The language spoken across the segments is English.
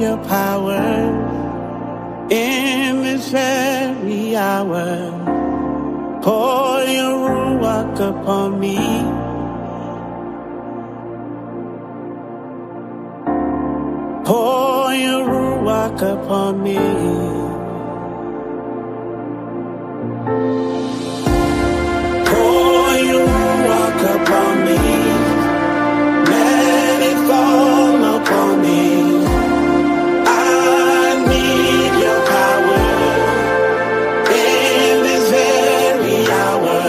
your power in this very hour. Pour your ruach upon me. Pour your ruach upon me. Pour your ruach upon me. Let it fall upon me. I need your power in this very hour.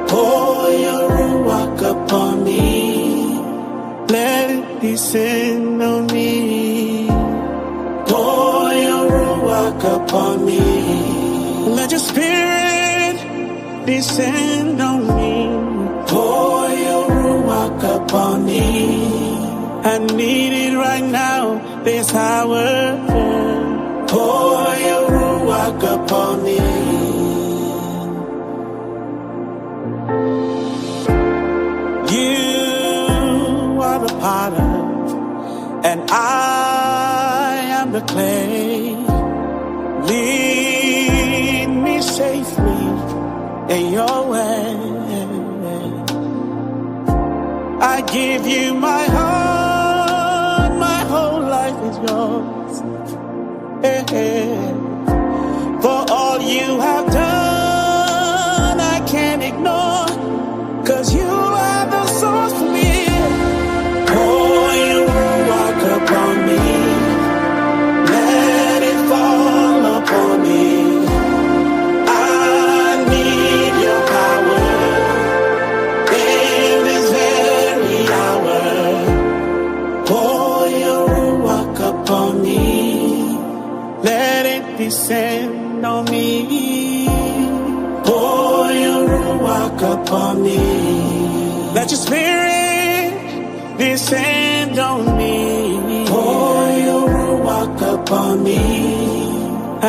Pour your ruach upon me. Let it descend on me. Pour your ruach upon me. Let your spirit descend on me. Pour your ruach upon me. I need it right now, this hour. Pour your ruach upon me. You are the potter, and I am the clay. Lead me safely in your way. I give you my heart, my whole life is yours. For all you have done, I can't ignore, 'cause you are the source for me. Pour your ruach upon me. Let it fall upon me. I need your power in this very hour. Pour your ruach upon me. Let it descend on me. Pour your ruach upon me. Let your spirit descend on me. Pour your ruach upon me.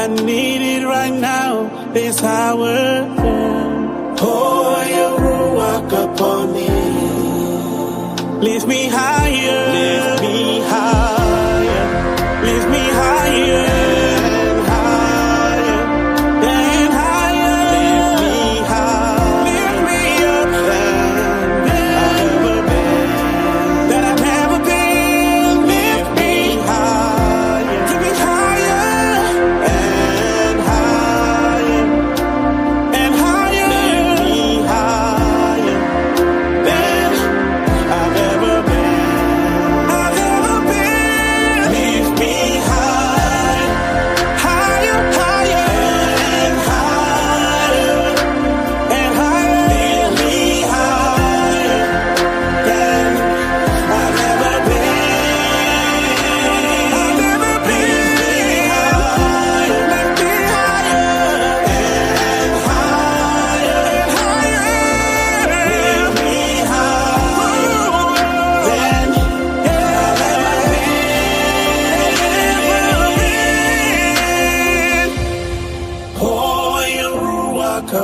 I need it right now, this hour. Pour your ruach upon me. Lift me higher, lift me higher, lift me higher.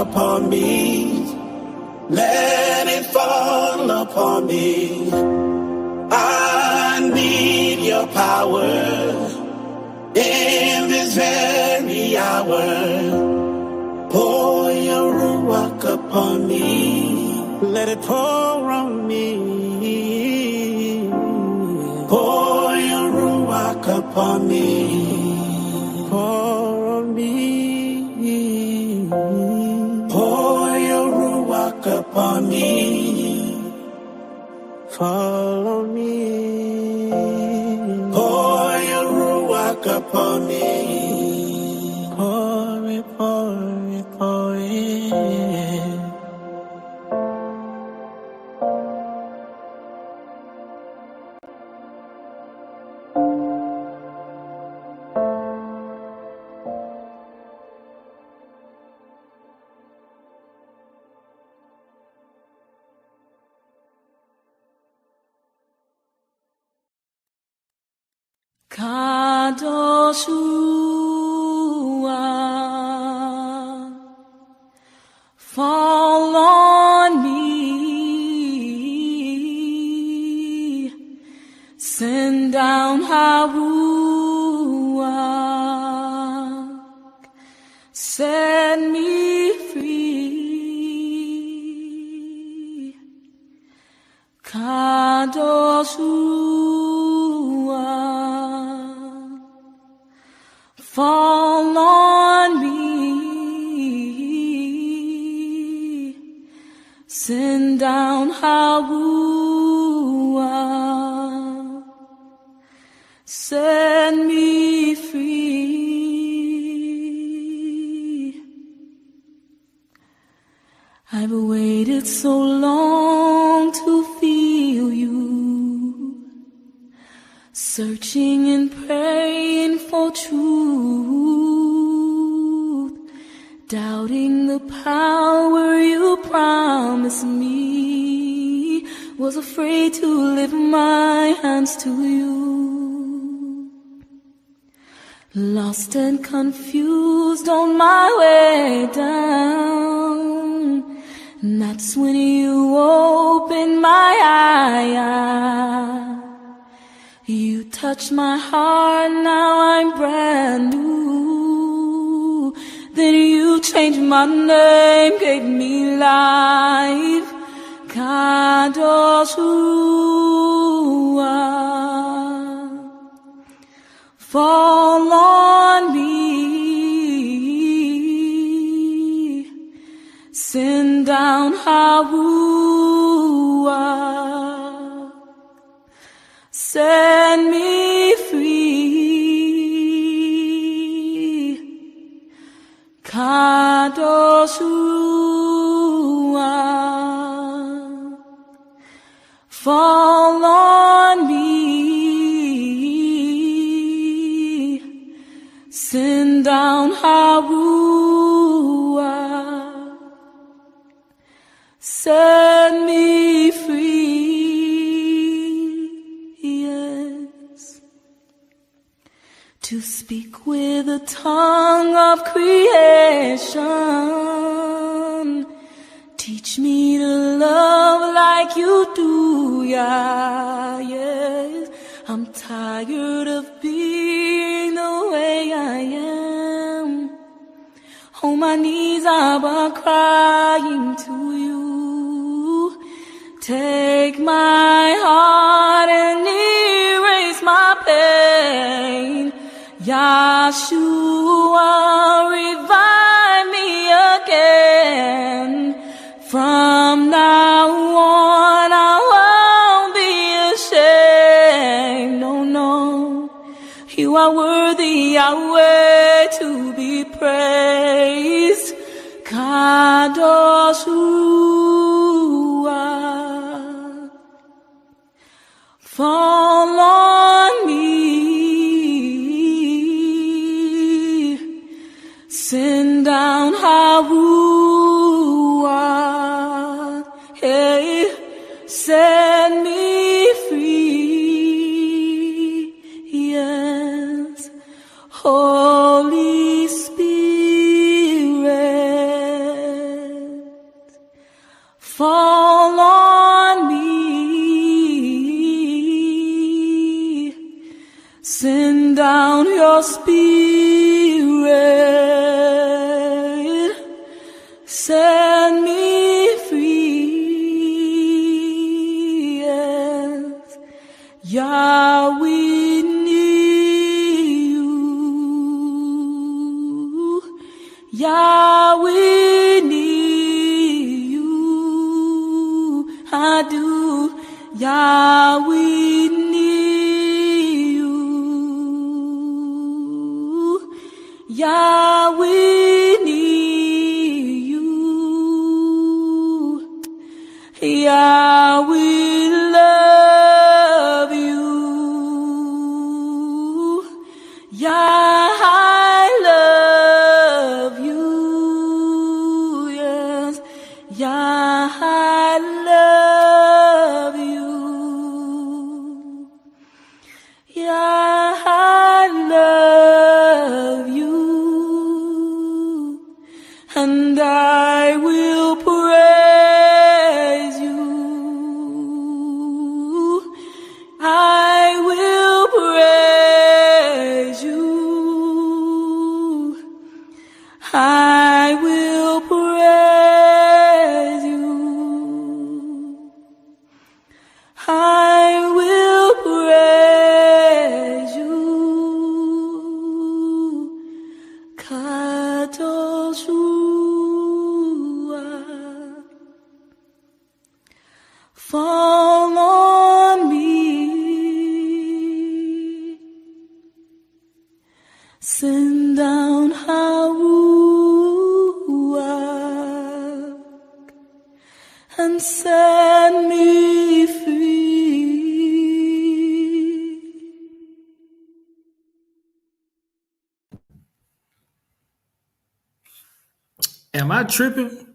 Upon me, let it fall upon me. I need your power in this very hour. Pour your ruach upon me. Let it pour on me. Pour your ruach upon me. Pour on me. Pour your ruach upon me. Follow me. Pour your ruach upon me. Pour it, pour it, pour it. Kadosh fall on me. Send Send down Haruach, set me free. Kadosh Ruach, fall on me. Send down Haruach, set me free. I've waited so long to feel you, searching and praying for truth, doubting the power you promised me, was afraid to lift my hands to you. Lost and confused on my way down, and that's when you opened my eye. You touched my heart, now I'm brand new. Then you changed my name, gave me life. Kadosh Ruach, fall on me. Send down Haruach, set me free. Kadosh Ruach, fall on me. Send down Haruach, set me free. Yes, to speak with the tongue of creation, teach me to love like you do, yeah, yes. I'm tired of being the way I am. On my knees I'm crying to you. Take my heart and erase my pain. Yahshua, revive me again. From now on I won't be ashamed. No, no, you are worthy, Yahweh, to be praised. Kadosh Ruach, fall on me. Send down Haruach, hey, set me free. Yes, Holy Spirit, fall on me. Send down your Spirit, set me free. Yes, Yahweh, we need you. Yahweh, we need you. I do. Yahweh, we need you. Yahweh, we need you. Yahweh, we love you. Yah, I love you. Yes, Yah, I love you. Yah, I love you. And I will praise you. I will Send down Haruach and set me free. Am I tripping?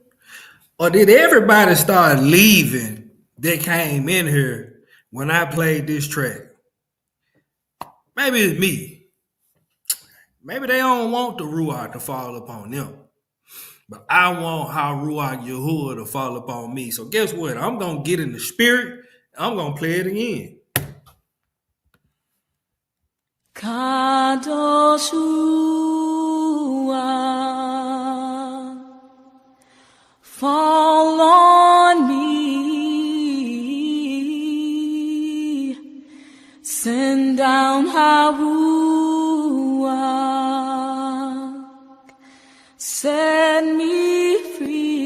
Or did everybody start leaving that came in here when I played this track? Maybe it's me. Maybe they don't want the Ruach to fall upon them. But I want how Ruach Yahuwah to fall upon me. So guess what? I'm going to get in the spirit. I'm going to play it again. Kadosh Ruach, fall on me. Send down Haruach, set me free.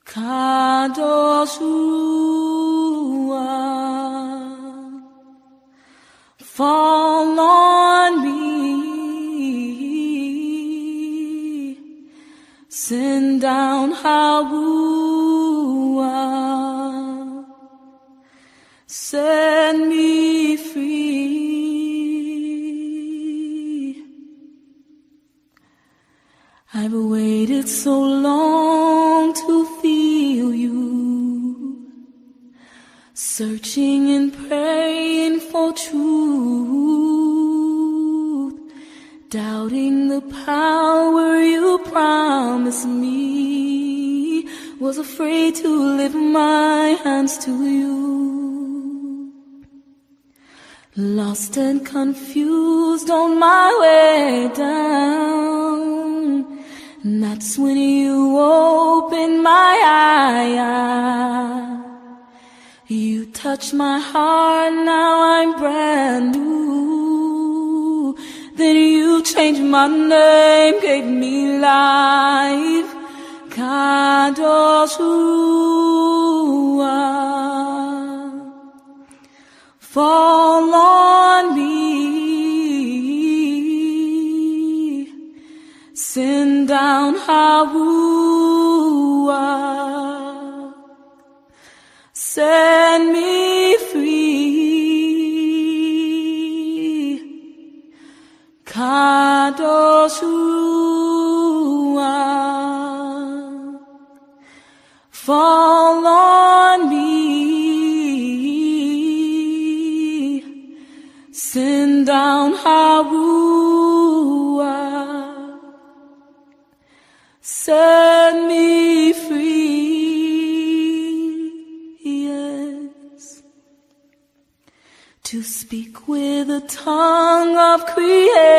Kadosh Ruach, fall on me. Send down Haruach, set me free. I've waited so long to feel you, searching and praying for truth, doubting the power you promised me, was afraid to lift my hands to you. Lost and confused on my way down, and that's when you opened my eye. You touched my heart, now I'm brand new. Then you changed my name, gave me life. Kadosh Ruach, fall on me. Send down Haruach, set me free. Kadosh Ruach, fall on me. Send down Haruach, set me free. Yes, to speak with the tongue of creation,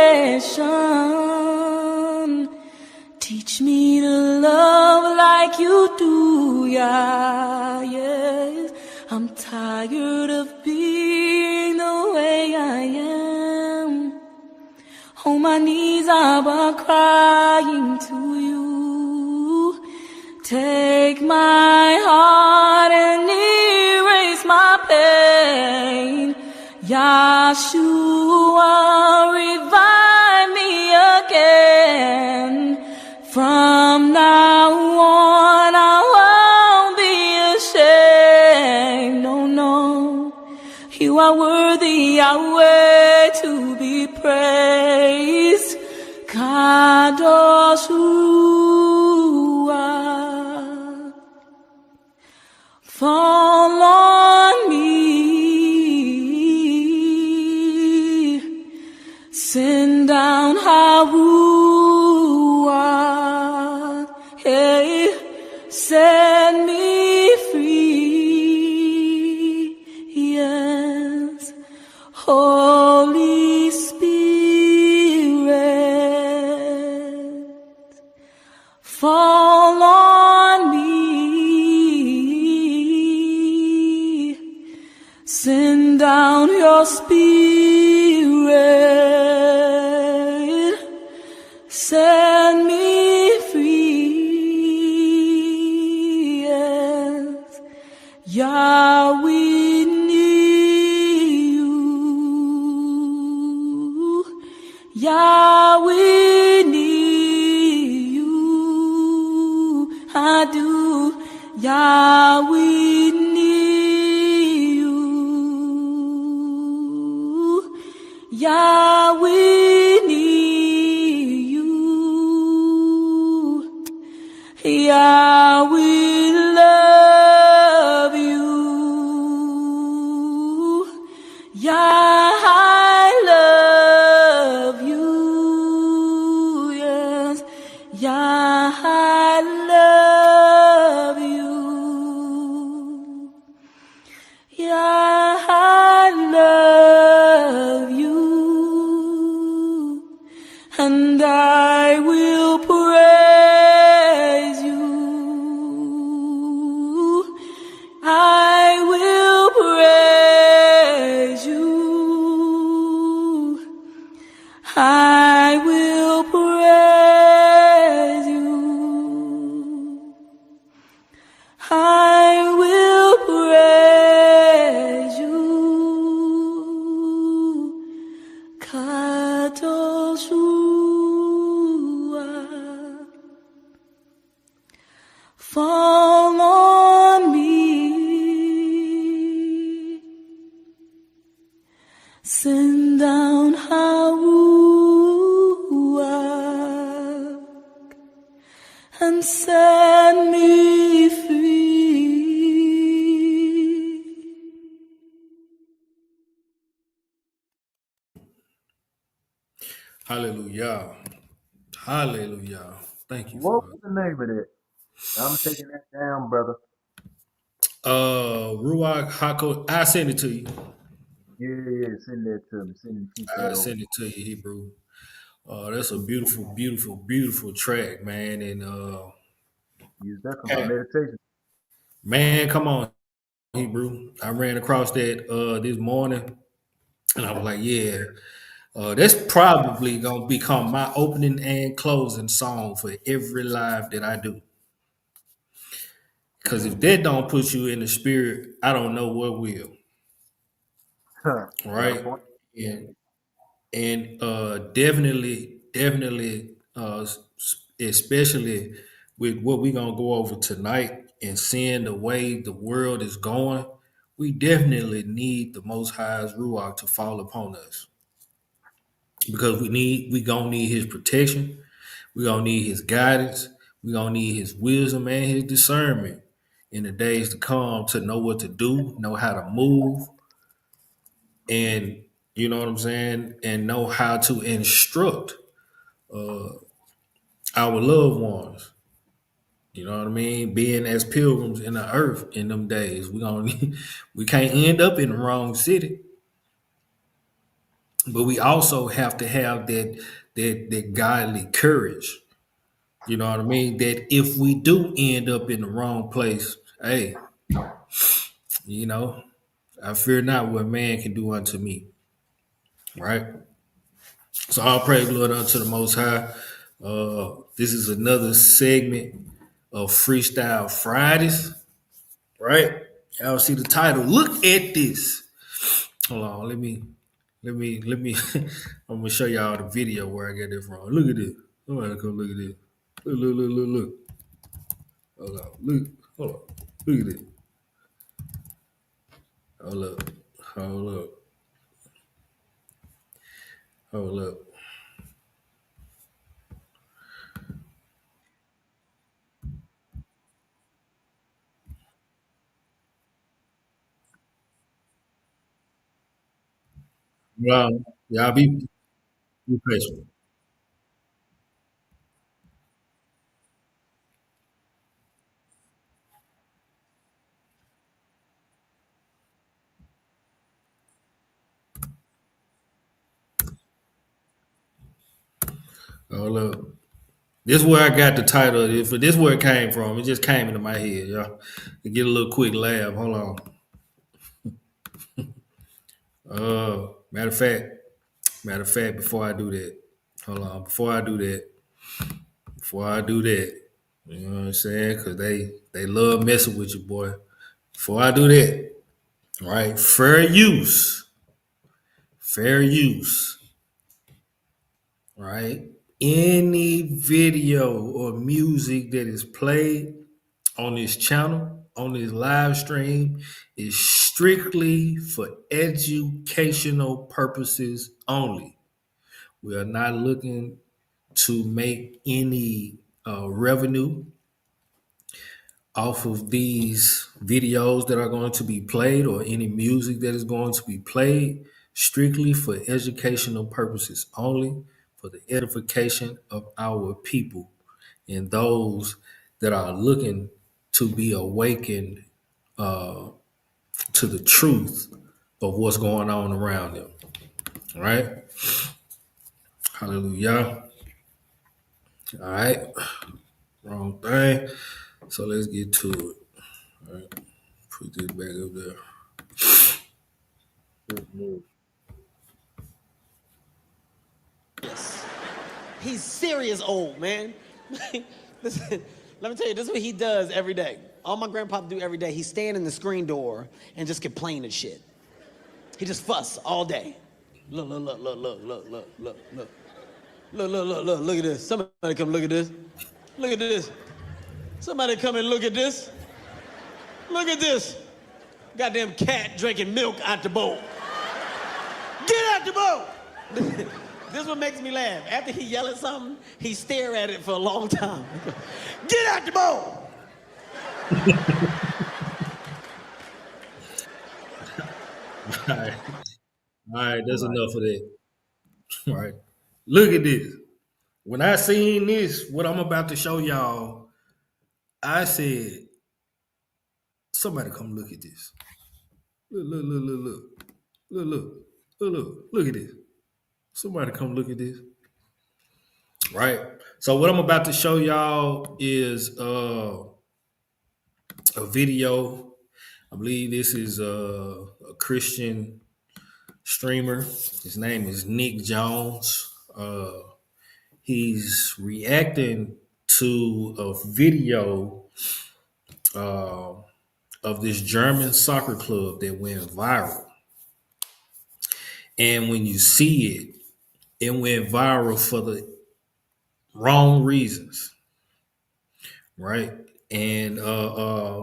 teach me to love like you do, yeah, yes. I'm tired of being the way I am. On my knees I'm crying to you. Take my heart and erase my pain. Yahshua, revive me again. From now on I won't be ashamed. No, no, you are worthy, Yahweh, to be praised. Kadosh Ruach, fall on me. Send down Haruach, hey, set me free. Yes, Holy Spirit, fall on me. Send down your Spirit, set me free. Yes, Yahweh, need you. Yeah, we need you. Yeah, we love you. Yeah, I love you. Yes. Yeah, I love you. Yeah, I love you, and I will praise you. I will praise you. I will praise you. I will praise you. Katoshua, fall on me. Send down Haruah and set me free. Hallelujah. Hallelujah. Thank you, What Father. was the name of that? I'm taking that down, brother. Ruach Hako. I send it to you. Yeah, send that to me. Shoot that I over. send it to you, Hebrew. That's a beautiful, beautiful, beautiful track, man. And Use that for my hey, meditation. man, come on, Hebrew. I ran across that this morning, and I was like, yeah, that's probably gonna become my opening and closing song for every live that I do. Because if that don't put you in the spirit, I don't know what will. Got a Right? point. And definitely, especially with what we're gonna go over tonight and seeing the way the world is going, we definitely need the Most High's ruach to fall upon us because we gonna need His protection, we gonna need His guidance, we gonna need His wisdom and His discernment in the days to come to know what to do, know how to move, and you know what I'm saying, and know how to instruct our loved ones. You know what I mean? Being as pilgrims in the earth in them days, we can't end up in the wrong city, but we also have to have that godly courage. You know what I mean? That if we do end up in the wrong place, hey, you know, I fear not what man can do unto me. Right? So all praise, Lord, unto the Most High. This is another segment of Freestyle Fridays, right? Y'all see the title. Look at this. Hold on, let me. I'm gonna show y'all the video where I get it from. Look at this. Somebody come look at this. Look. Hold on, hold on. Look at this. Hold up, hold up, hold up. Y'all be patient. Hold up. This is where I got the title. This is where it came from. It just came into my head, y'all. To get a little quick laugh. Hold on. Matter of fact, before I do that, hold on. Before I do that, you know what I'm saying? Because they love messing with you, boy. Before I do that, all right, fair use, all right. Any video or music that is played on this channel on this live stream is strictly for educational purposes only. We are not looking to make any revenue off of these videos that are going to be played or any music that is going to be played, strictly for educational purposes only, for the edification of our people and those that are looking to be awakened to the truth of what's going on around them. All right. Hallelujah. All right. Wrong thing. So let's get to it. All right. Put this back up there. Good news. He's serious old, man. Listen, let me tell you, this is what he does every day. All my grandpa do every day, he stand in the screen door and just complain and shit. He just fuss all day. Look, look, look, look, look, look, look, look, look. Look, look, look, look, look at this. Somebody come look at this. Look at this. Somebody come and look at this. Look at this. Goddamn cat drinking milk out the bowl. Get out the bowl! This is what makes me laugh. After he yell at something, he stare at it for a long time. Get out the bowl! All right. All right, that's enough of that. All right. Look at this. When I seen this, what I'm about to show y'all, I said, somebody come look at this. Look, look, look, look, look. Look, look, look, look, look at this. Somebody come look at this. Right. So what I'm about to show y'all is a video. I believe this is a Christian streamer. His name is Nick Jones. He's reacting to a video of this German soccer club that went viral. And when you see it, it went viral for the wrong reasons, right? And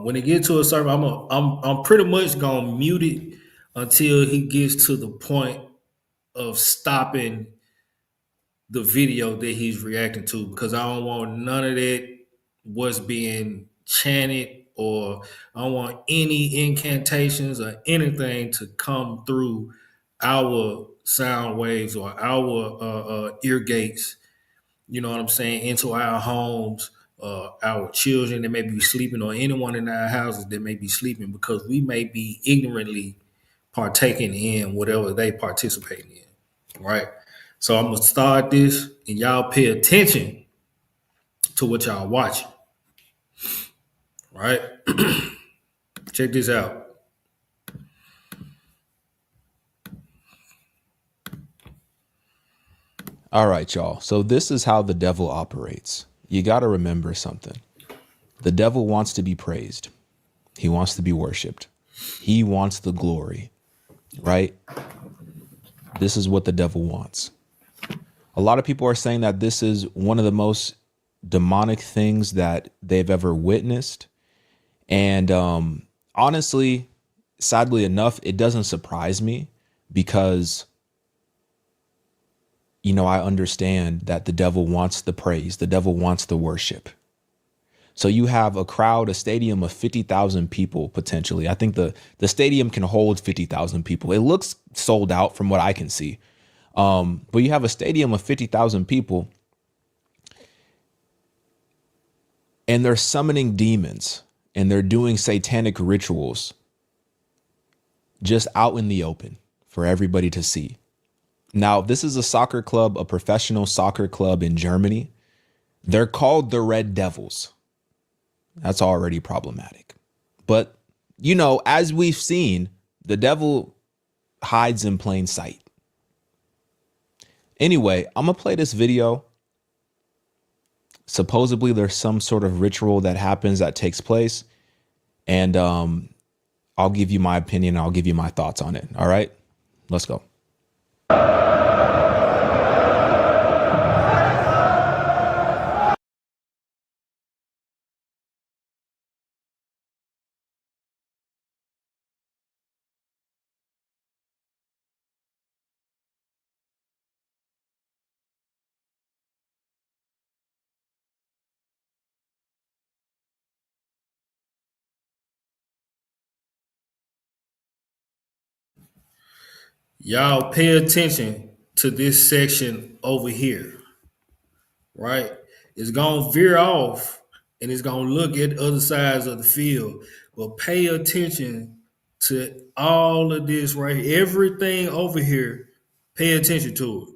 when it gets to a certain, I'm pretty much gonna mute it until he gets to the point of stopping the video that he's reacting to, because I don't want none of that what's being chanted, or I don't want any incantations or anything to come through our sound waves or our ear gates, you know what I'm saying, into our homes, our children that may be sleeping, or anyone in our houses that may be sleeping, because we may be ignorantly partaking in whatever they participate in, right? So I'm gonna start this, and y'all pay attention to what y'all watching, right? Check this out. All right, y'all. So this is how the devil operates. You got to remember something. The devil wants to be praised. He wants to be worshiped. He wants the glory, right? This is what the devil wants. A lot of people are saying that this is one of the most demonic things that they've ever witnessed. And honestly, sadly enough, it doesn't surprise me, because I understand that the devil wants the praise. The devil wants the worship. So you have a crowd, a stadium of 50,000 people potentially. I think the stadium can hold 50,000 people. It looks sold out from what I can see. But you have a stadium of 50,000 people, and they're summoning demons, and they're doing satanic rituals just out in the open for everybody to see. Now, this is a soccer club, a professional soccer club in Germany. They're called the Red Devils. That's already problematic. But, as we've seen, the devil hides in plain sight. Anyway, I'm going to play this video. Supposedly, there's some sort of ritual that happens, that takes place. And I'll give you my opinion. I'll give you my thoughts on it. All right, let's go. Y'all pay attention to this section over here, right? It's gonna veer off and it's gonna look at other sides of the field. But pay attention to all of this right here. Everything over here, pay attention to it.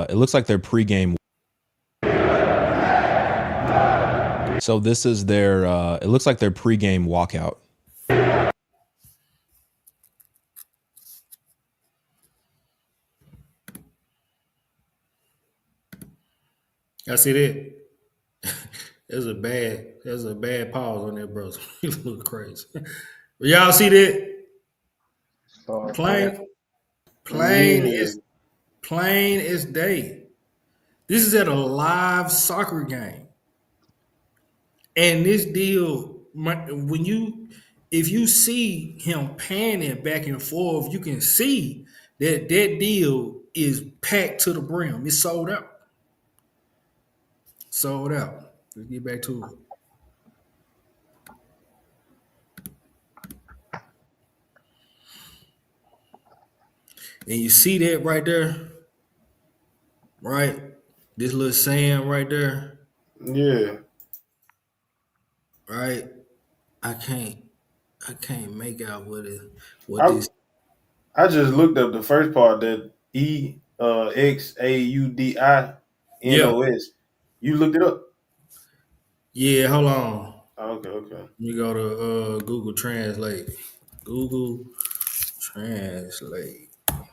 It looks like their pregame. So this is their. It looks like their pregame walkout. I see that. There's a bad pause on that, bro. You look crazy. But y'all see that? Start playing. Plain, Yeah. plain as day. This is at a live soccer game. And this deal, if you see him panning back and forth, you can see that deal is packed to the brim. It's sold out. Sold out. Let's get back to it. And you see that right there, right? This little sand right there, Yeah. right? I can't make out what I this. I just looked up the first part, that Yeah, EXAUDINOS. You looked it up? yeah. Hold on. Oh, okay. Let me go to Google Translate. Google Translate. All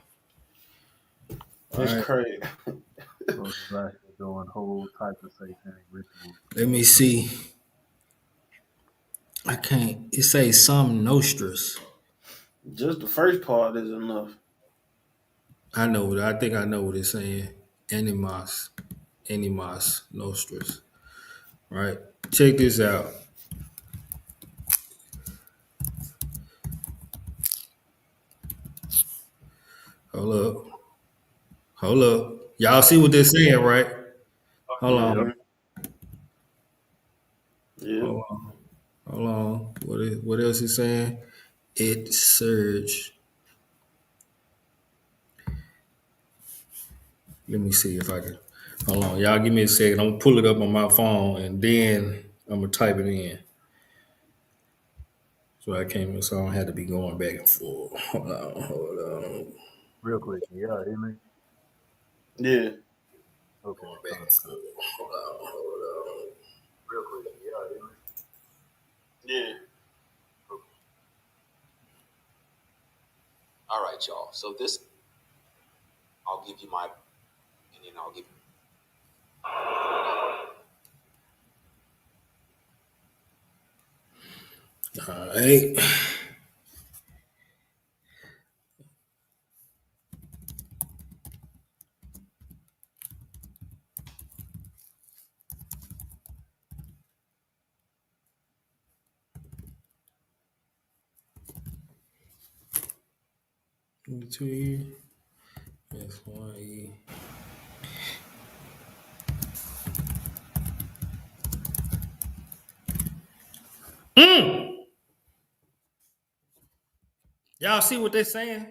It's right. crazy. So it's actually doing whole type of satanic rituals. Let me see. I can't. It says some nostrous. Just the first part is enough. I know. I think I know what it's saying. Animas, nostrous. Right. Check this out. Hold up. Hold up. Y'all see what they're saying, right? Hold Yeah. on. Yeah. Hold on. Hold on. What else is saying? It surged. Let me see if I can. Hold on. Y'all give me a second. I'm gonna pull it up on my phone and then I'm gonna type it in. So I don't have to be going back and forth. Hold on. Real quick, can y'all hear me? Yeah. Okay, Going back and con. forth. Hold on. Real quick, can y'all hear me? Yeah. All right, y'all. So this, I'll give you my opinion. I'll give. All right. Two E. That's one E. Y'all see what they're saying?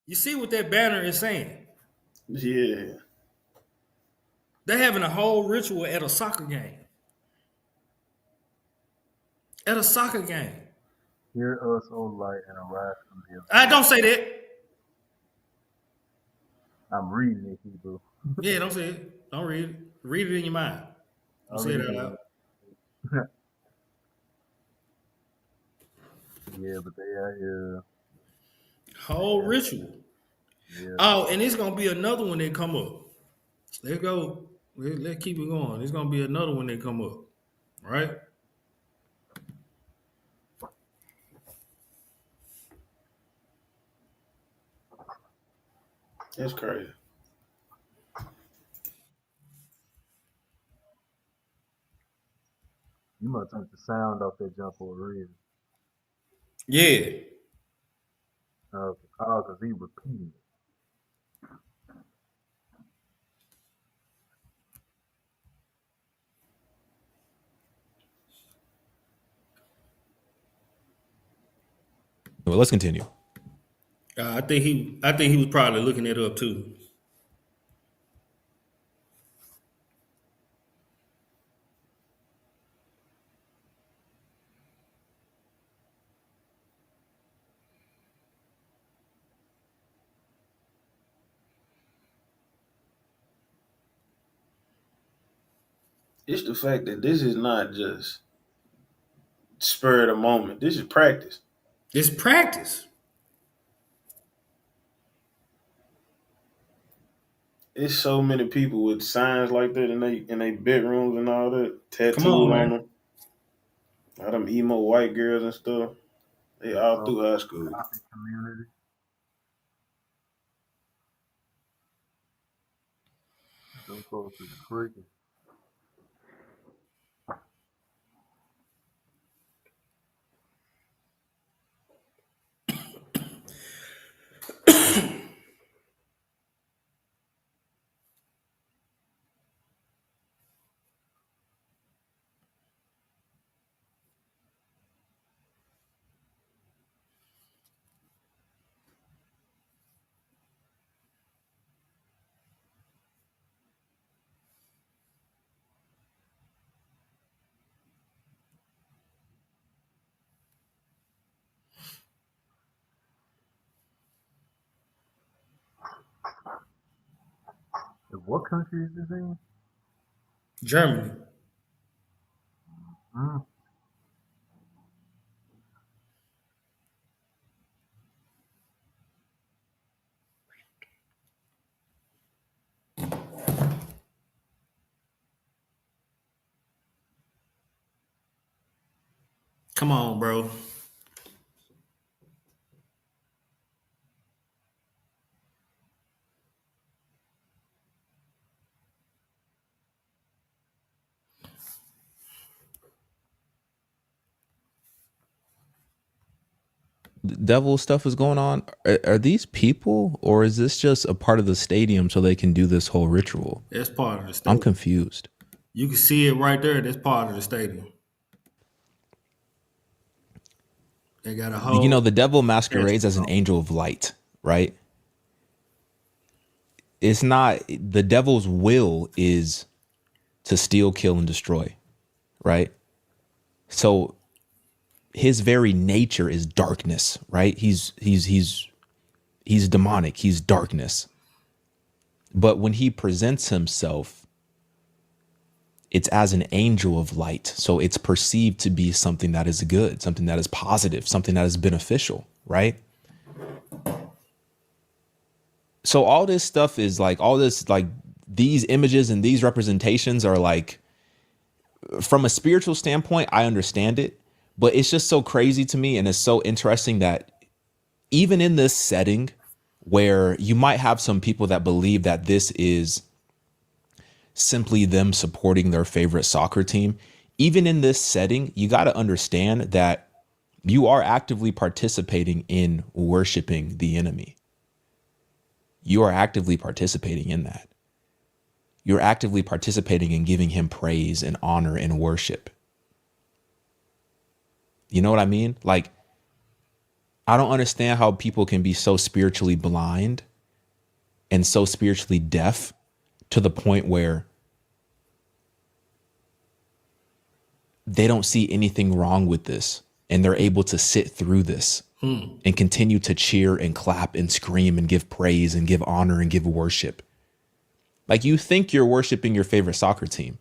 You see what that banner is saying? Yeah. They're having a whole ritual at a soccer game. At a soccer game. Hear us, O light, and arise from the I affliction. don't say that. I'm reading it, Hebrew. Yeah, don't say it. Don't read it. Read it in your mind. Don't I'm say it reading out it. loud. Yeah, but they out here. Whole ritual. Yeah. Oh, and it's gonna be another one that come up. Let's go. Let's keep it going. It's gonna be another one that come up. Right? That's crazy. You must take the sound off that jump for a reason. Yeah. Because he repeating it. Well, let's continue. I think he was probably looking it up too. It's the fact that this is not just spur of the moment. This is practice. It's practice. It's so many people with signs like that in they bedrooms and all that, Come on, tattooed on man. them. All them emo white girls and stuff. They all So, through high school. copy community. Them folks is freaking. What country is this in? Germany. Mm. Come on, bro. Devil stuff is going on. Are these people, or is this just a part of the stadium so they can do this whole ritual? That's part of the I'm stadium. confused. You can see it right there. That's part of the stadium. They got a You know, whole the devil statue masquerades as an on. angel of light, right? It's not, the devil's will is to steal, kill, and destroy, right? So his very nature is darkness, right? He's demonic, he's darkness. But when he presents himself, it's as an angel of light. So it's perceived to be something that is good, something that is positive, something that is beneficial, right? So all this stuff is like, all this, like these images and these representations are like, from a spiritual standpoint, I understand it, but it's just so crazy to me. And it's so interesting that even in this setting where you might have some people that believe that this is simply them supporting their favorite soccer team, even in this setting, you got to understand that you are actively participating in worshiping the enemy. You are actively participating in that. You're actively participating in giving him praise and honor and worship. You know what I mean? Like, I don't understand how people can be so spiritually blind and so spiritually deaf to the point where they don't see anything wrong with this and they're able to sit through this. and continue to cheer and clap and scream and give praise and give honor and give worship. Like, you think you're worshiping your favorite soccer team,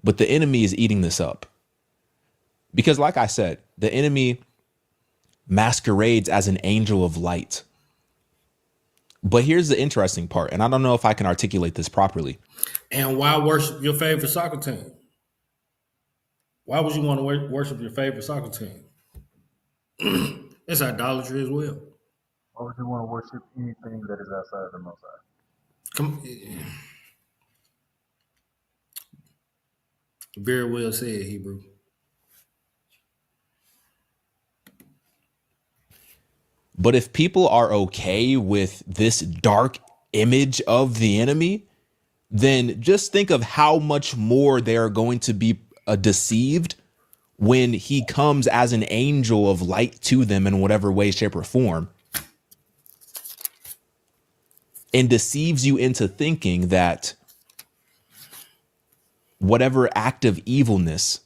but the enemy is eating this up. Because like I said, the enemy masquerades as an angel of light. But here's the interesting part, and I don't know if I can articulate this properly. And why worship your favorite soccer team? Why would you want to worship your favorite soccer team? It's idolatry as well. Why would you want to worship anything that is outside the Most High? Come, very well said, Hebrew. But if people are okay with this dark image of the enemy, then just think of how much more they are going to be deceived when he comes as an angel of light to them in whatever way, shape, or form, and deceives you into thinking that whatever act of evilness,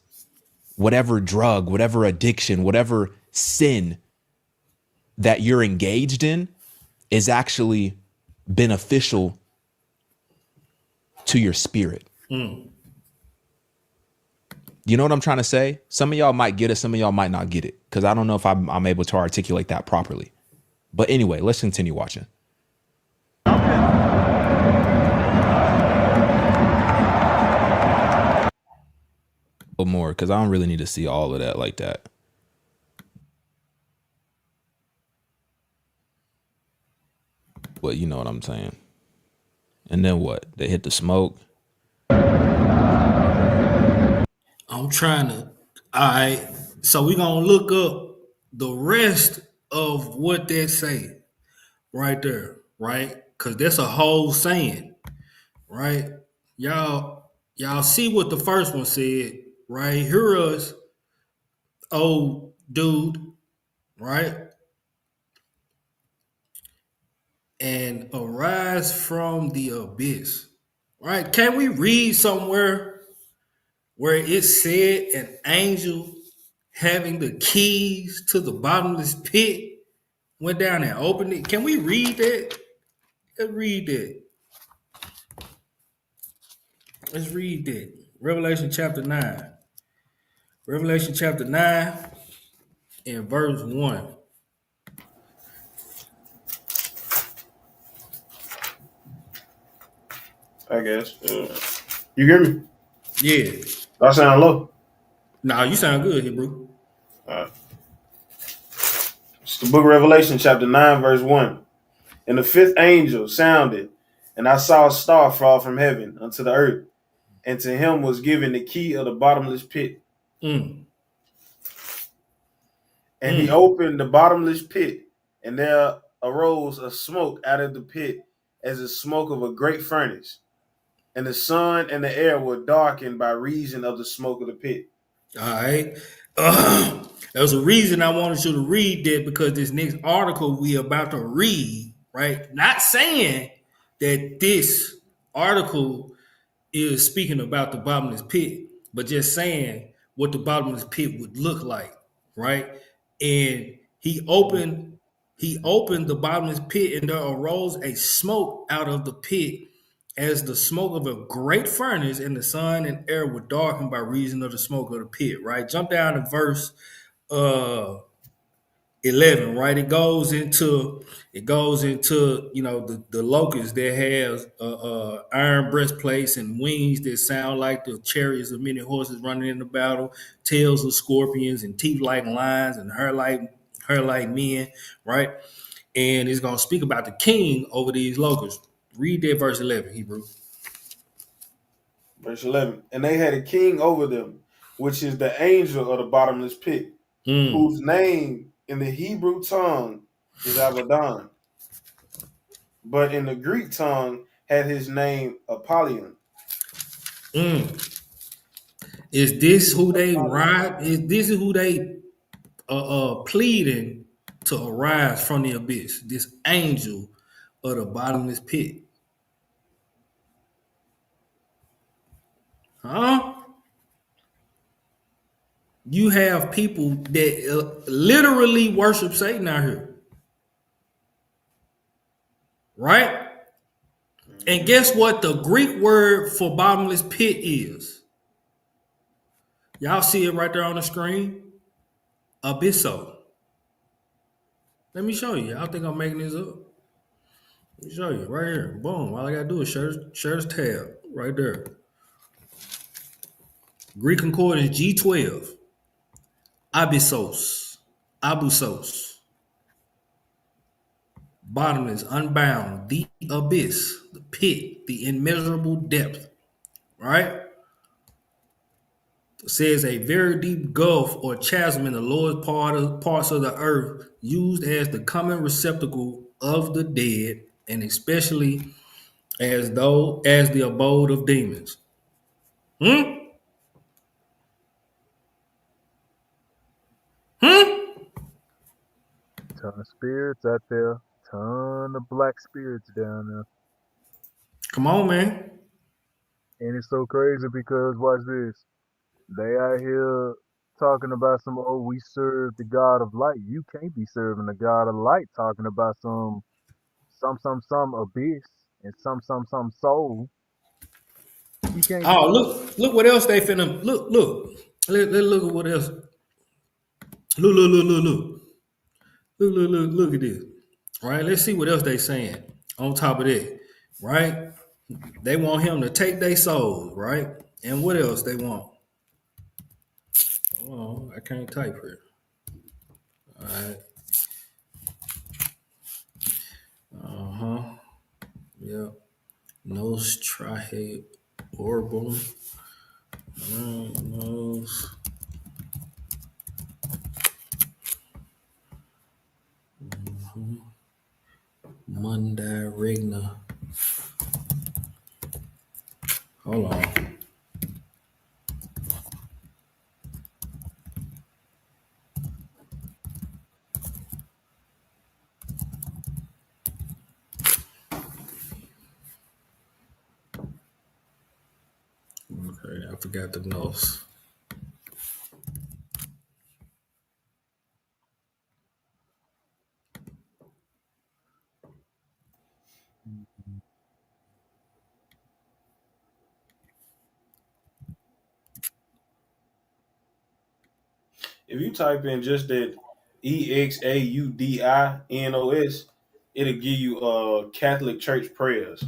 whatever drug, whatever addiction, whatever sin that you're engaged in is actually beneficial to your spirit. You know what I'm trying to say? Some of y'all might get it, some of y'all might not get it, because I don't know if I'm able to articulate that properly. But anyway, let's continue watching. A little more, because I don't really need to see all of that like that. But you know what I'm saying. And then what? They hit the smoke. I'm trying to. All right. So we're going to look up the rest of what they say right there, right? Because that's a whole saying, right? Y'all see what the first one said, right? Hear us, old dude, right? And arise from the abyss, right? Can we read somewhere where it said an angel having the keys to the bottomless pit went down and opened it? Can we read that? Let's read that. Let's read that. Revelation chapter 9. Revelation chapter 9 and verse 1. I guess. You hear me? Yeah. Do I sound low? Nah, you sound good, Hebrew. It's the book of Revelation, chapter 9, verse 1. And the fifth angel sounded, and I saw a star fall from heaven unto the earth, and to him was given the key of the bottomless pit. Mm. And he opened the bottomless pit, and there arose a smoke out of the pit as the smoke of a great furnace. And the sun and the air were darkened by reason of the smoke of the pit. All right. There's a reason I wanted you to read that, because this next article we about to read, right? Not saying that this article is speaking about the bottomless pit, but just saying what the bottomless pit would look like, right? And he opened the bottomless pit, and there arose a smoke out of the pit as the smoke of a great furnace, and the sun and air were darkened by reason of the smoke of the pit, right? Jump down to verse uh 11, right? It goes into the locust that has iron breastplates and wings that sound like the chariots of many horses running in the battle, tails of scorpions and teeth like lions and hair like men, right? And it's gonna speak about the king over these locusts. Read that verse 11, Hebrew. Verse 11. And they had a king over them, which is the angel of the bottomless pit, whose name in the Hebrew tongue is Abaddon, but in the Greek tongue had his name Apollyon. Is this who they ride? Is this who they pleading to arise from the abyss? This angel of the bottomless pit, huh? you have people that literally worship Satan out here, right? And guess what the Greek word for bottomless pit is? Y'all see it right there on the screen? Abysso. Let me show you. I think I'm making this up. Let me show you right here. Boom. All I gotta do is share this tab right there. Greek concordance G12. Abyssos. Abusos. Bottomless, unbound, the abyss, the pit, the immeasurable depth. Right? It says a very deep gulf or chasm in the lowest parts of the earth, used as the common receptacle of the dead, and especially as the abode of demons. Hmm? Hmm? Ton of spirits out there. Ton of black spirits down there. Come on, man. And it's so crazy because watch this. They out here talking about some, oh, we serve the God of light. You can't be serving the God of light talking about some abyss and some soul. You can't Oh, do it. look what else they finna look. Let look at what else. Look at this. Right? Let's see what else they saying on top of that. Right? They want him to take their souls, right? And what else they want? Oh, I can't type here. All right. Uh-huh. Yep. Nose trihe orbum. Nose. Mundi Regna. Hold on. Okay, I forgot the nose. If you type in just that EXAUDINOS, it'll give you Catholic Church prayers.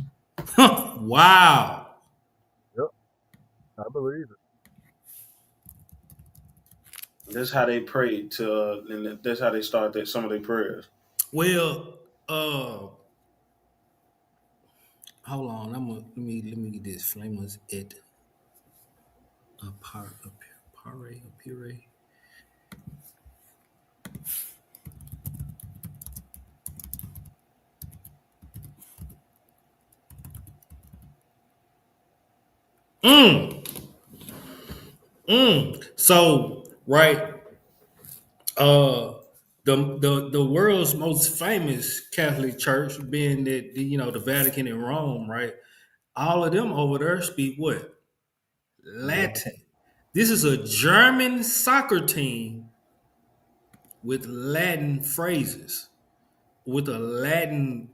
Wow. Yep, I believe it. That's how they pray and that's how they start some of their prayers. Well, hold on. Let me get this. Flameless it. Apare. Mm. So right, uh, the world's most famous Catholic Church, being that the Vatican in Rome, right? All of them over there speak what? Yeah. Latin. This is a German soccer team with Latin phrases, with a Latin,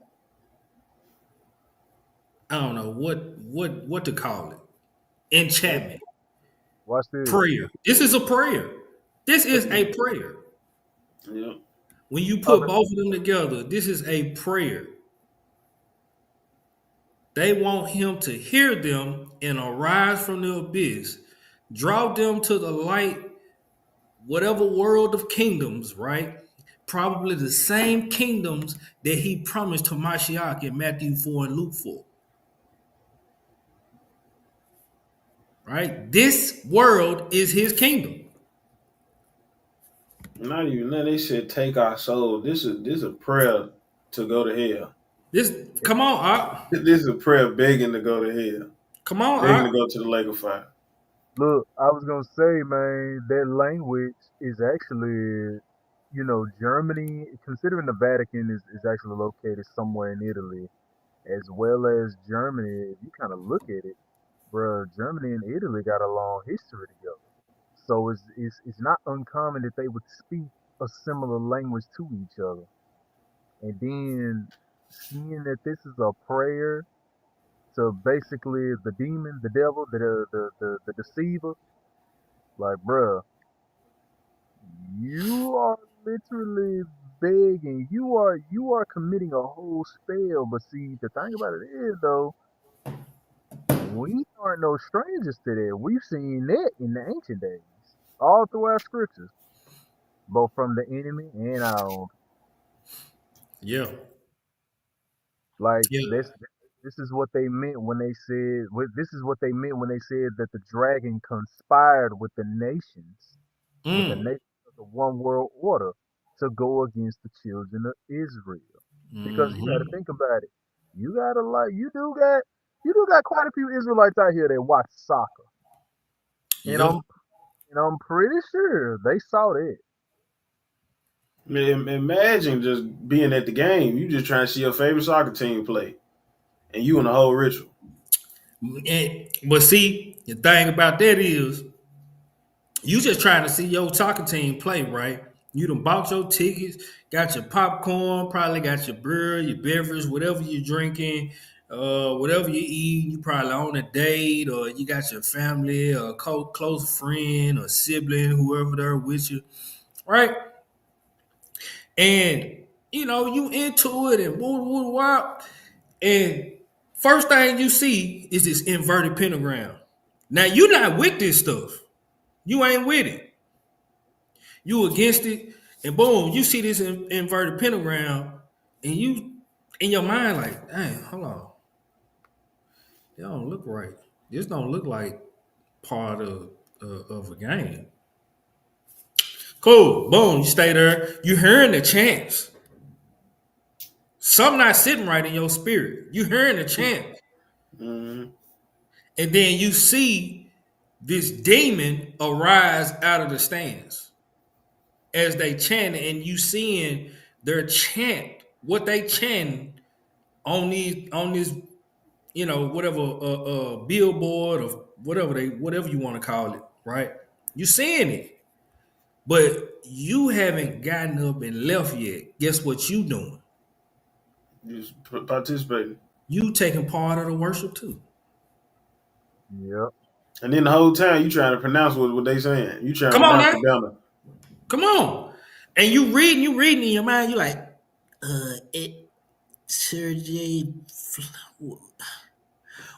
I don't know what to call it. Hey, Enchantment. watch this. Prayer. This is a prayer. This is a prayer. Yeah. When you Up put both of them together, this is a prayer. They want him to hear them and arise from the abyss, draw them to the light, whatever world of kingdoms, right? Probably the same kingdoms that he promised to Mashiach in Matthew 4 and Luke 4, right? This world is his kingdom. Not even that. They said take our soul. This is a prayer to go to hell. This, come on, Op. This is a prayer begging to go to hell, Come on, begging to Op. go to the lake of fire. Look, I was gonna say, man, that language is actually, Germany, considering the Vatican is actually located somewhere in Italy, as well as Germany. If you kind of look at it, bro, Germany and Italy got a long history together. So it's not uncommon that they would speak a similar language to each other. And then seeing that this is a prayer to basically the demon, the devil, the deceiver, like, bruh, you are literally begging. You are committing a whole spell. But see, the thing about it is though, we aren't no strangers to that. We've seen that in the ancient days, all through our scriptures, both from the enemy and our own. Yeah. Like Yeah. this is what they meant when they said. This is what they meant when they said that the dragon conspired with the Mm. nations of the one world order to go against the children of Israel. Because you got to Hmm. think about it. You do got quite a few Israelites out here that watch soccer, and Yeah. I'm pretty sure they saw that. Man, imagine just being at the game. You just trying to see your favorite soccer team play, and you in the whole ritual. But see, the thing about that is, you just trying to see your soccer team play, right? You done bought your tickets, got your popcorn, probably got your beer, your beverage, whatever you're drinking, whatever you eat. You probably on a date, or you got your family, or close friend, or sibling, whoever there with you, right? And you into it and woo woo wop. And first thing you see is this inverted pentagram. Now you not with this stuff. You ain't with it. You against it, and boom, you see this inverted pentagram, and you in your mind like, dang, hold on, it don't look right. This don't look like part of a game. Cool, boom, you stay there. You hearing the chants. Some not sitting right in your spirit. You hearing the chant, Mm-hmm. and then you see this demon arise out of the stands as they chant, and you seeing their chant, what they chant on this whatever billboard or whatever you want to call it, right? You seeing it, but you haven't gotten up and left yet. Guess what you doing? Just participating, You taking part of the worship too. Yep. and then the whole time you trying to pronounce what they saying. You trying to Come on pronounce now, the banner. come on. And you reading in your mind. You like, it Sergey,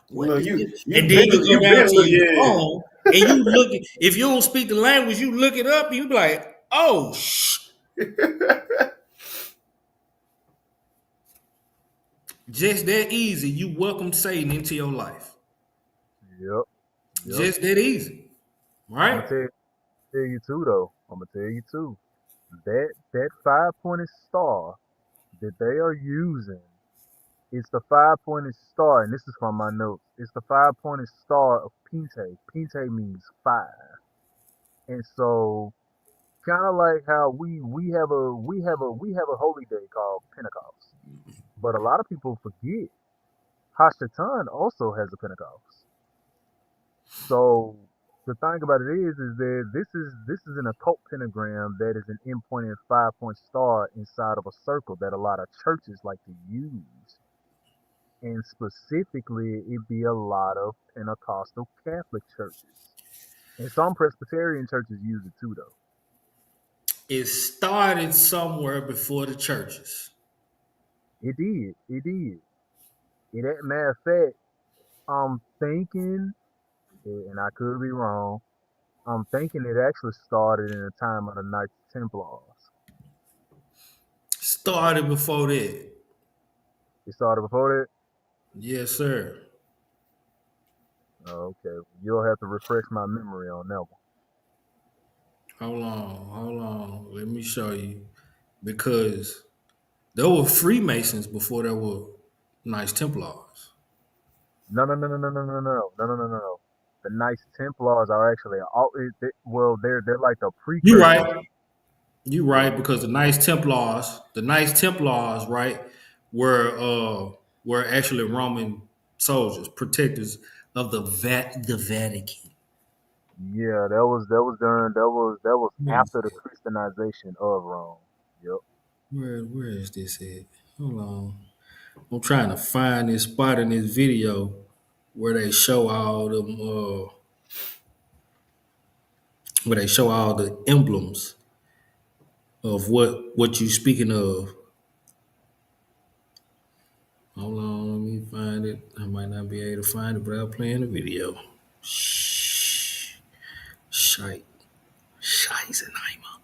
what Look, is you this? you And then been you go you down been to look, your yeah. phone and you look. If you don't speak the language, you look it up. And you be like, oh, just that easy. You welcome Satan into your life. Yep. Yep. Just that easy, I'm gonna right? tell you too though. I'm gonna tell you too. That 5-pointed star that they are using, it's the 5-pointed star, and this is from my notes. It's the 5-pointed star of Pinte. Pinte means five, and so kind of like how we have a holy day called Pentecost, but a lot of people forget Hashatan also has a Pentecost. So the thing about it is that this is an occult pentagram that is an endpointed 5-point star inside of a circle that a lot of churches like to use, and specifically it be a lot of Pentecostal Catholic churches, and some Presbyterian churches use it too though. It started somewhere before the churches. It did. Matter of fact, I'm thinking, and I could be wrong. I'm thinking it actually started in the time of the Knights Templars. Started before that. It started before Yes, sir. that. Oh, okay, you'll have to refresh my memory on that one. Hold on. Let me show you. Because there were Freemasons before there were Knights Templars. No, no, no, no, no, no, no, no, no, no, no, no, no. The Knights Templars are actually all. Well, they're like the You precursors. right. You right, because the Knights Templars, right, were actually Roman soldiers, protectors of the Vatican. Yeah, that was Where is after the it? Christianization of Rome. Yep. Where is this at? Hold on. I'm trying to find this spot in this video where they show all them where they show all the emblems of what you speaking of. Hold on, let me find it. I might not be able to find it without playing the video. Shh. Shite. Scheisenheimer.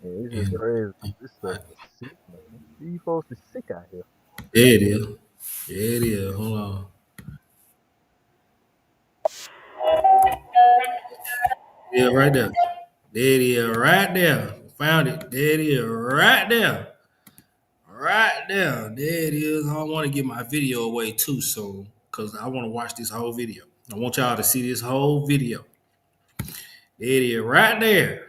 Yeah, it's just And crazy. This stuff is sick, man. These folks is sick out here. there it is. There it is. Hold on. Yeah, right there. There it is, right there. Found it. There it is, right there. Right there. There it is. I don't want to give my video away too soon because I want to watch this whole video. I want y'all to see this whole video. There it is, right there.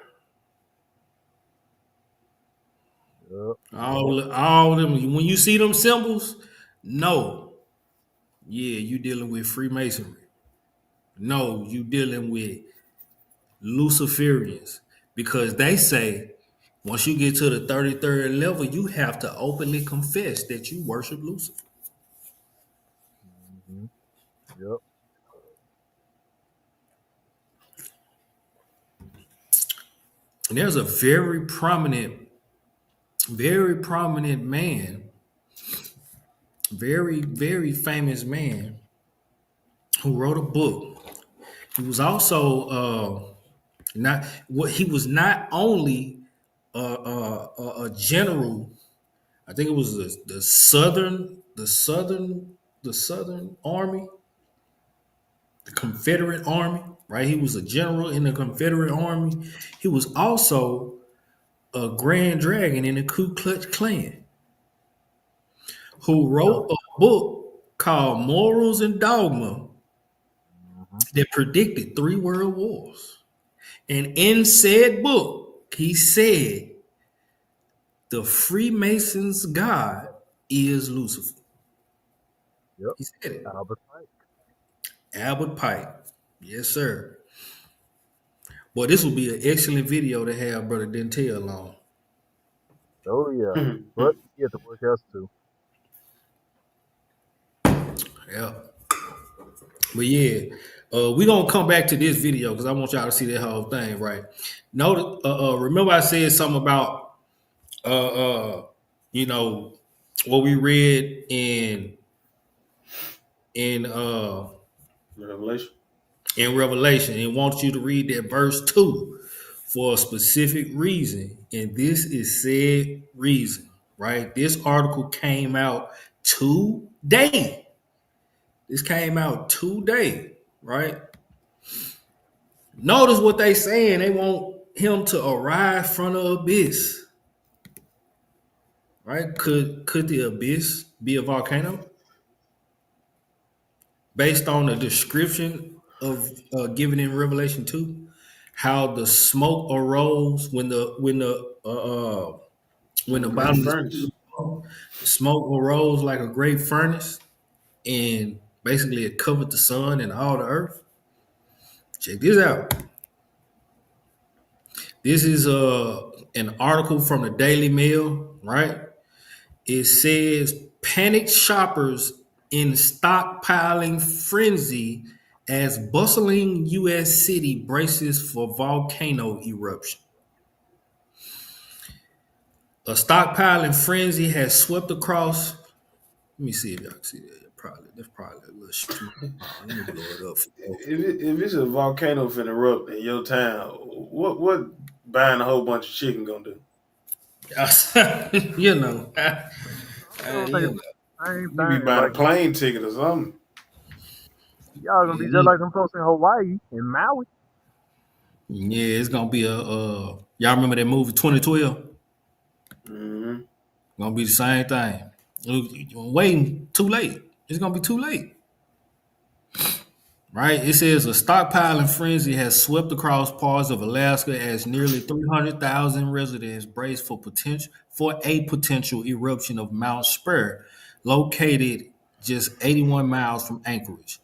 Yep. All of them. When you see them symbols, no. Yeah, you dealing with Freemasonry. No, you dealing with Luciferians because they say once you get to the 33rd level, you have to openly confess that you worship Lucifer. Hmm. Yep. And there's a very prominent man, very famous man who wrote a book. He was also not what he was not only a general. I think it was the Southern Army, the Confederate Army, right? He was a general in the Confederate Army. He was also a Grand Dragon in the Ku Klux Klan, who Yep. wrote a book called Morals and Dogma Hmm. that predicted three world wars. And in said book, he said the Freemasons' God is Lucifer. Yep. He said it. Albert Pike. Albert Pike. Yes, sir. Well, this would be an excellent video to have Brother Dentel on. Oh yeah. But he had to work else too. Yeah. But yeah, we're gonna come back to this video because I want y'all to see that whole thing, right? Notice, remember I said something about uh, uh, you know what we read in Revelation. in Revelation, and wants you to read that verse 2 for a specific reason, and this is said reason, right? This article came out today. This came out today, right? Notice what they saying. They want him to arrive from the abyss, right? Could the abyss be a volcano based on the description of given in Revelation 2? How the smoke arose when Like the a great bottomless furnace. the smoke arose like a great furnace, and basically it covered the sun and all the earth. Check this out. This is an article from the Daily Mail, right? It says panicked shoppers in stockpiling frenzy as bustling U.S. city braces for volcano eruption. A stockpiling frenzy has swept across. Let me see if y'all can see that. That's probably a little street. Let me blow it up. If it's a volcano finna erupt in your town, what buying a whole bunch of chicken gonna do? you know, I don't think you it's know. the same You be thing. buying a Like plane ticket or something. y'all gonna be just Yeah, like them folks in Hawaii and Maui. yeah, it's gonna be a. Y'all remember that movie 2012? Hmm. Gonna be the same thing. Waiting too late. It's gonna be too late, right? It says a stockpiling frenzy has swept across parts of Alaska as nearly 300,000 residents brace for a potential eruption of Mount Spur, located just 81 miles from Anchorage.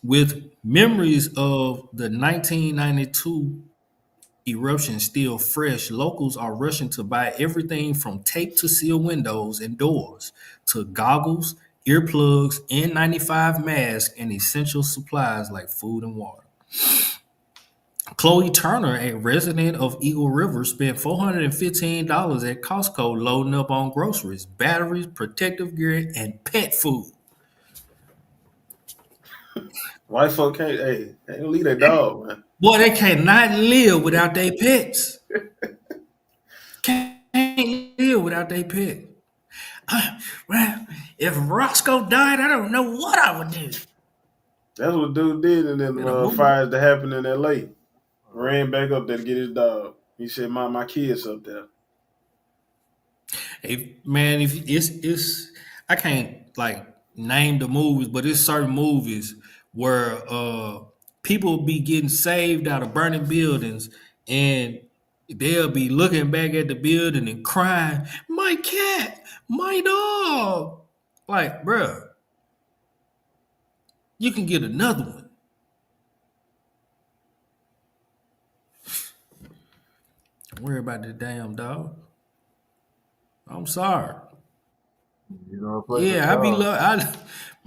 With memories of the 1992 eruption still fresh, locals are rushing to buy everything from tape to seal windows and doors to goggles, earplugs, N95 masks, and essential supplies like food and water. Chloe Turner, a resident of Eagle River, spent $415 at Costco loading up on groceries, batteries, protective gear, and pet food. White folk can't leave their dog, man. Boy, they cannot live without their pets. Can't live without their pet. Well, if Roscoe died, I don't know what I would do. That's what dude did in them fires that happened in L.A. Ran back up there to get his dog. He said, my kid's up there. Hey, man, if it's I can't like name the movies, but it's certain movies where people be getting saved out of burning buildings, and they'll be looking back at the building and crying, "My cat, my dog." Like, bruh, you can get another one. Don't worry about the damn dog. I'm sorry. You know, play Yeah, I be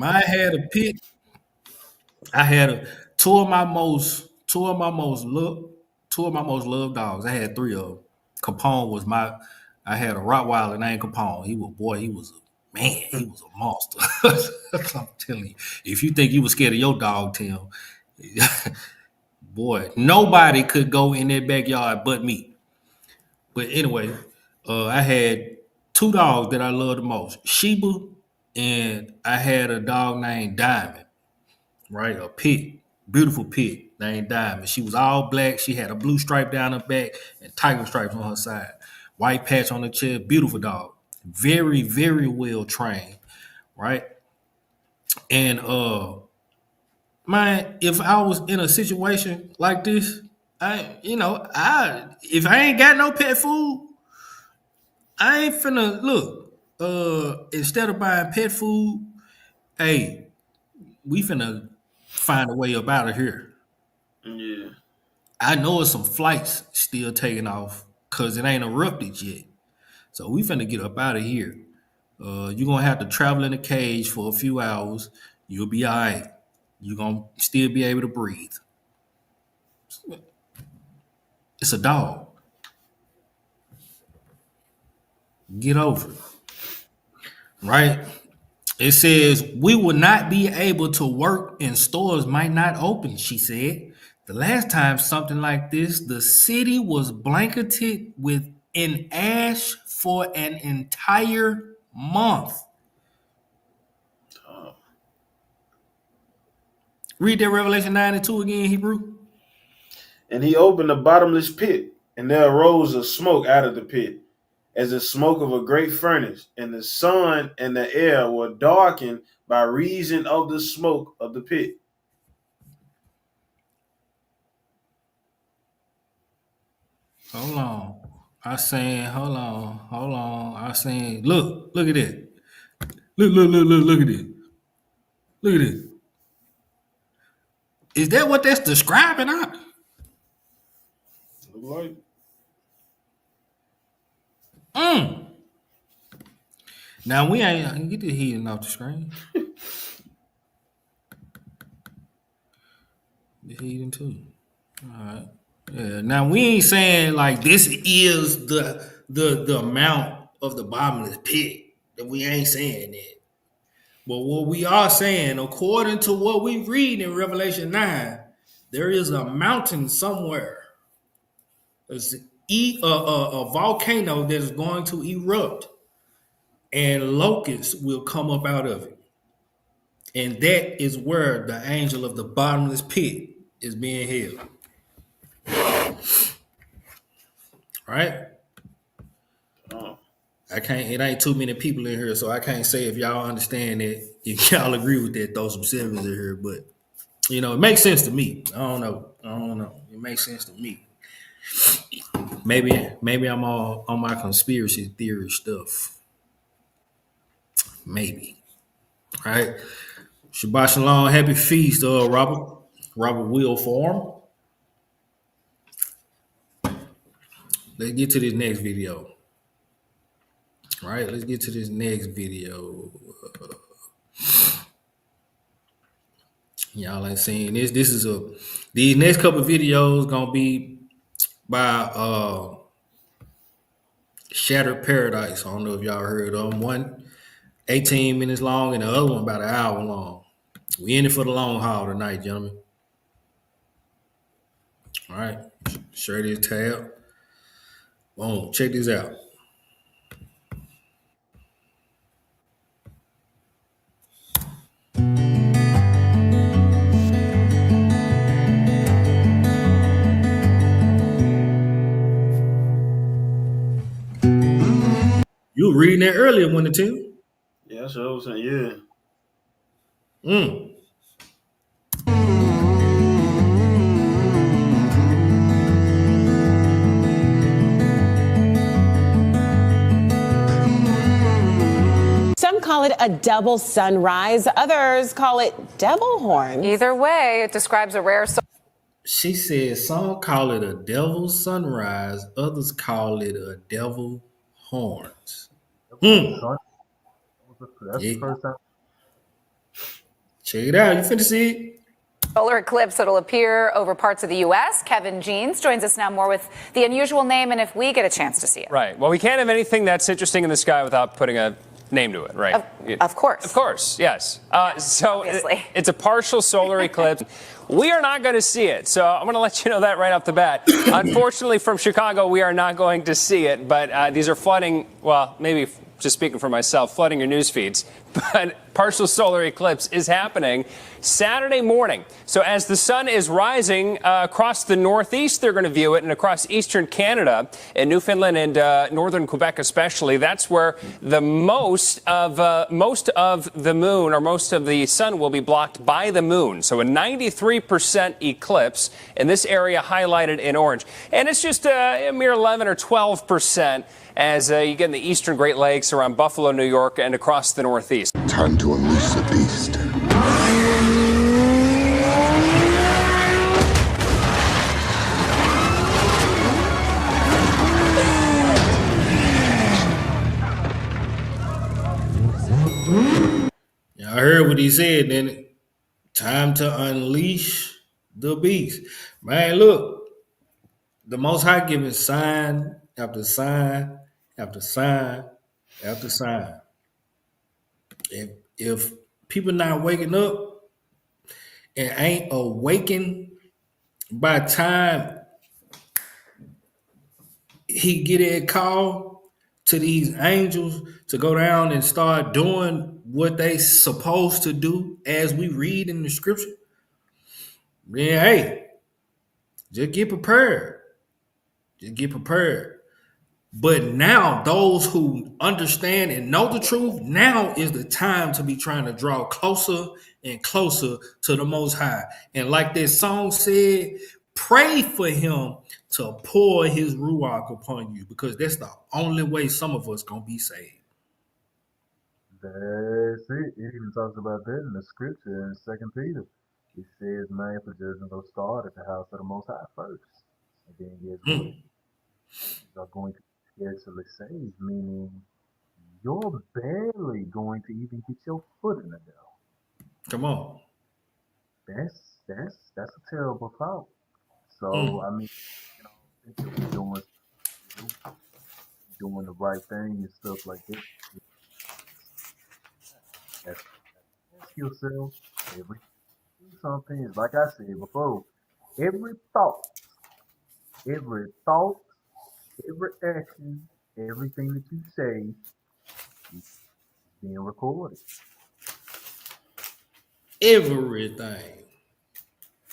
I had a pit. I had two of my most loved dogs. I had three of them. Capone was my. I had a Rottweiler named Capone. He was a man. He was a monster. I'm telling you, if you think you were scared of your dog, Tim, boy, nobody could go in that backyard but me. But anyway, I had two dogs that I loved the most, Sheba, and I had a dog named Diamond. Right? A pig, beautiful pig named Diamond. She was all black. She had a blue stripe down her back and tiger stripes on her side. White patch on the chest. Beautiful dog. Very, very well trained. Right? And man, if I was in a situation like this, if I ain't got no pet food, I ain't finna look. Instead of buying pet food, hey, we finna find a way up out of here. Yeah. I know it's some flights still taking off because it ain't erupted yet. So we finna get up out of here. You're gonna have to travel in a cage for a few hours. You'll be all right. You're gonna still be able to breathe. It's a dog. Get over it. Right? It says, we will not be able to work and stores might not open, she said. The last time something like this, the city was blanketed with in ash for an entire month. Read that Revelation 9 and 2 again, Hebrew. And he opened the bottomless pit, and there arose a smoke out of the pit, as the smoke of a great furnace, and the sun and the air were darkened by reason of the smoke of the pit. Hold on. Hold on. I saying, look at it. Look at it. Look at it. Is that what that's describing? Look like Now we ain't get the heating off the screen. The heating too. All right. Yeah. Now we ain't saying like this is the amount of the bottomless pit. That we ain't saying that. But what we are saying, according to what we read in Revelation 9, there is a mountain somewhere. There's a volcano that is going to erupt, and locusts will come up out of it. And that is where the angel of the bottomless pit is being held. Right? I can't. It ain't too many people in here, so I can't say if y'all understand it. If y'all agree with that, throw some sevens in here. But it makes sense to me. I don't know. It makes sense to me. Maybe I'm all on my conspiracy theory stuff. Maybe. Right? Shabbat Shalom, happy feast, Robert. Robert Will Form. Let's get to this next video. All right, let's get to this next video. Y'all ain't seen this. These next couple of videos gonna be by Shattered Paradise. I don't know if y'all heard of them. One 18 minutes long and the other one about an hour long. We in it for the long haul tonight, gentlemen. All right, share this tab. Boom, check this out. You were reading that earlier, one and two. Yeah, that's what I was saying. Yeah. Some call it a double sunrise. Others call it devil horns. Either way, it describes a rare. She said some call it a devil sunrise, others call it a devil horns. That's the first time. Check it out. You finna see it? Solar eclipse that'll appear over parts of the U.S. Kevin Jeans joins us now more with the unusual name and if we get a chance to see it. Right. Well, we can't have anything that's interesting in the sky without putting a name to it, right? Of course. Of course, yes. It's a partial solar eclipse. We are not going to see it, so I'm going to let you know that right off the bat. Unfortunately, from Chicago, we are not going to see it, but these are flooding, well, maybe just speaking for myself, flooding your news feeds. But partial solar eclipse is happening Saturday morning. So as the sun is rising across the northeast, they're going to view it, and across eastern Canada and Newfoundland and northern Quebec especially. That's where the most of the moon or most of the sun will be blocked by the moon. So a 93% eclipse in this area highlighted in orange. And it's just a mere 11 or 12% as you get in the eastern Great Lakes around Buffalo, New York, and across the northeast. Time to unleash the beast. Y'all heard what he said, didn't it? Time to unleash the beast. Man, look. The Most High giving sign after sign after sign after sign. If people not waking up and ain't awakened by time he get a call to these angels to go down and start doing what they supposed to do as we read in the scripture, then hey, just get prepared. Just get prepared. But now those who understand and know the truth, now is the time to be trying to draw closer and closer to the Most High. And like this song said, pray for him to pour his ruach upon you, because that's the only way some of us gonna be saved. That's it. It even talks about that in the scripture in 2 Peter. It says, man, for judgment will start at the house of the Most High first. And then you are going to be scarcely saved, meaning you're barely going to even get your foot in the door. Come on. That's a terrible thought. So I mean, I think that we're doing the right thing and stuff like this. Ask yourself every something is like I said before. Every thought, every action, everything that you say is being recorded. Everything.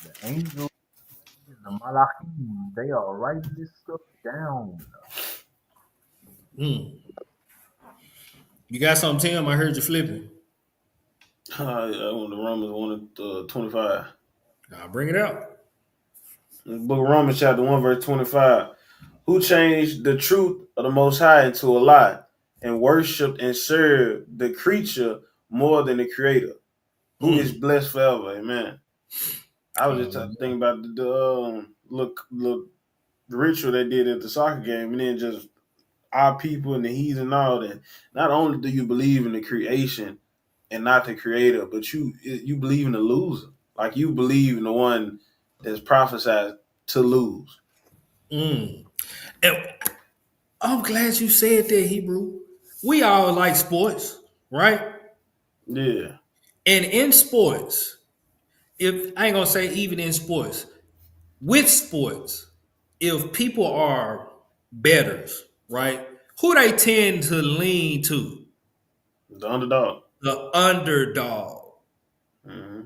The angels, the malachim, they are writing this stuff down. You got something, Tim? I heard you flipping. I want the Romans 1:25. I'll bring it out. Book of Romans chapter 1 verse 25. Who changed the truth of the Most High into a lie and worshipped and served the creature more than the Creator, who is blessed forever. Amen. I was just thinking about the look ritual they did at the soccer game, and then just our people and the heathen and all that. Not only do you believe in the creation and not the Creator, but you believe in the loser. Like you believe in the one that's prophesied to lose. And I'm glad you said that, Hebrew. We all like sports, right? Yeah. And in sports, if I ain't gonna say even in sports, with sports, if people are betters, right? Who they tend to lean to? The underdog. The underdog. Mm-hmm.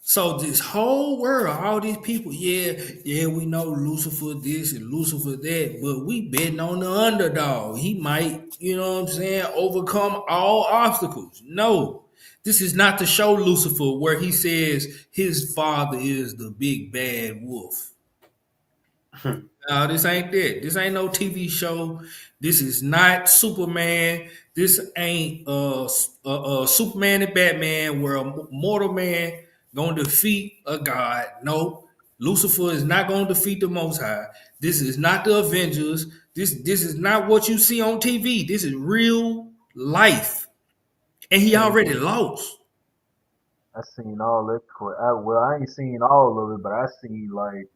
So this whole world, all these people, yeah, we know Lucifer this and Lucifer that, but we betting on the underdog. He might, you know what I'm saying, overcome all obstacles. No, this is not the show Lucifer where he says his father is the big bad wolf. No, this ain't that. This ain't no TV show. This is not Superman. This ain't Superman and Batman where a mortal man gonna defeat a god. No, Lucifer is not gonna defeat the Most High. This is not the Avengers. This is not what you see on TV. This is real life, and he already lost. I seen all that. Well, I ain't seen all of it, but I seen like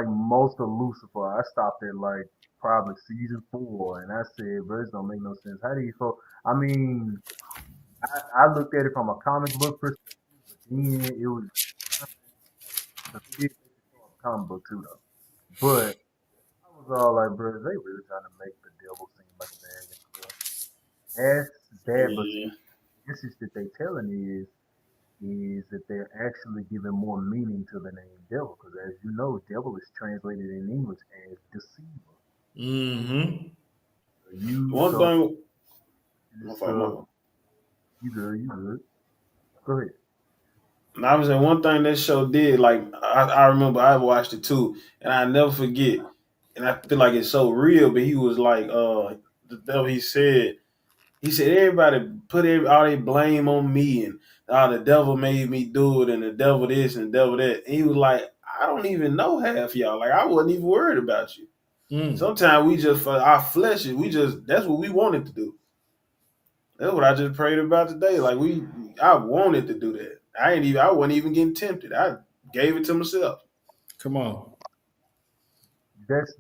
most of Lucifer. I stopped at like probably season 4, and I said, "Bro, this don't make no sense. How do you feel?" I mean, I looked at it from a comic book perspective, but then it was a comic book too, though. But I was all like, "Bro, they really trying to make the devil seem like a bad guy, bro." As that, but Yeah. the message that they telling is that they're actually giving more meaning to the name devil, because as you know, devil is translated in English as deceiver. Mm-hmm. One thing. You good. Go ahead. And I was saying one thing that show did, like I remember I watched it too, and I never forget. And I feel like it's so real, but he was like, the devil he said everybody put all they blame on me, and the devil made me do it, and the devil this and the devil that. And he was like, I don't even know half y'all. Like I wasn't even worried about you. Sometimes we just for our flesh, that's what we wanted to do. That's what I just prayed about today. Like I wanted to do that. I wasn't even getting tempted. I gave it to myself. Come on. That's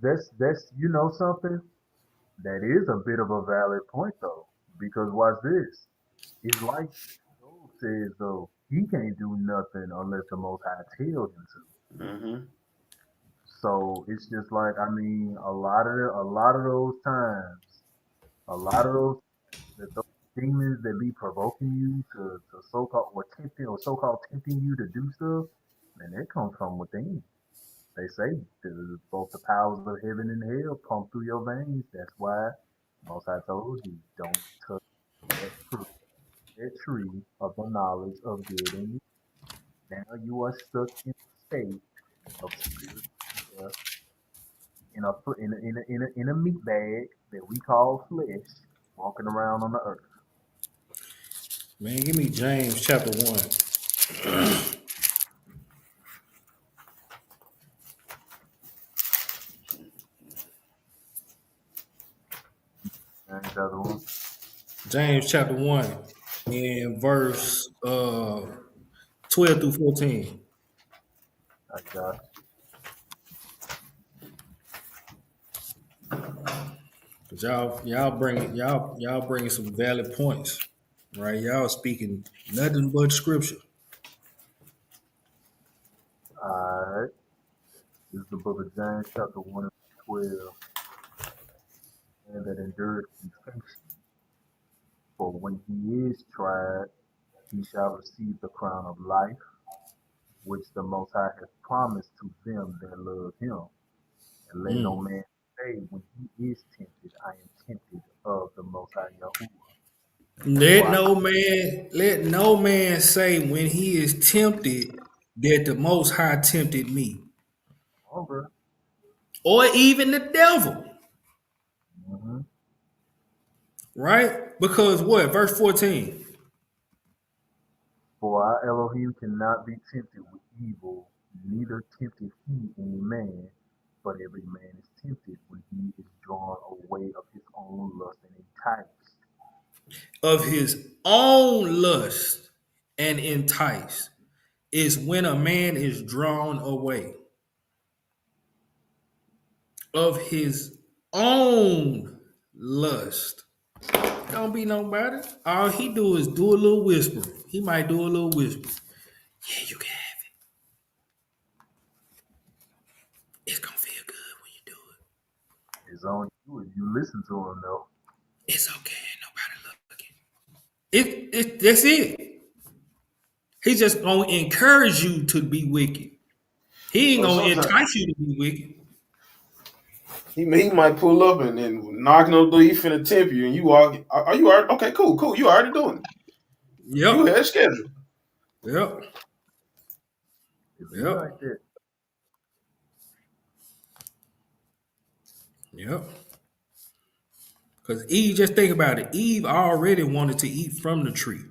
you know something that is a bit of a valid point though, because watch this. It's like Job says though, he can't do nothing unless the Most High tells him to. Mm-hmm. So it's just like, I mean, a lot of those times, a lot of those demons that be provoking you to so-called so-called tempting you to do stuff, man, it comes from within. They say both the powers of heaven and hell pump through your veins. That's why Most High told you don't touch that fruit, that tree of the knowledge of good and evil. Now you are stuck in a state of spiritual death in a meat bag that we call flesh, walking around on the earth. Man, give me James chapter 1. James chapter 1. James chapter 1 and verse 12 through 14. I got Cause y'all bringing some valid points, right? Y'all speaking nothing but scripture. Alright. This is the book of James, chapter 1 and 12. And that endureth temptation. For when he is tried, he shall receive the crown of life, which the Most High hath promised to them that love him. And let no man say, when he is tempted, I am tempted of the Most High Yahuwah. Let no man say when he is tempted that the Most High tempted me, Over. or even the devil, Mm-hmm. right? Because what? Verse 14. For our Elohim cannot be tempted with evil, neither tempted he any man, but every man is tempted when he is drawn away of his own lust and enticed. Of his own lust and enticed is when a man is drawn away. Of his own lust. Don't be nobody. All he do is do a little whisper. He might do a little whisper. Yeah, you can have it. It's gonna feel good when you do it. It's on you if you listen to him, though. It's okay. Ain't nobody looking. That's it. He's just gonna encourage you to be wicked. He ain't Well, gonna sometimes entice you to be wicked. he might pull up and then knocking on the door. He finna tempt you, and you walk. Are you already okay? Cool. You already doing it. You Yep. had schedule. Yep. It be Yep. like that. Yep. Because Eve, just think about it. Eve already wanted to eat from the tree.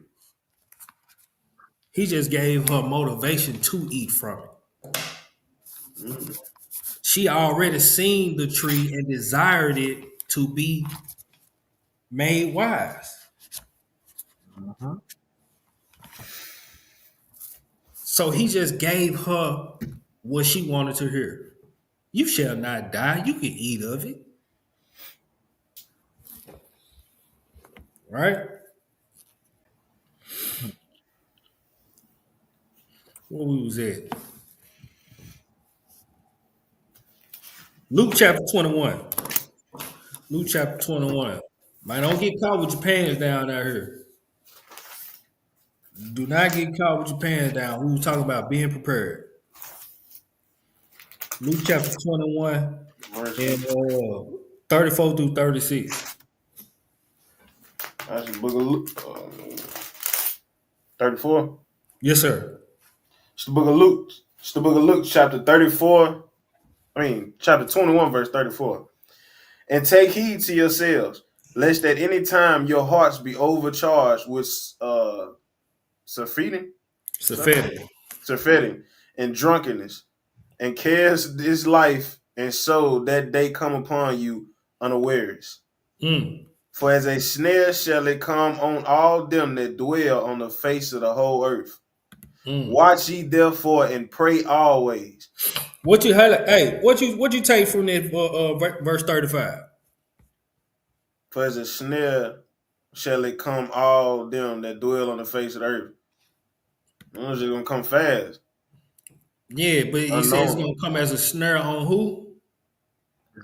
He just gave her motivation to eat from it. She already seen the tree and desired it to be made wise. Mm-hmm. So he just gave her what she wanted to hear. You shall not die. You can eat of it. Right? Where we was at? Luke chapter 21. Luke chapter 21. Man, don't get caught with your pants down out here. Do not get caught with your pants down. We were talking about being prepared. Luke chapter 21 and 34 through 36. That's the book of Luke. 34. Yes, sir. It's the book of Luke. It's the book of Luke, chapter 34. Chapter 21, verse 34. And take heed to yourselves, lest at any time your hearts be overcharged with surfeiting and drunkenness, and cares this life, and so that day come upon you unawares. For as a snare shall it come on all them that dwell on the face of the whole earth. Watch ye therefore and pray always. What you highlight? Hey, what you take from that verse 35? For as a snare shall it come all them that dwell on the face of the earth. It's just gonna come fast. Yeah, but he says it's gonna come as a snare on who?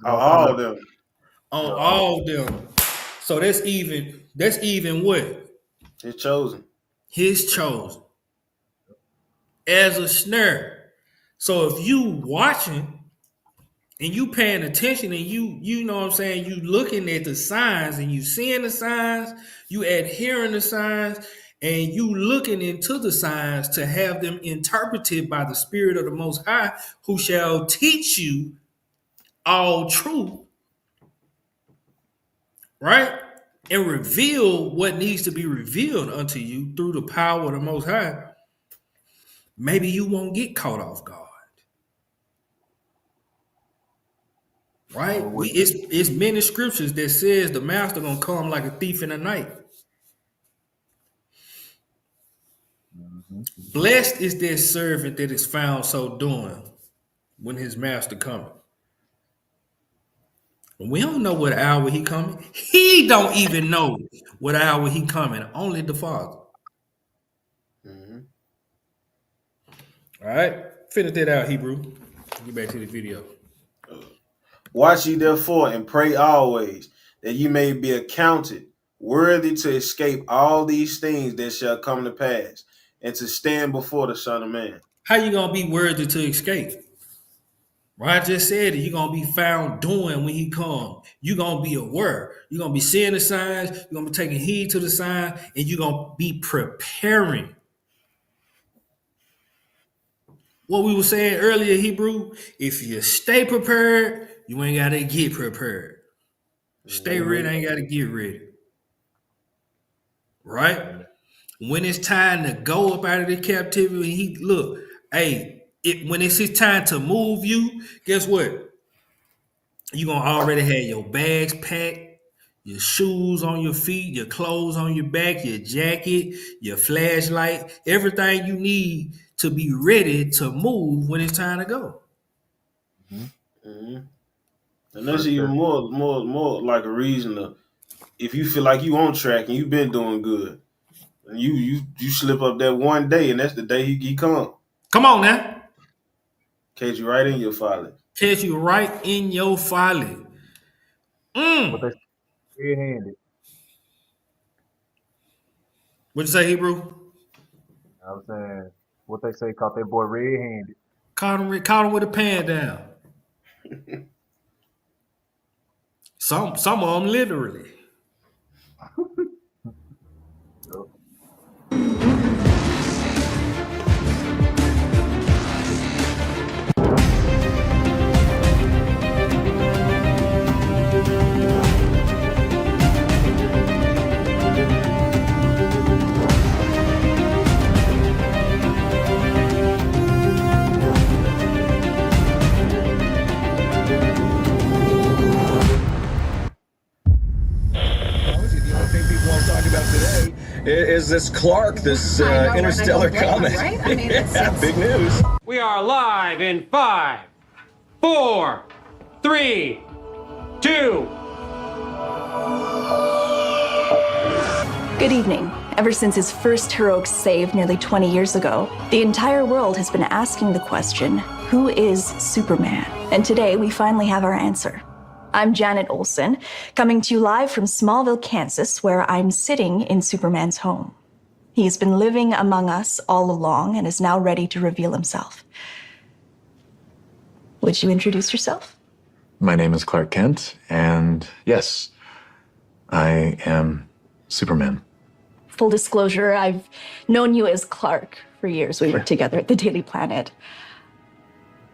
All of them. On all them. So that's even what? His chosen. His chosen. As a snare. So if you watching and you paying attention and you know what I'm saying, you looking at the signs and you seeing the signs, you adhering the signs, and you looking into the signs to have them interpreted by the Spirit of the Most High, who shall teach you all truth, right? And reveal what needs to be revealed unto you through the power of the Most High. Maybe you won't get caught off guard. Right? It's many scriptures that says the master gonna come like a thief in the night. Blessed is that servant that is found so doing when his master cometh. We don't know what hour he coming. He don't even know what hour he coming. Only the Father. All right, finish that out, Hebrew. Get back to the video. Watch ye therefore and pray always, that ye may be accounted worthy to escape all these things that shall come to pass, and to stand before the Son of Man. How you gonna be worthy to escape? Right, I just said it. You're gonna be found doing when he come. You're gonna be aware. You're gonna be seeing the signs. You're gonna be taking heed to the signs, and you're gonna be preparing. What we were saying earlier, Hebrew, if you stay prepared, you ain't gotta get prepared. Stay ready, ain't gotta get ready. Right? When it's time to go up out of the captivity, he look, hey, when it's his time to move you, guess what? You gonna already have your bags packed, your shoes on your feet, your clothes on your back, your jacket, your flashlight, everything you need to be ready to move when it's time to go. Mm-hmm. And that's even more like a reason to, if you feel like you on track and you've been doing good, and you slip up that one day, and that's the day he come. Come on now. Catch you right in your folly. Catch you right in your folly. What they red-handed. What'd you say, Hebrew? I was saying, what they say, caught that boy red-handed. Caught him with a pan down. Some of them literally. Is this Clark, this interstellar comet? Right? I mean, it's Big news. We are live in 5, 4, 3, 2. Good evening. Ever since his first heroic save nearly 20 years ago, the entire world has been asking the question, who is Superman? And today we finally have our answer. I'm Janet Olson, coming to you live from Smallville, Kansas, where I'm sitting in Superman's home. He's been living among us all along and is now ready to reveal himself. Would you introduce yourself? My name is Clark Kent, and yes, I am Superman. Full disclosure, I've known you as Clark for years. We worked together at the Daily Planet.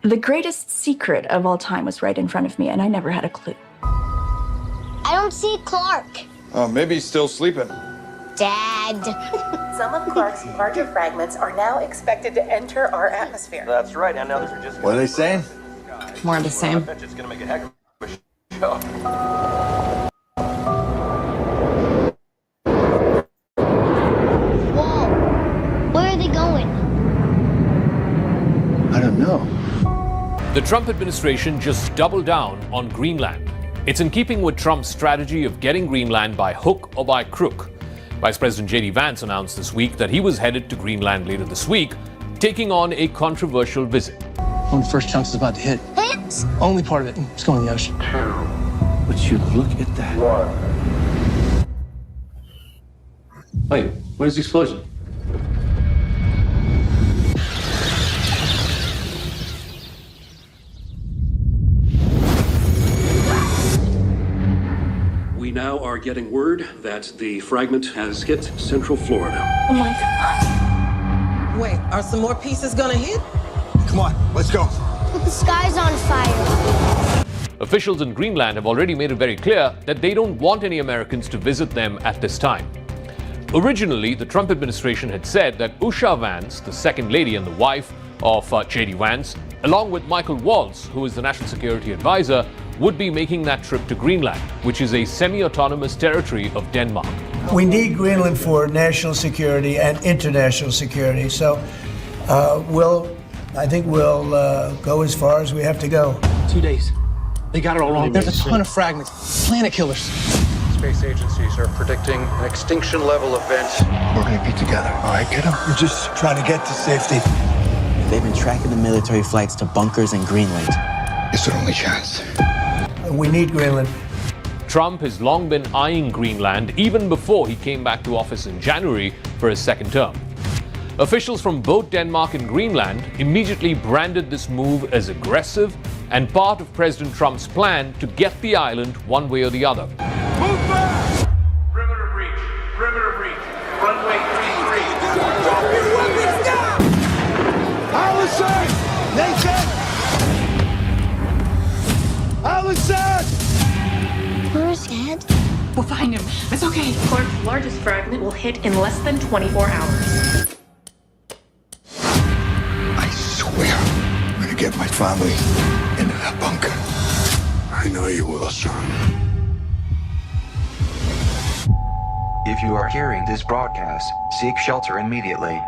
The greatest secret of all time was right in front of me, and I never had a clue. I don't see Clark. Oh, maybe he's still sleeping. Dad. Some of Clark's larger fragments are now expected to enter our atmosphere. That's right, and others are just... What are they saying? More of the same. I bet you it's gonna make a heck of a show. Whoa. Where are they going? I don't know. The Trump administration just doubled down on Greenland. It's in keeping with Trump's strategy of getting Greenland by hook or by crook. Vice President J.D. Vance announced this week that he was headed to Greenland later this week, taking on a controversial visit. When the first chunk is about to hit. Hit? Only part of it. It's going in the ocean. 2. Would you look at that? 1. Wait, where's the explosion? We now are getting word that the fragment has hit Central Florida. Oh my God. Wait, are some more pieces gonna hit? Come on, let's go. The sky's on fire. Officials in Greenland have already made it very clear that they don't want any Americans to visit them at this time. Originally, the Trump administration had said that Usha Vance, the second lady and the wife of J.D. Vance, along with Michael Waltz, who is the national security advisor, would be making that trip to Greenland, which is a semi-autonomous territory of Denmark. We need Greenland for national security and international security. So I think we'll go as far as we have to go. 2 days. They got it all wrong. There's a ton of fragments. Planet killers. Space agencies are predicting an extinction level event. We're gonna be together, all right, kiddo? We're just trying to get to safety. They've been tracking the military flights to bunkers in Greenland. It's our only chance. We need Greenland. Trump has long been eyeing Greenland even before he came back to office in January for his second term. Officials from both Denmark and Greenland immediately branded this move as aggressive and part of President Trump's plan to get the island one way or the other. Move back! Perimeter breach. Perimeter breach. Runway 33. Drop your weapons down! Allison! Nathan! Allison! Where's Dad? We'll find him. It's okay. Clark's largest fragment will hit in less than 24 hours. I swear, I'm gonna get my family into that bunker. I know you will, son. If you are hearing this broadcast, seek shelter immediately.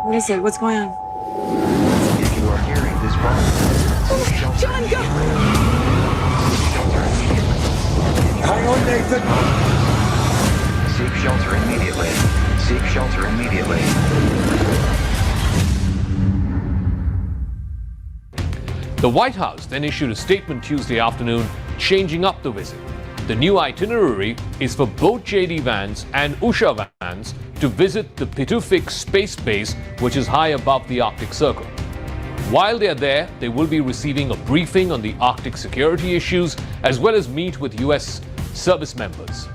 What is it? What's going on? If you are hearing this broadcast, seek shelter John, go! Hang on, Nathan. Seek shelter immediately. Seek shelter immediately. The White House then issued a statement Tuesday afternoon changing up the visit. The new itinerary is for both J.D. Vance and Usha Vance to visit the Pitufik space base, which is high above the Arctic Circle. While they are there, they will be receiving a briefing on the Arctic security issues, as well as meet with U.S. service members.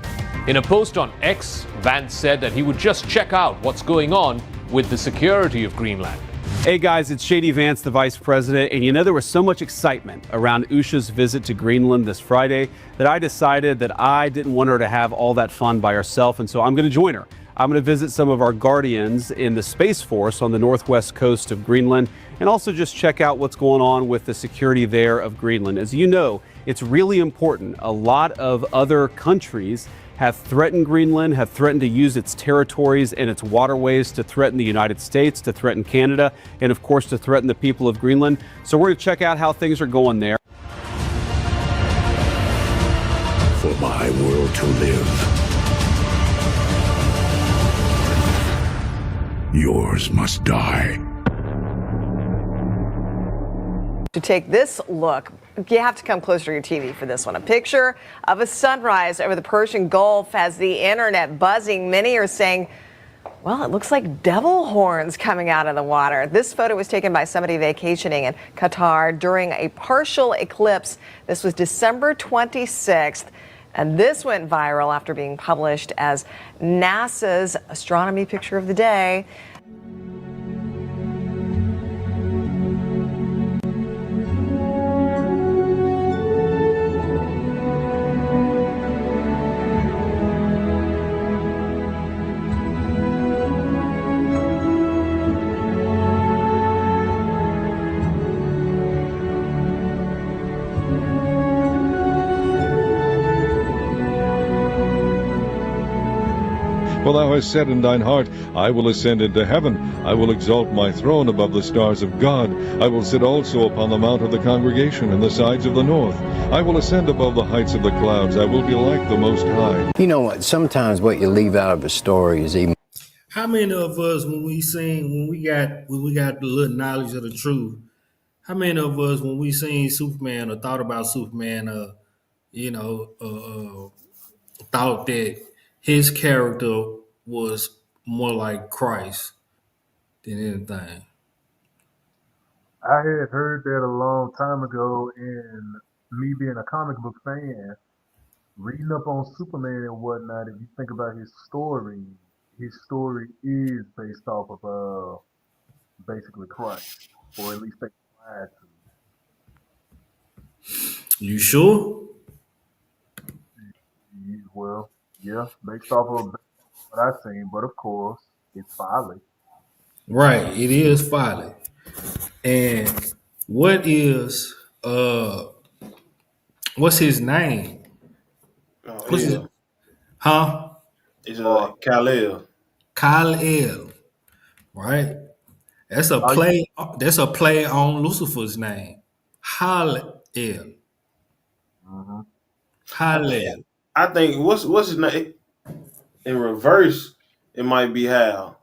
In a post on X, Vance said that he would just check out what's going on with the security of Greenland. Hey guys, it's J.D. Vance, the Vice President, and you know there was so much excitement around Usha's visit to Greenland this Friday that I decided that I didn't want her to have all that fun by herself, and so I'm going to join her. I'm going to visit some of our guardians in the Space Force on the northwest coast of Greenland and also just check out what's going on with the security there of Greenland. As you know, it's really important. A lot of other countries have threatened Greenland, have threatened to use its territories and its waterways to threaten the United States, to threaten Canada, and of course to threaten the people of Greenland. So we're going to check out how things are going there. For my world to live, yours must die. To take this look, you have to come closer to your TV for this one. A picture of a sunrise over the Persian Gulf has the internet buzzing. Many are saying, well, it looks like devil horns coming out of the water. This photo was taken by somebody vacationing in Qatar during a partial eclipse. This was December 26th. And this went viral after being published as NASA's astronomy picture of the day. For thou hast said in thine heart, I will ascend into heaven. I will exalt my throne above the stars of God. I will sit also upon the mount of the congregation in the sides of the north. I will ascend above the heights of the clouds. I will be like the Most High. You know what? Sometimes what you leave out of a story is even. How many of us, when we got the little knowledge of the truth, how many of us, when we seen Superman or thought about Superman, thought that his character was more like Christ than anything? I had heard that a long time ago, and me being a comic book fan, reading up on Superman and whatnot, if you think about his story is based off of basically Christ, or at least they tried to. You sure? Well, yeah, based off of what I've seen, but of course, it's folly. Right, it is folly. And what's his name? What's his, huh? It's Kal-El. Kal-El, right? That's a play. That's a play on Lucifer's name, Hal-El. Mm-hmm. Hal-El. I think what's his name in reverse? It might be Hal.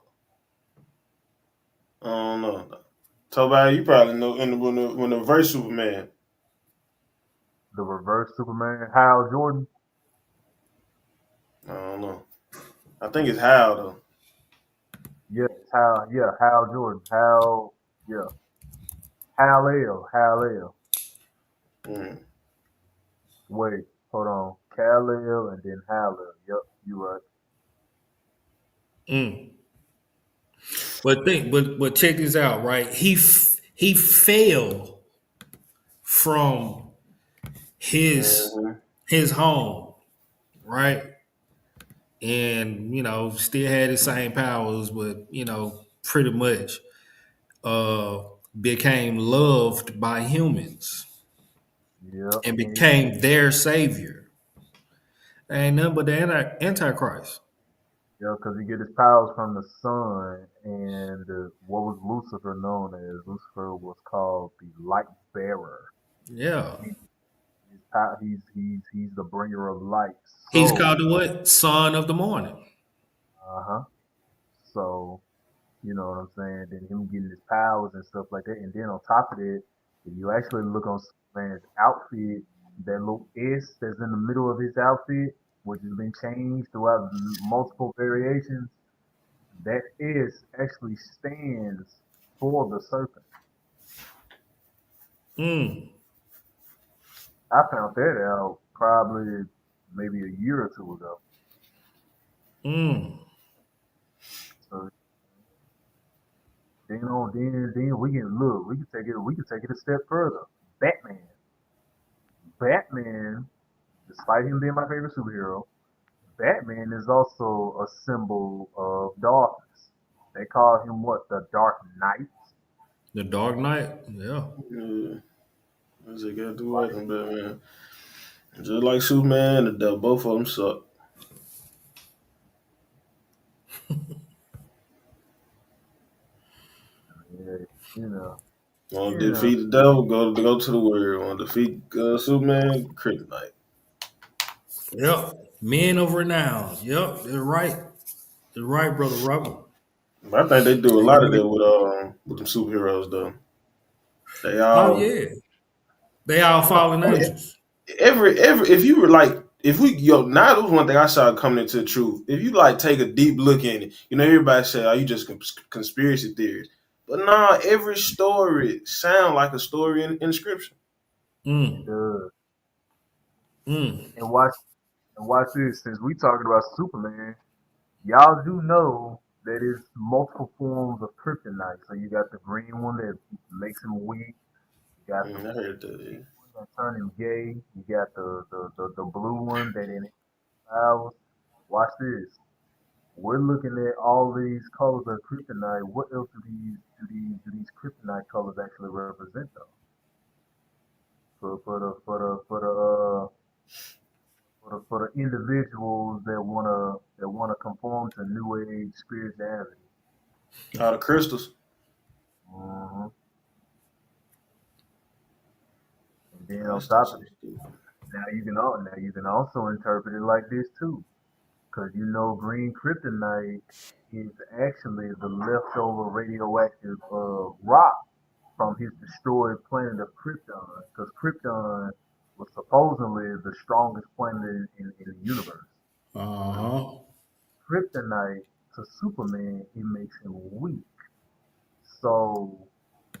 I don't know. Tobias, you probably know when the reverse Superman. The reverse Superman, Hal Jordan. I don't know. I think it's Hal though. Yeah, Hal. Yeah, Hal Jordan. Hal. Yeah. Hal-El. Hal-El. Wait, hold on. Kal-El and then Hal-El. Yep, you right. But check this out, right? He fell from his home, right? And, still had the same powers, but, pretty much became loved by humans Yep. and became their savior. Ain't nothing but the Antichrist. Yeah, because he get his powers from the sun, and what was Lucifer known as? Lucifer was called the light bearer. Yeah. He's the bringer of light. He's So, called the what? Son of the morning. So, you know what I'm saying? Then him getting his powers and stuff like that. And then on top of it, if you actually look on Superman's outfit, that little S that's in the middle of his outfit, which has been changed throughout multiple variations, that S actually stands for the serpent. I found that out probably maybe a year or two ago. So then we can look. We can take it a step further. Batman, despite him being my favorite superhero, Batman is also a symbol of darkness. They call him what? The Dark Knight. The Dark Knight, yeah. What's it got to do with him, Batman? Just like Superman and the Devil, both of them suck. Yeah, Want to defeat the devil? Go to the warrior. Want to defeat Superman? Kryptonite. Yep. Men of renown. Yep, they're right. They're right, Brother Robert. I think they do a lot of that with them superheroes, though. They all. Oh yeah. They all fallen angels. Every if you were like now that was one thing I saw coming into the truth. If you like take a deep look in it, everybody say, "Oh, you just conspiracy theories," but nah, every story sound like a story in scripture. And watch this. Since we talking about Superman, y'all do know that it's multiple forms of kryptonite. So you got the green one that makes him weak. You got I heard that. Yeah. That turn him gay. You got the blue one that in powers. Watch this. We're looking at all these colors of kryptonite. What else do these kryptonite colors actually represent, though? For the individuals that wanna conform to New Age spirituality. All the crystals. Mm-hmm. And then on top of it, now you can also interpret it like this too, because green kryptonite is actually the leftover radioactive rock from his destroyed planet of Krypton, because Krypton was supposedly the strongest planet in the universe. Kryptonite to Superman, it makes him weak. So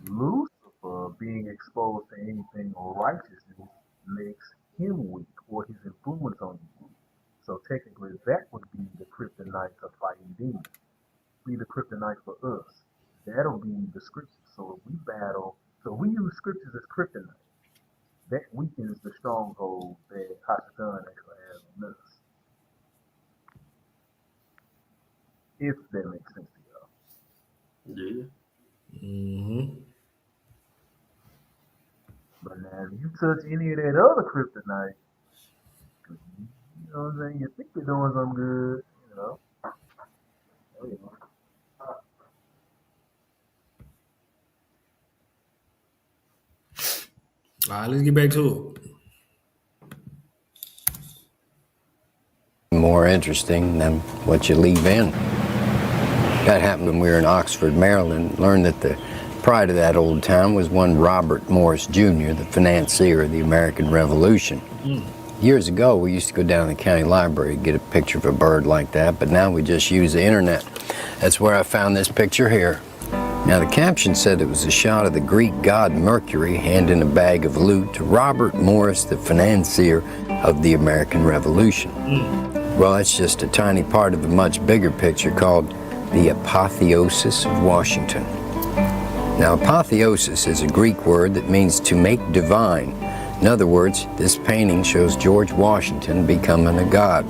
Lucifer being exposed to anything righteousness makes him weak, or his influence on him weak. So technically that would be the kryptonite of fighting demons. Be the kryptonite for us. That'll be the scriptures. So if we battle, we use scriptures as kryptonite. That weakens the stronghold that Hasatan actually has on us. If that makes sense to y'all. Yeah. Mm-hmm. But now, if you touch any of that other kryptonite, you know what I'm saying? You think you're doing something good, There you go. All right, let's get back to it. More interesting than what you leave in. That happened when we were in Oxford, Maryland. Learned that the pride of that old town was one Robert Morris Jr., the financier of the American Revolution. Years ago, we used to go down to the county library and get a picture of a bird like that, but now we just use the internet. That's where I found this picture here. Now, the caption said it was a shot of the Greek god Mercury handing a bag of loot to Robert Morris, the financier of the American Revolution. Well, that's just a tiny part of a much bigger picture called the apotheosis of Washington. Now, apotheosis is a Greek word that means to make divine. In other words, this painting shows George Washington becoming a god.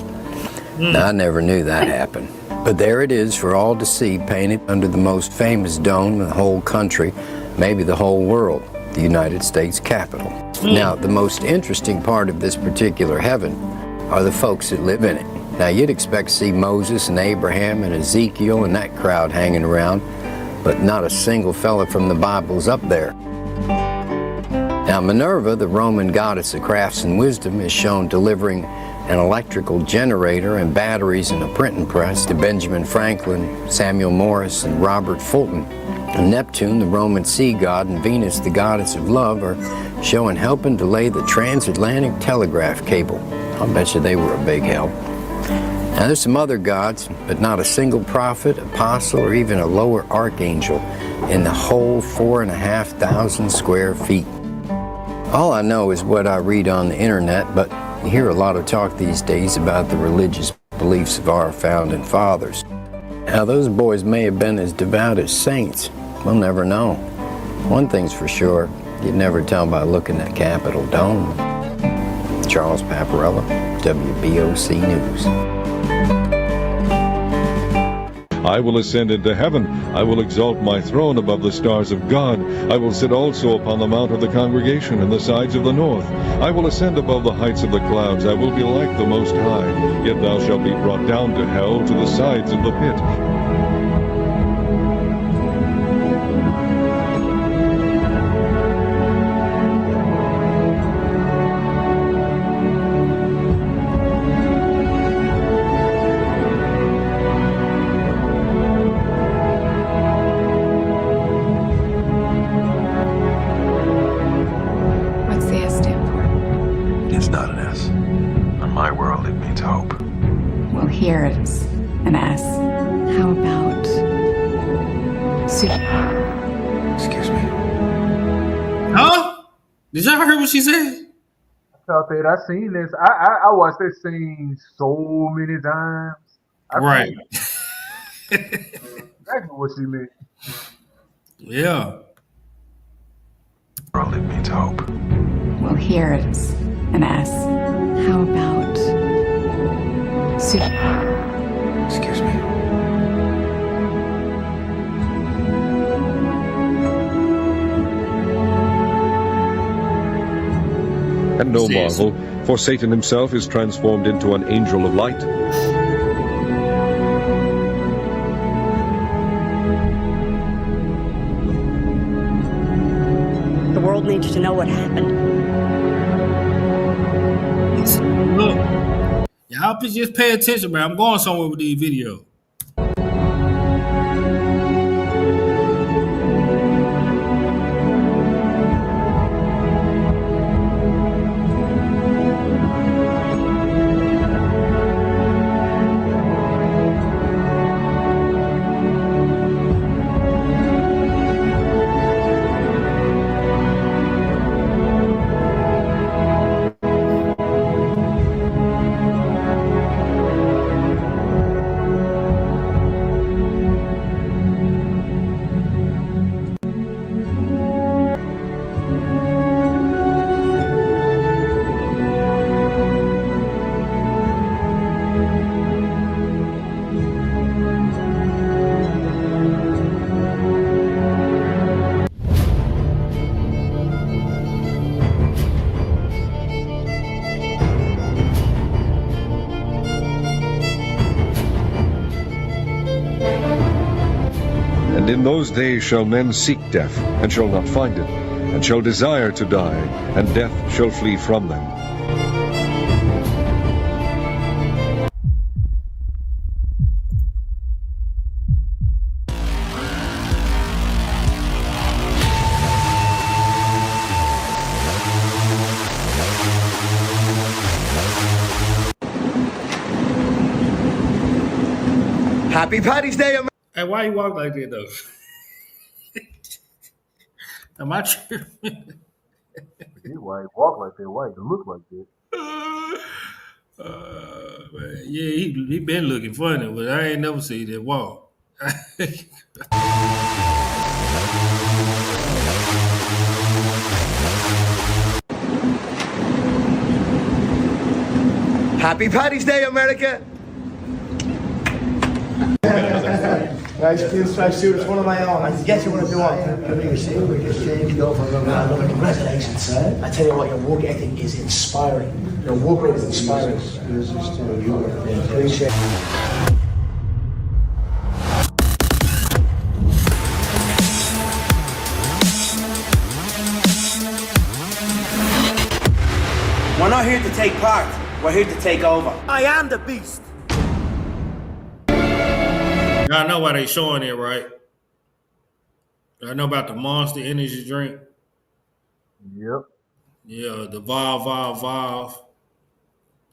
Now, I never knew that happened. But there it is for all to see, painted under the most famous dome in the whole country, maybe the whole world, the United States Capitol. Now, the most interesting part of this particular heaven are the folks that live in it. Now, you'd expect to see Moses and Abraham and Ezekiel and that crowd hanging around, but not a single fella from the Bible's up there. Now, Minerva, the Roman goddess of crafts and wisdom, is shown delivering an electrical generator and batteries and a printing press to Benjamin Franklin, Samuel Morse, and Robert Fulton. And Neptune, the Roman sea god, and Venus, the goddess of love, are shown helping to lay the transatlantic telegraph cable. I'll bet you they were a big help. Now, there's some other gods, but not a single prophet, apostle, or even a lower archangel in the whole 4,500 square feet. All I know is what I read on the internet, but you hear a lot of talk these days about the religious beliefs of our founding fathers. Now, those boys may have been as devout as saints. We'll never know. One thing's for sure, you'd never tell by looking at Capitol Dome. Charles Paparella, WBOC News. I will ascend into heaven. I will exalt my throne above the stars of God. I will sit also upon the mount of the congregation in the sides of the north. I will ascend above the heights of the clouds. I will be like the Most High. Yet thou shalt be brought down to hell, to the sides of the pit. What's the S stand for? It's not an S. On my world, it means hope. Well, here it is. An S. How about Excuse me. Huh? Did y'all hear what she said? Felt it. I seen this. I watched this scene so many times. Right. Exactly what she meant. Yeah. World, it means hope. Well, here it is. An S. How about Excuse me. And no marvel, for Satan himself is transformed into an angel of light. The world needs to know what happened. Look, y'all just pay attention, man. I'm going somewhere with these videos. And in those days shall men seek death, and shall not find it, and shall desire to die, and death shall flee from them. Happy Paddy's Day, America! Hey, why you walk like that though? Am I tripping? Why he walk like that? Why he look like that? Man, yeah, he been looking funny, but I ain't never seen that walk. Happy Paddy's Day, America! Nice, clean striped suit. It's one of my own. I guess you want to do on. Congratulations, sir. I tell you what, your work ethic is inspiring. Your work rate is inspiring. Appreciate it. We're not here to take part. We're here to take over. I am the beast. Y'all know why they showing it, right? Y'all know about the Monster Energy drink? Yep. Yeah, the Vav.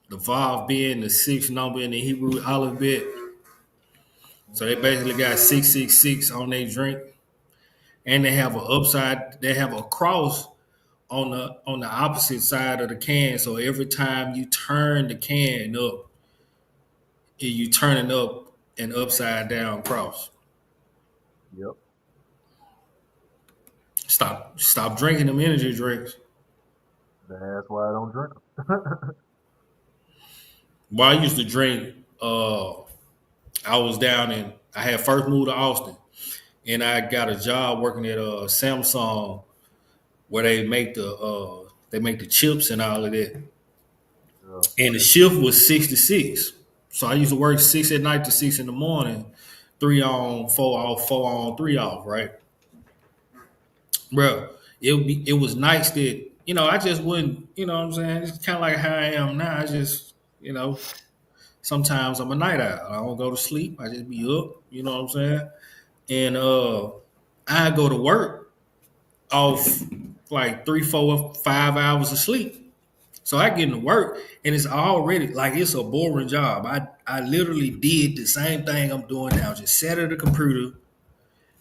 The Vav being the sixth number in the Hebrew alphabet. So they basically got 666 on their drink. And they have a cross on the opposite side of the can. So every time you turn the can up, you turn it up an upside down cross. Yep. Stop drinking them energy drinks. That's why I don't drink them. Well, I used to drink. I was I had first moved to Austin, and I got a job working at Samsung, where they make the chips and all of that. Yeah. And the shift was 6 to 6, so I used to work 6 at night to 6 in the morning, 3 on, 4 off, 4 on, 3 off, right? Bro, it was nice that, I just wouldn't, you know what I'm saying? It's kind of like how I am now. I just, sometimes I'm a night owl. I don't go to sleep. I just be up, you know what I'm saying? And I go to work off like 3, 4, 5 hours of sleep. So I get into work and it's already like it's a boring job. I literally did the same thing I'm doing now. Just sat at the computer,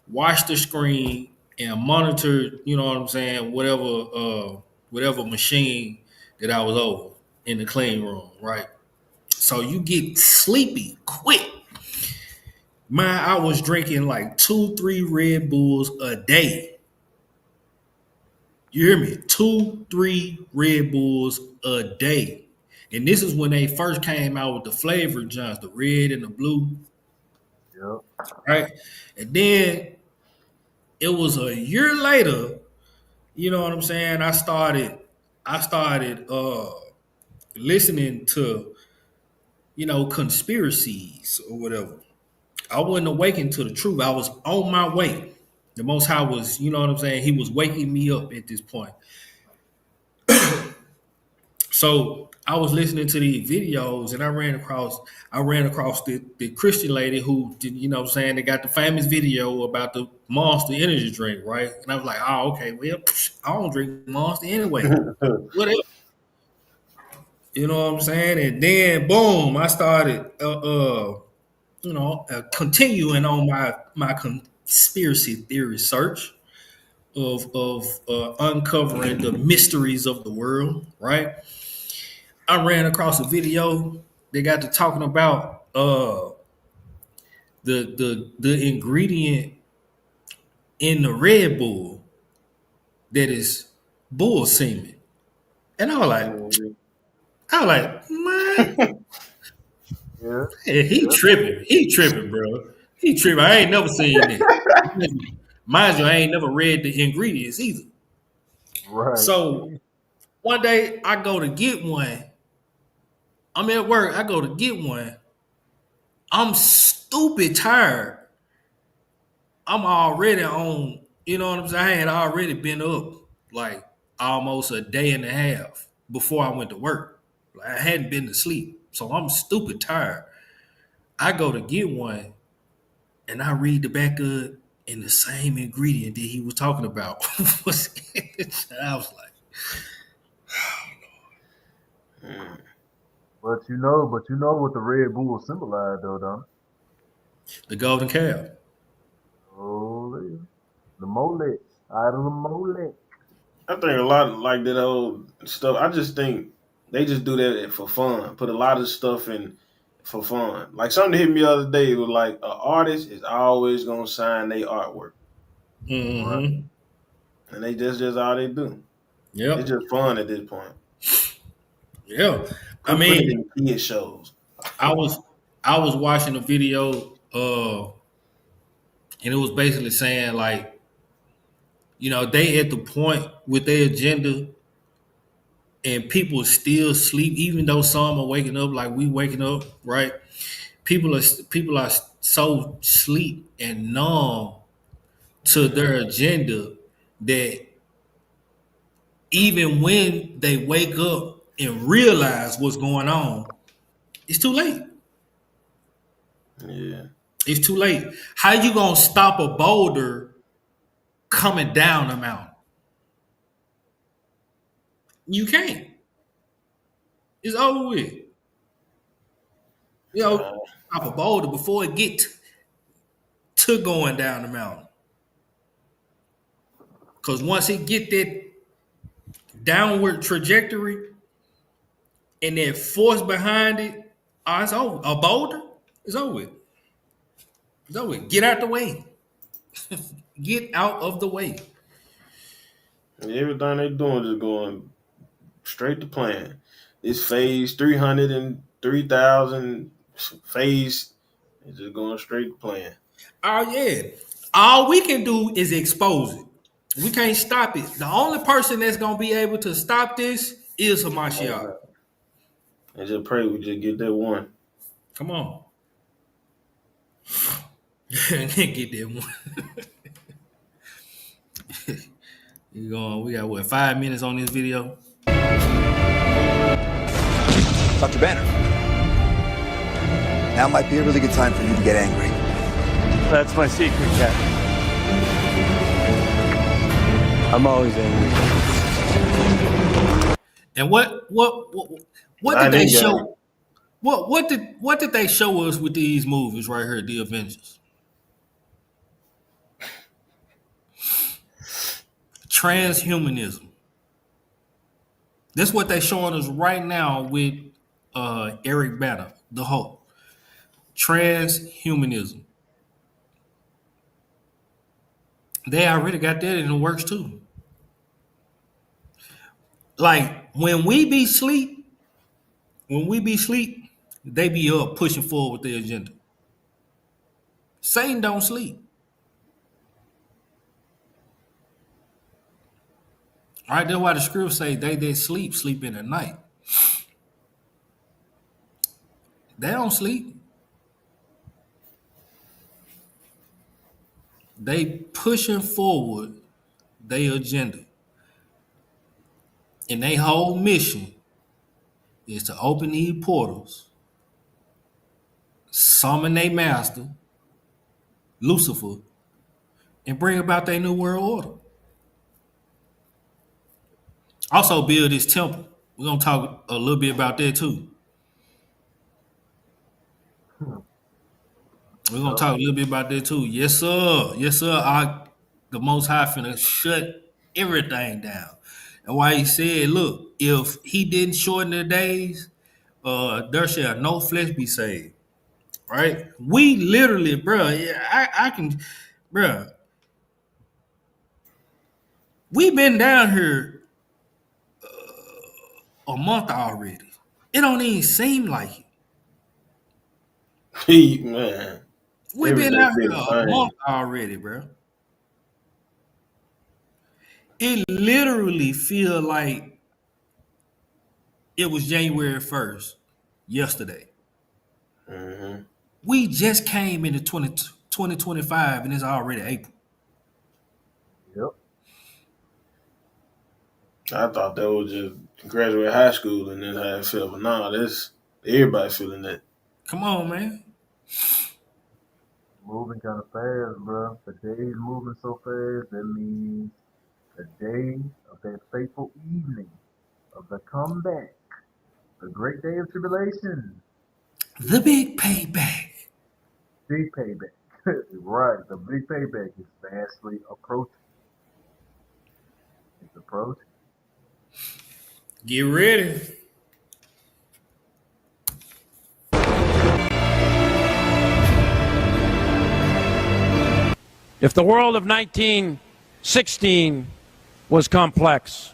watch the screen, and monitor, you know what I'm saying, whatever machine that I was over in the clean room, right? So you get sleepy quick. I was drinking like 2, 3 Red Bulls a day. You hear me? 2, 3 Red Bulls a day. And this is when they first came out with the flavor joints, the red and the blue. Yep. Right? And then it was a year later, you know what I'm saying? I started listening to, conspiracies or whatever. I wasn't awakened to the truth. I was on my way. The Most High was, you know what I'm saying? He was waking me up at this point. So I was listening to these videos and I ran across the Christian lady who did, you know what I'm saying, they got the famous video about the Monster Energy drink, right? And I was like, oh, okay, well, I don't drink Monster anyway. Whatever. You know what I'm saying? And then boom, I started continuing on my conspiracy theory search of uncovering the mysteries of the world, right? I ran across a video. They got to talking about the ingredient in the Red Bull that is bull semen, and I was like, man, yeah, he tripping, bro. He tripping. I ain't never seen that. Mind you, I ain't never read the ingredients either. Right. So one day I go to get one. I'm at work. I go to get one. I'm stupid tired. I'm already on, you know what I'm saying? I had already been up like almost a day and a half before I went to work. Like I hadn't been to sleep. So I'm stupid tired. I go to get one and I read the back of it and the same ingredient that he was talking about was in it. I was like, But you know what the Red Bull symbolize though, don't you? The golden calf. Holy. The mole. Out of the mole. I think a lot of like that old stuff. I just think they just do that for fun. Put a lot of stuff in for fun. Like something hit me the other day was like an artist is always gonna sign their artwork. Mm-hmm. Right? And that's just all they do. Yeah. It's just fun at this point. Yeah. I Put it mean, in kid shows. I was watching a video, and it was basically saying like, they at the point with their agenda, and people still sleep, even though some are waking up like we waking up, right? People are so sleep and numb to their agenda that even when they wake up and realize what's going on, it's too late. Yeah. It's too late. How you gonna stop a boulder coming down a mountain? You can't. It's over with. Stop a boulder before it get to going down the mountain. Because once it get that downward trajectory and that force behind it, it's over. A boulder, it's over with. It's over with. Get out the way. Get out of the way. And everything they doing is going straight to plan. This phase 303,000 phase is just going straight to plan. Oh yeah. All we can do is expose it. We can't stop it. The only person that's gonna be able to stop this is Hamashiach. And just pray we just get that one. Come on. Get that one. We got what, 5 minutes on this video? Dr. Banner. Now might be a really good time for you to get angry. That's my secret, Captain. I'm always angry. And what did they show? What did they show us with these movies right here, the Avengers? Transhumanism. That's what they're showing us right now with Eric Banner, the Hulk. Transhumanism. They already got that in the works too. Like when we be sleep, they be up pushing forward with their agenda. Satan don't sleep. All right, that's why the scriptures say they that sleep in the night. They don't sleep. They pushing forward their agenda. And their whole mission is to open these portals, summon their master, Lucifer, and bring about their new world order. Also build this temple. We're going to talk a little bit about that too. We're going to talk a little bit about that too. Yes, sir. Yes, sir. The Most High finna shut everything down. And why he said, look, if he didn't shorten the days, there shall no flesh be saved. Right? We literally, bro, I can, bro. We've been down here a month already. It don't even seem like it. Man. We've been out here a month already, bro. It literally feel like it was January 1st, yesterday. Mm-hmm. We just came into 2025 and it's already April. Yep. I thought that was just graduate high school and then how it felt, but nah, that's everybody feeling that. Come on, man. Moving kind of fast, bro. The day's moving so fast, that means the day of that fateful evening of the comeback, the great day of tribulation. The big payback. Big payback. Right. The big payback is fastly approaching. It's approaching. Get ready. If the world of 1916 was complex,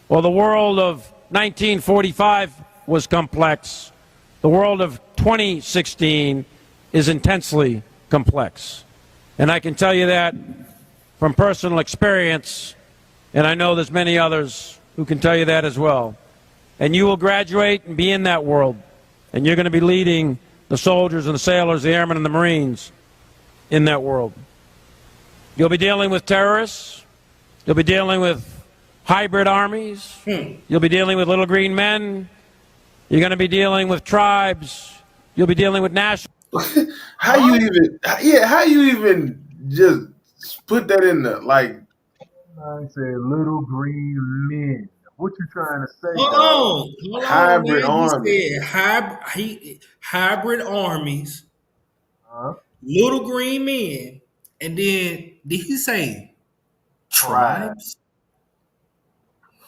or the world of 1945 was complex, the world of 2016 is intensely complex. And I can tell you that from personal experience, and I know there's many others who can tell you that as well. And you will graduate and be in that world, and you're going to be leading the soldiers and the sailors, the airmen and the Marines in that world. You'll be dealing with terrorists. You'll be dealing with hybrid armies. You'll be dealing with little green men. You're going to be dealing with tribes. You'll be dealing with national. How you even just put that in there? Like, I said little green men. What you trying to say? Hold on, hybrid man. army. He said hybrid armies, little green men, and then did he say tribes?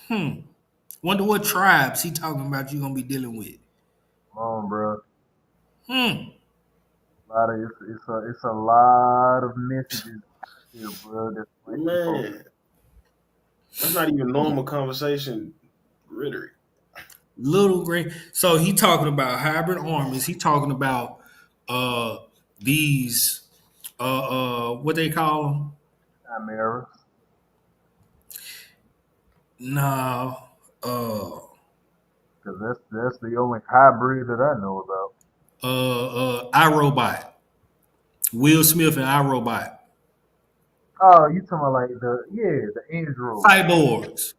Wonder what tribes he talking about you gonna be dealing with. Come on, bro. It's a lot of messages here, bro. Man, that's not even normal conversation rhetoric. Little green. So he talking about hybrid armies. He talking about these what they call them? Chimeras. No. Because that's the only hybrid that I know about. iRobot. Will Smith and iRobot. Oh, you talking about like the android. Cyborgs.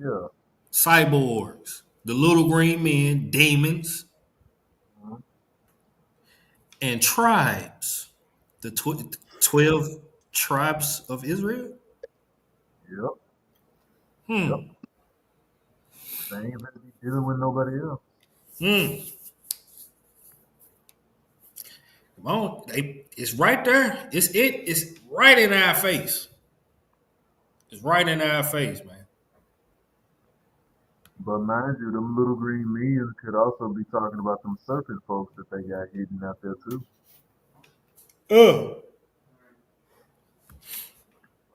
Yeah. Cyborgs. The little green men, demons. And tribes. The 12 tribes of Israel. Yep. Yep. They ain't gonna be dealing with nobody else. Come on, it's right there. It's right in our face. It's right in our face, man. But mind you, them little green men could also be talking about them serpent folks that they got hidden out there too.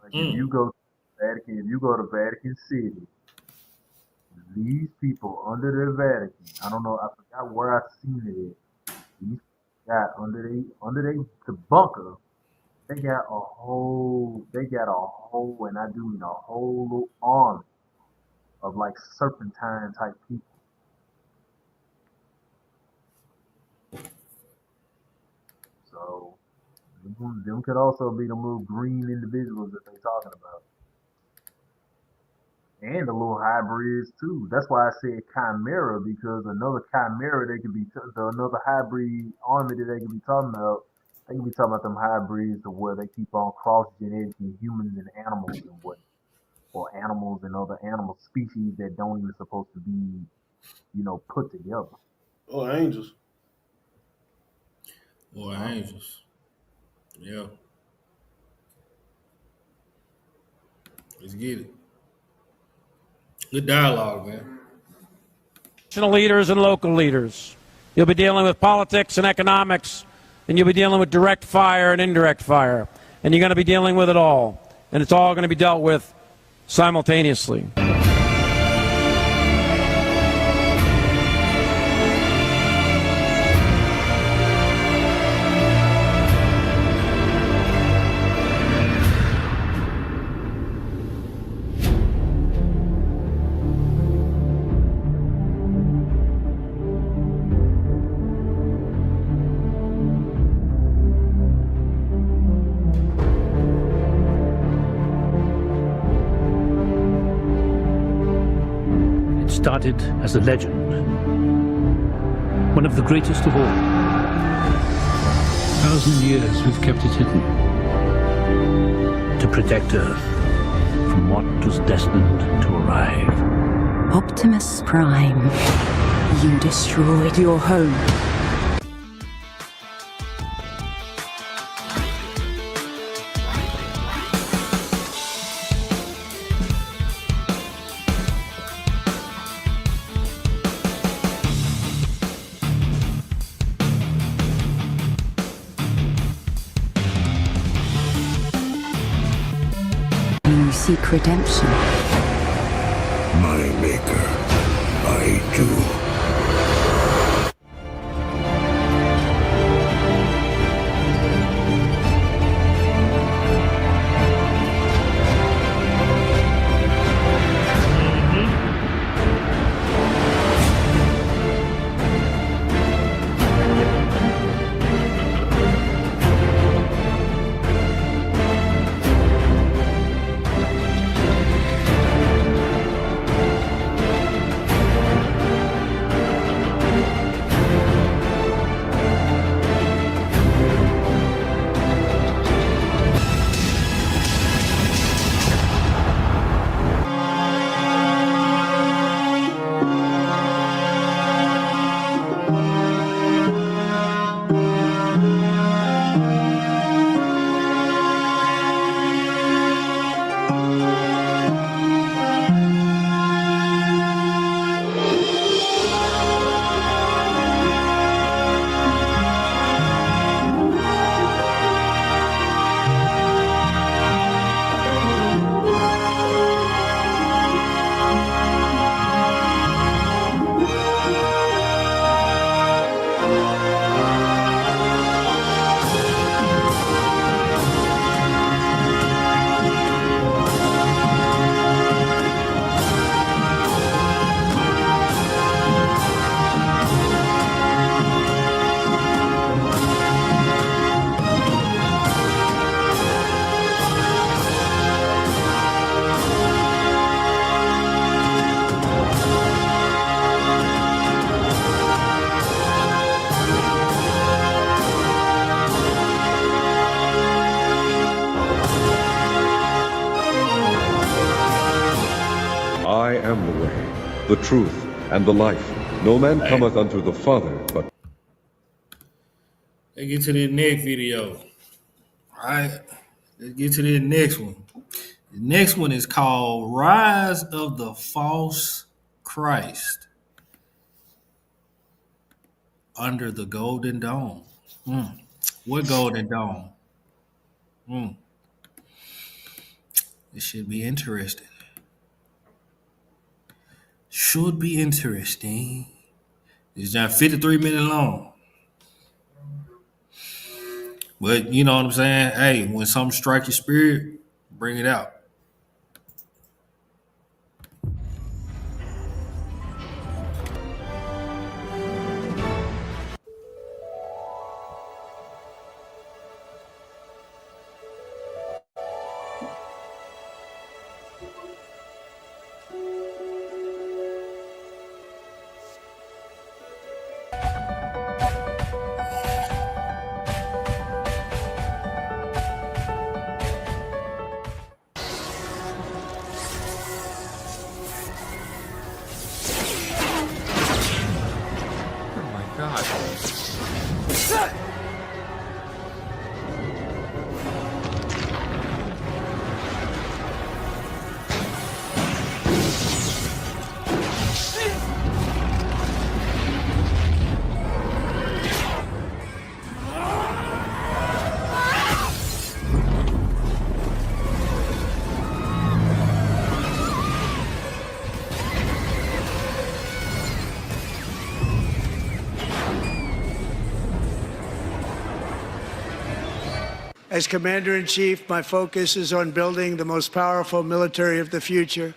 Like if you go to Vatican City, these people under the Vatican, I don't know, I forgot where I seen it at. These got under the bunker, they got a whole, and I do mean a whole little army of like serpentine type people. So them could also be the little green individuals that they talking about. And the little hybrids too. That's why I said chimera, because another chimera they could be another hybrid army that they could be talking about. They could be talking about them hybrids of where they keep on cross genetically humans and animals and what, or animals and other animal species that don't even supposed to be, put together. Or angels. Or angels. Yeah. Let's get it. Good dialogue, man. National leaders and local leaders. You'll be dealing with politics and economics, and you'll be dealing with direct fire and indirect fire. And you're going to be dealing with it all. And it's all going to be dealt with simultaneously. Started as a legend, one of the greatest of all. 1,000 years we've kept it hidden to protect Earth from what was destined to arrive. Optimus Prime, you destroyed your home. Seek redemption. My maker, I do. the truth, and the life. No man cometh unto the Father but. Let's get to the next video. All right. Let's get to the next one. The next one is called Rise of the False Christ Under the Golden Dome. What Golden Dome? This should be interesting. Should be interesting. It's just 53 minutes long. But you know what I'm saying? Hey, when something strikes your spirit, bring it out. As Commander-in-Chief, my focus is on building the most powerful military of the future.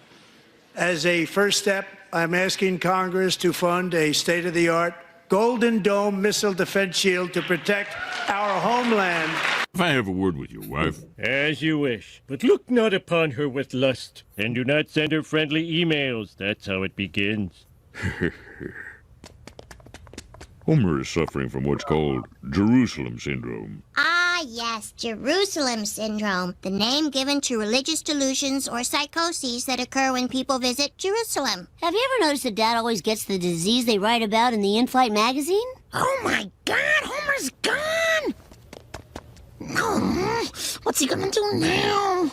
As a first step, I'm asking Congress to fund a state-of-the-art Golden Dome missile defense shield to protect our homeland. If I have a word with your wife. As you wish, but look not upon her with lust, and do not send her friendly emails. That's how it begins. Homer is suffering from what's called Jerusalem syndrome. Ah, yes, Jerusalem syndrome, the name given to religious delusions or psychoses that occur when people visit Jerusalem. Have you ever noticed that Dad always gets the disease they write about in the in-flight magazine? Oh my God, Homer's gone! Oh, what's he gonna do now?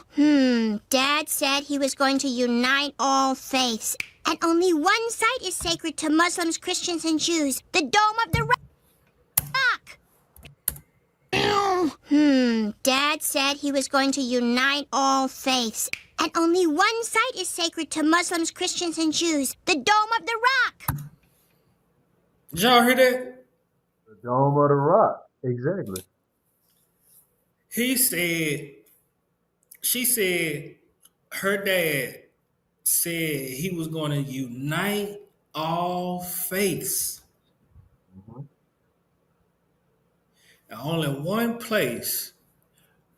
Dad said he was going to unite all faiths. And only one site is sacred to Muslims, Christians, and Jews. The Dome of the Rock! Dad said he was going to unite all faiths. And only one site is sacred to Muslims, Christians, and Jews. The Dome of the Rock! Did y'all hear that? The Dome of the Rock. Exactly. She said, her dad said he was going to unite all faiths. And only one place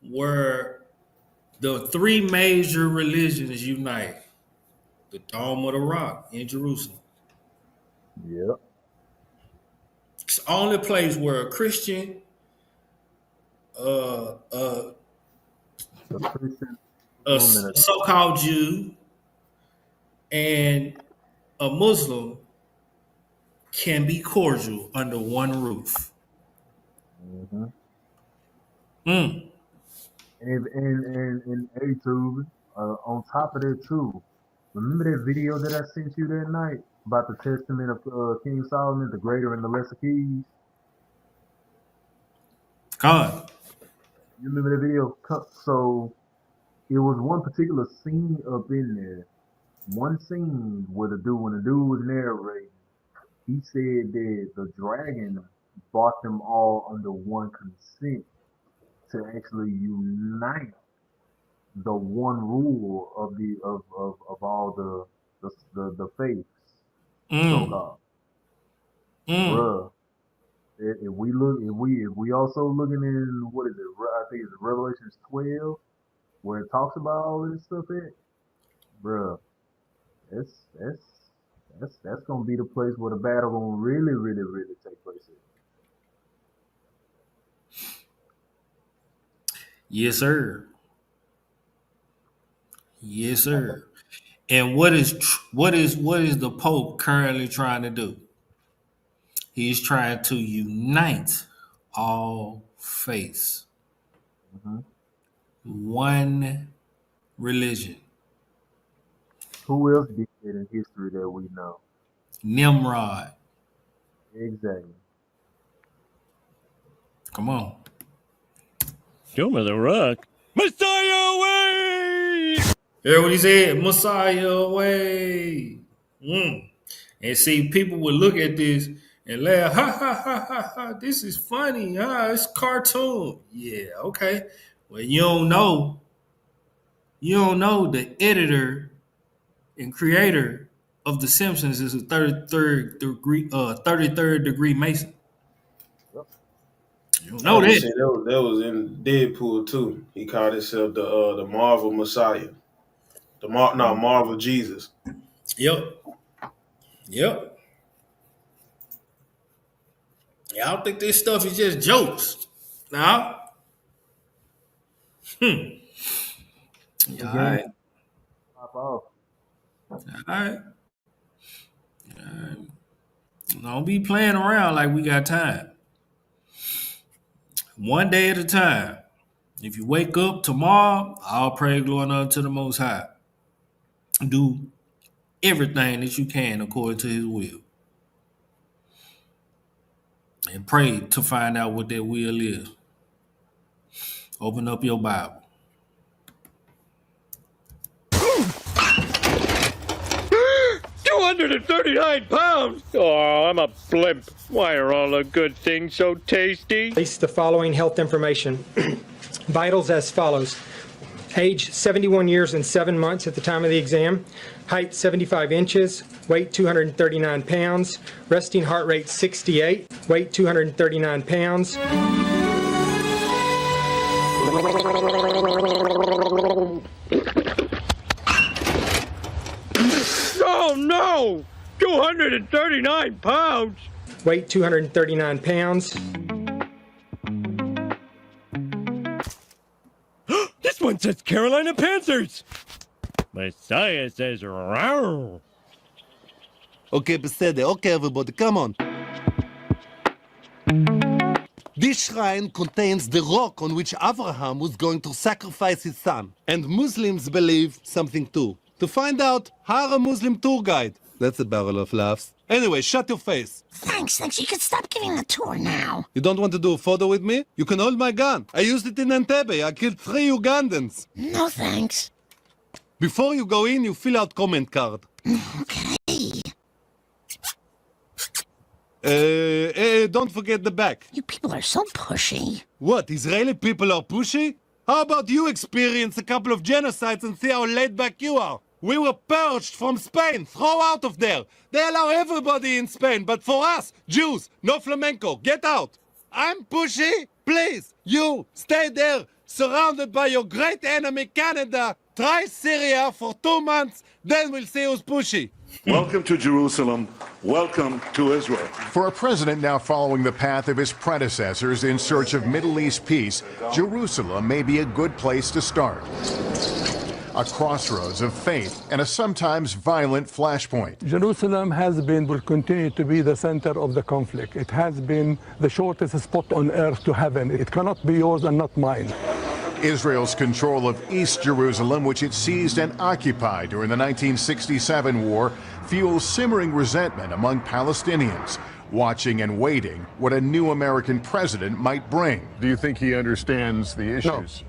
where the three major religions unite: the Dome of the Rock in Jerusalem. Yep. It's the only place where a Christian, a so-called Jew, and a Muslim can be cordial under one roof. And A-Tube, on top of that too, remember that video that I sent you that night about the testament of King Solomon, the greater and the lesser keys? God. You remember the video? So it was one particular scene up in there. One scene where when the dude was narrating, he said that the dragon brought them all under one consent to actually unite the one rule of all the faiths. So God, bruh, if we also looking in, what is it? I think it's Revelations 12, where it talks about all this stuff. Bruh, that's gonna be the place where the battle gonna really, really, really take place. Yes, sir. Yes, sir. And what is the Pope currently trying to do? He's trying to unite all faiths, one religion. Who else did it in history that we know? Nimrod. Exactly. Come on. Dome of the Rock. Messiah away! Hear what he said? Messiah away. And see, people would look at this and laugh. Ha ha ha ha ha. This is funny. It's cartoon. Yeah, okay. Well, you don't know the editor and creator of The Simpsons is a 33rd degree Mason. You don't know that. Shit, that was in Deadpool too. He called himself the Marvel Messiah. Marvel Jesus. Yep. Yeah, I don't think this stuff is just jokes. Now. Yeah, all right. Pop off. All right. Don't be playing around like we got time. One day at a time. If you wake up tomorrow, all praise glory unto the Most High. Do everything that you can according to His will. And pray to find out what that will is. Open up your Bible. 239 pounds! Oh, I'm a blimp. Why are all the good things so tasty? Release the following health information. Vitals as follows. Age 71 years and 7 months at the time of the exam. Height 75 inches. Weight 239 pounds. Resting heart rate 68. Weight 239 pounds. Oh no! 239 pounds! Weight 239 pounds. This one says Carolina Panthers! Messiah says row. Okay, בסדר. Okay, everybody, come on. This shrine contains the rock on which Abraham was going to sacrifice his son. And Muslims believe something too. To find out, hire a Muslim tour guide. That's a barrel of laughs. Anyway, shut your face. Thanks. You can stop giving the tour now. You don't want to do a photo with me? You can hold my gun. I used it in Entebbe. I killed 3 Ugandans. No thanks. Before you go in, you fill out comment card. Okay. Don't forget the back. You people are so pushy. What, Israeli people are pushy? How about you experience a couple of genocides and see how laid back you are? We were purged from Spain. Throw out of there. They allow everybody in Spain, but for us, Jews, no flamenco. Get out. I'm pushy. Please, you, stay there, surrounded by your great enemy, Canada. Try Syria for 2 months, then we'll see who's pushy. Welcome to Jerusalem. Welcome to Israel. For a president now following the path of his predecessors in search of Middle East peace, Jerusalem may be a good place to start. A crossroads of faith and a sometimes violent flashpoint. Jerusalem has been, will continue to be the center of the conflict. It has been the shortest spot on earth to heaven. It cannot be yours and not mine. Israel's control of East Jerusalem, which it seized and occupied during the 1967 war, fuels simmering resentment among Palestinians, watching and waiting what a new American president might bring. Do you think he understands the issues? No.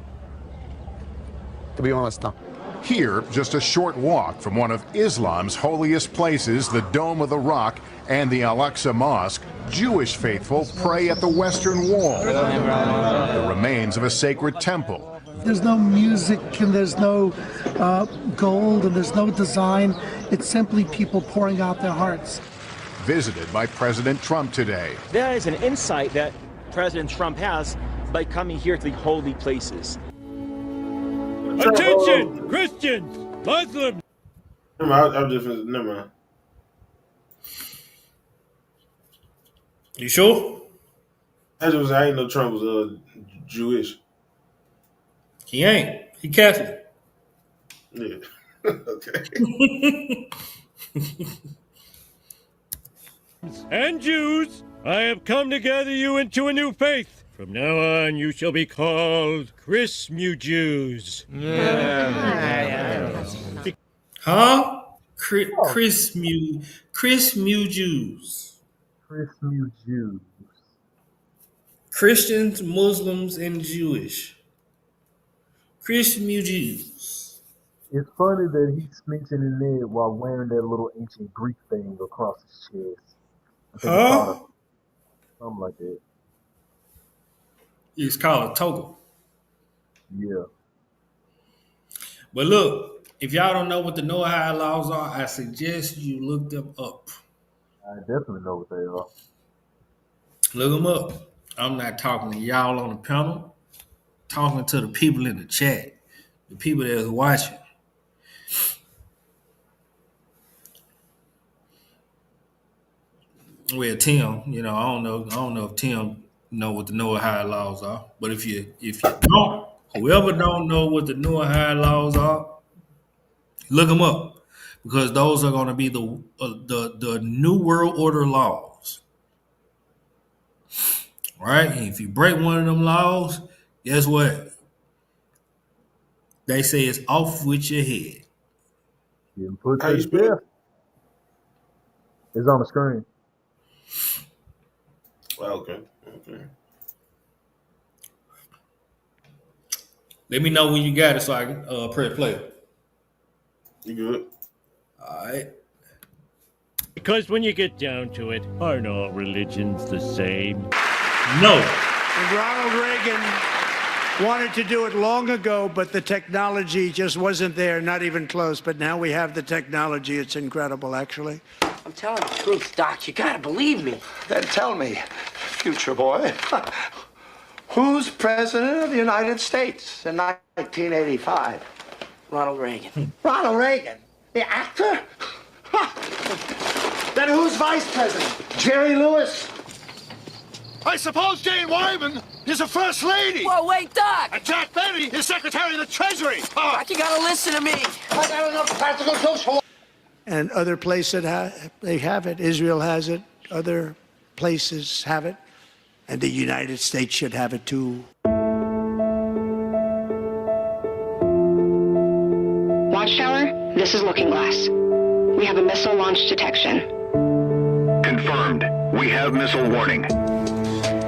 To be honest, no. Here, just a short walk from one of Islam's holiest places, the Dome of the Rock and the Al-Aqsa Mosque, Jewish faithful pray at the Western Wall, the remains of a sacred temple. There's no music and there's no gold and there's no design. It's simply people pouring out their hearts. Visited by President Trump today. There is an insight that President Trump has by coming here to the holy places. Attention! Christians! Muslims! Never mind. You sure? I didn't know Trump was Jewish. He ain't. He Catholic. Yeah. Okay. And Jews, I have come to gather you into a new faith. From now on, you shall be called Chrismu Jews. Huh? Chris Mew Jews. Christmas Jews. Christians, Muslims, and Jewish. Chris Mew Jews. It's funny that he's mentioning it while wearing that little ancient Greek thing across his chest. I think it's called something like that. It's called a toga. Yeah. But look, if y'all don't know what the Noahide laws are, I suggest you look them up. I definitely know what they are. Look them up. I'm not talking to y'all on the panel. Talking to the people in the chat. The people that's watching. Well, Tim, I don't know if Tim know what the Noahide laws are. But if you don't, whoever don't know what the Noahide laws are, look them up, because those are going to be the New World Order laws. Right? And if you break one of them laws, guess what? They say it's off with your head. You put to death. It's on the screen. Okay. Let me know when you got it so I can press play. You good? All right. Because when you get down to it, aren't all religions the same? No. And Ronald Reagan wanted to do it long ago, but the technology just wasn't there, not even close. But now we have the technology. It's incredible, actually. I'm telling the truth, Doc. You gotta believe me. Then tell me, future boy, who's president of the United States in 1985? Ronald Reagan. Ronald Reagan? The actor? Then who's vice president? Jerry Lewis? I suppose Jane Wyman is a first lady. Whoa, wait, Doc! And Jack Benny is secretary of the Treasury. Doc, you gotta listen to me. I got enough practical jokes for And other places they have it. Israel has it. Other places have it. And the United States should have it too. Watchtower, this is Looking Glass. We have a missile launch detection. Confirmed. We have missile warning.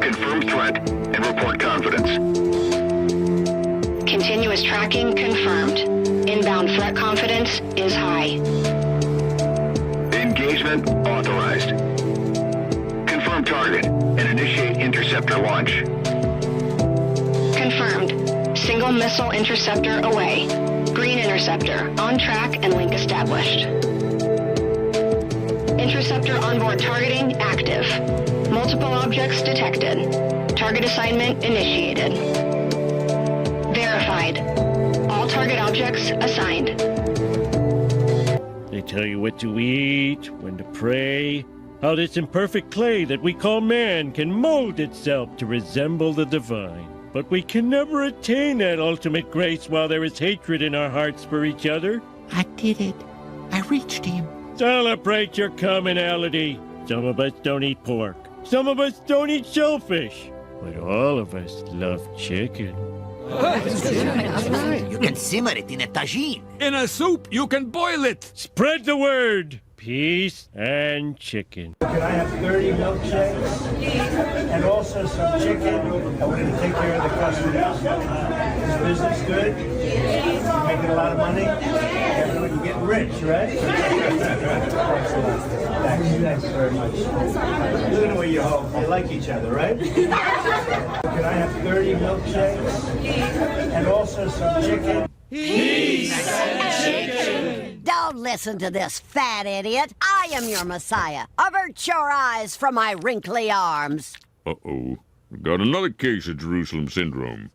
Confirm threat and report confidence. Continuous tracking confirmed. Inbound threat confidence is high. Engagement authorized. Confirm target and initiate interceptor launch. Confirmed. Single missile interceptor away. Green interceptor on track and link established. Interceptor onboard targeting active. Multiple objects detected. Target assignment initiated. Verified. All target objects assigned. They tell you what to eat, when to pray, how this imperfect clay that we call man can mold itself to resemble the divine. But we can never attain that ultimate grace while there is hatred in our hearts for each other. I did it. I reached him. Celebrate your commonality. Some of us don't eat pork. Some of us don't eat shellfish. But all of us love chicken. You can simmer it in a tagine. In a soup, you can boil it. Spread the word. Peace and chicken. Can I have 30 milkshakes? And also some chicken. And we're going to take care of the customers. Is business good? Making a lot of money? Everyone getting rich, right? Thanks very much. Look at the way you hope. You like each other, right? Can I have 30 milkshakes? And also some chicken? Peace and chicken. Don't listen to this fat idiot. I am your messiah. Avert your eyes from my wrinkly arms. Uh-oh. We've got another case of Jerusalem syndrome.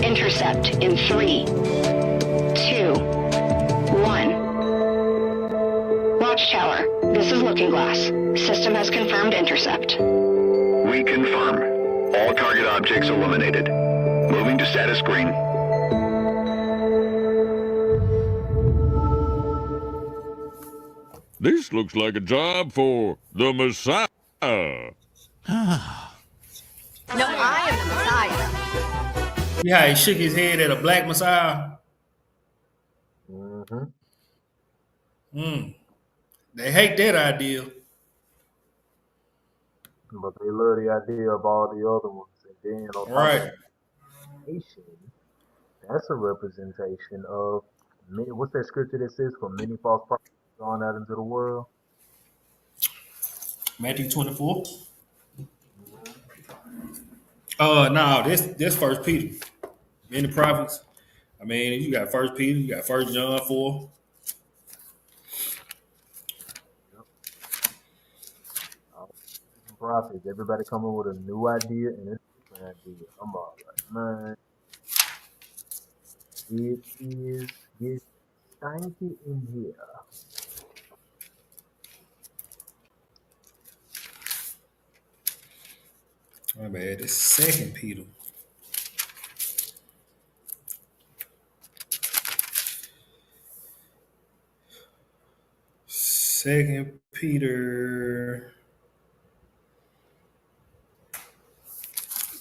Intercept in 3, 2, 1. Watchtower, this is Looking Glass. System has confirmed intercept. We confirm. All target objects eliminated. Moving to status screen. This looks like a job for the Messiah. No, I am the Messiah. See how he shook his head at a black Messiah? Mm-hmm. They hate that idea. But they love the idea of all the other ones. And then on top of Right. that, nation, that's a representation of many. What's that scripture that says, "For many false prophets gone out into the world"? Matthew 24. No, this First Peter. Many prophets. I mean, you got First Peter, you got First John 4. Prophets. Everybody coming with a new idea and a different idea. I'm all like, man, it is get stanky in here. My bad. It's Second Peter. Second Peter.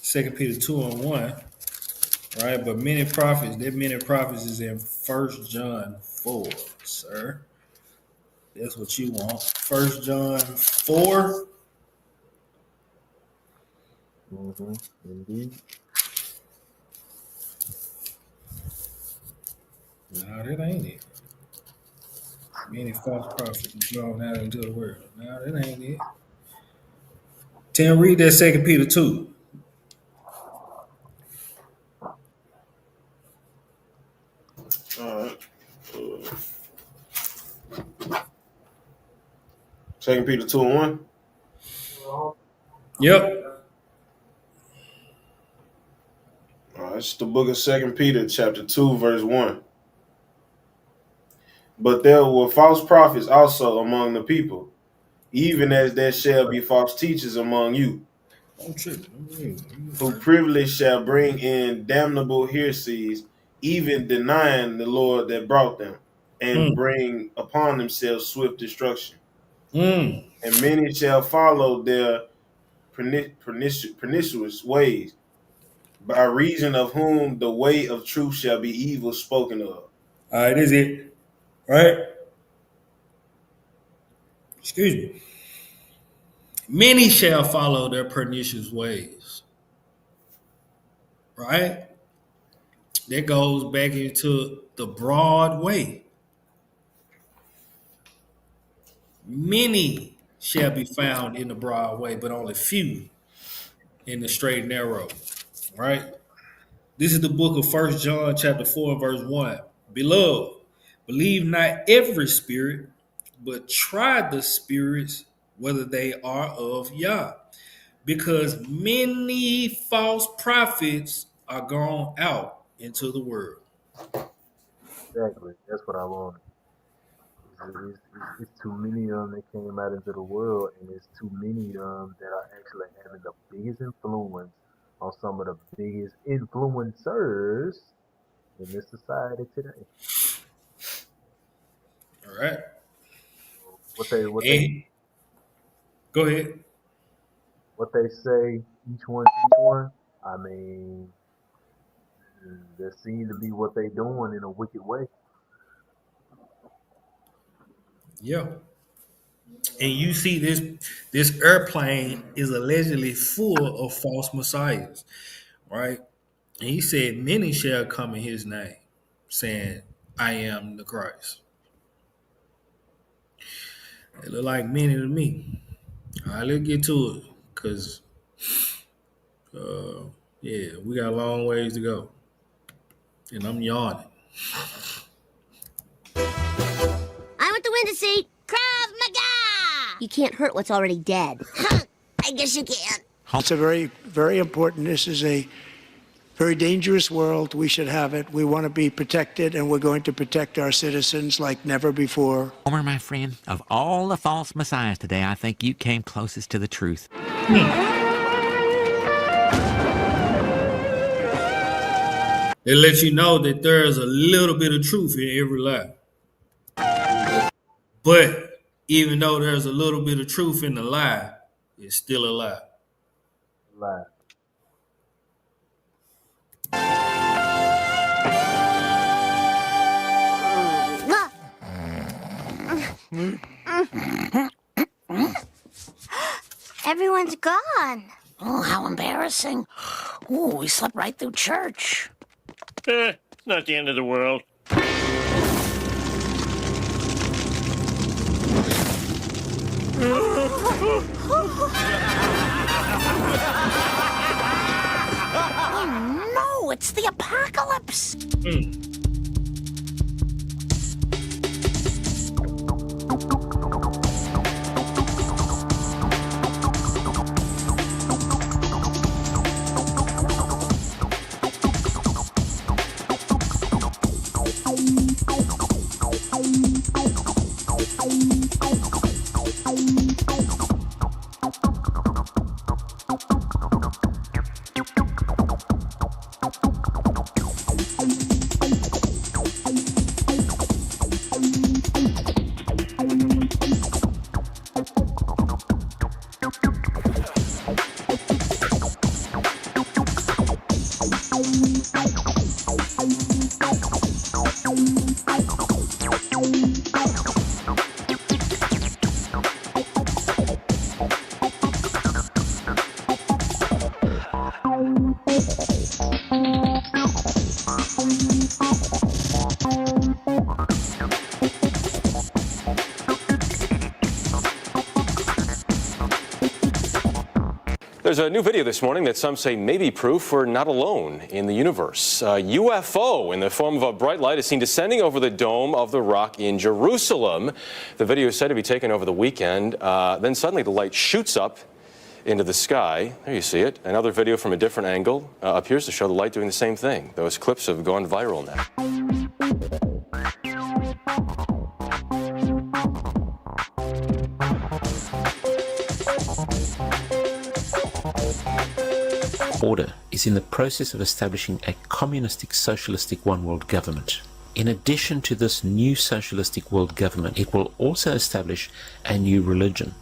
2:1. Right, but many prophets, that many prophets is in First John 4, sir. That's what you want. First John 4. Mm-hmm. Indeed. No, that ain't it. Many false prophets drawn out into the world. No, that ain't it. Tim, read that Second Peter 2. All right. Second Peter 2:1. Yep. All right, it's the book of Second Peter, chapter 2, verse 1. But there were false prophets also among the people, even as there shall be false teachers among you, who privily shall bring in damnable heresies, even denying the Lord that brought them, and bring upon themselves swift destruction. And many shall follow their pernicious ways, by reason of whom the way of truth shall be evil spoken of. All right, this is it. Right? Excuse me. Many shall follow their pernicious ways. Right? That goes back into the broad way. Many shall be found in the broad way, but only few in the straight and narrow. Right? This is the book of First John chapter 4, verse 1. Beloved, believe not every spirit, but try the spirits whether they are of Yah. Because many false prophets are gone out into the world. Exactly. That's what I wanted. It's too many of them that came out into the world, and it's too many of them that are actually having the biggest influence on some of the biggest influencers in this society today. All right. What they go ahead. What they say, each one teach one. I mean, that seems to be what they doing in a wicked way. Yeah. And you see this airplane is allegedly full of false messiahs, right? And he said, many shall come in his name, saying, I am the Christ. It look like many to me. All right, let's get to it. Because, yeah, we got a long ways to go. And I'm yawning. I want the window seat. Krav Maga! You can't hurt what's already dead. I guess you can. It's a very, very important. This is a very dangerous world. We should have it. We want to be protected, and we're going to protect our citizens like never before. Homer, my friend, of all the false messiahs today, I think you came closest to the truth. They let you know that there's a little bit of truth in every lie. But Even though there's a little bit of truth in the lie, it's still a lie. Lie. Everyone's gone. Oh, how embarrassing. Oh, we slept right through church. It's not the end of the world. Oh, no, it's the apocalypse. There's a new video this morning that some say may be proof we're not alone in the universe. A UFO in the form of a bright light is seen descending over the Dome of the Rock in Jerusalem. The video is said to be taken over the weekend. Then suddenly the light shoots up into the sky. There you see it. Another video from a different angle appears to show the light doing the same thing. Those clips have gone viral now. Order is in the process of establishing a communistic, socialistic one-world government. In addition to this new socialistic world government, it will also establish a new religion.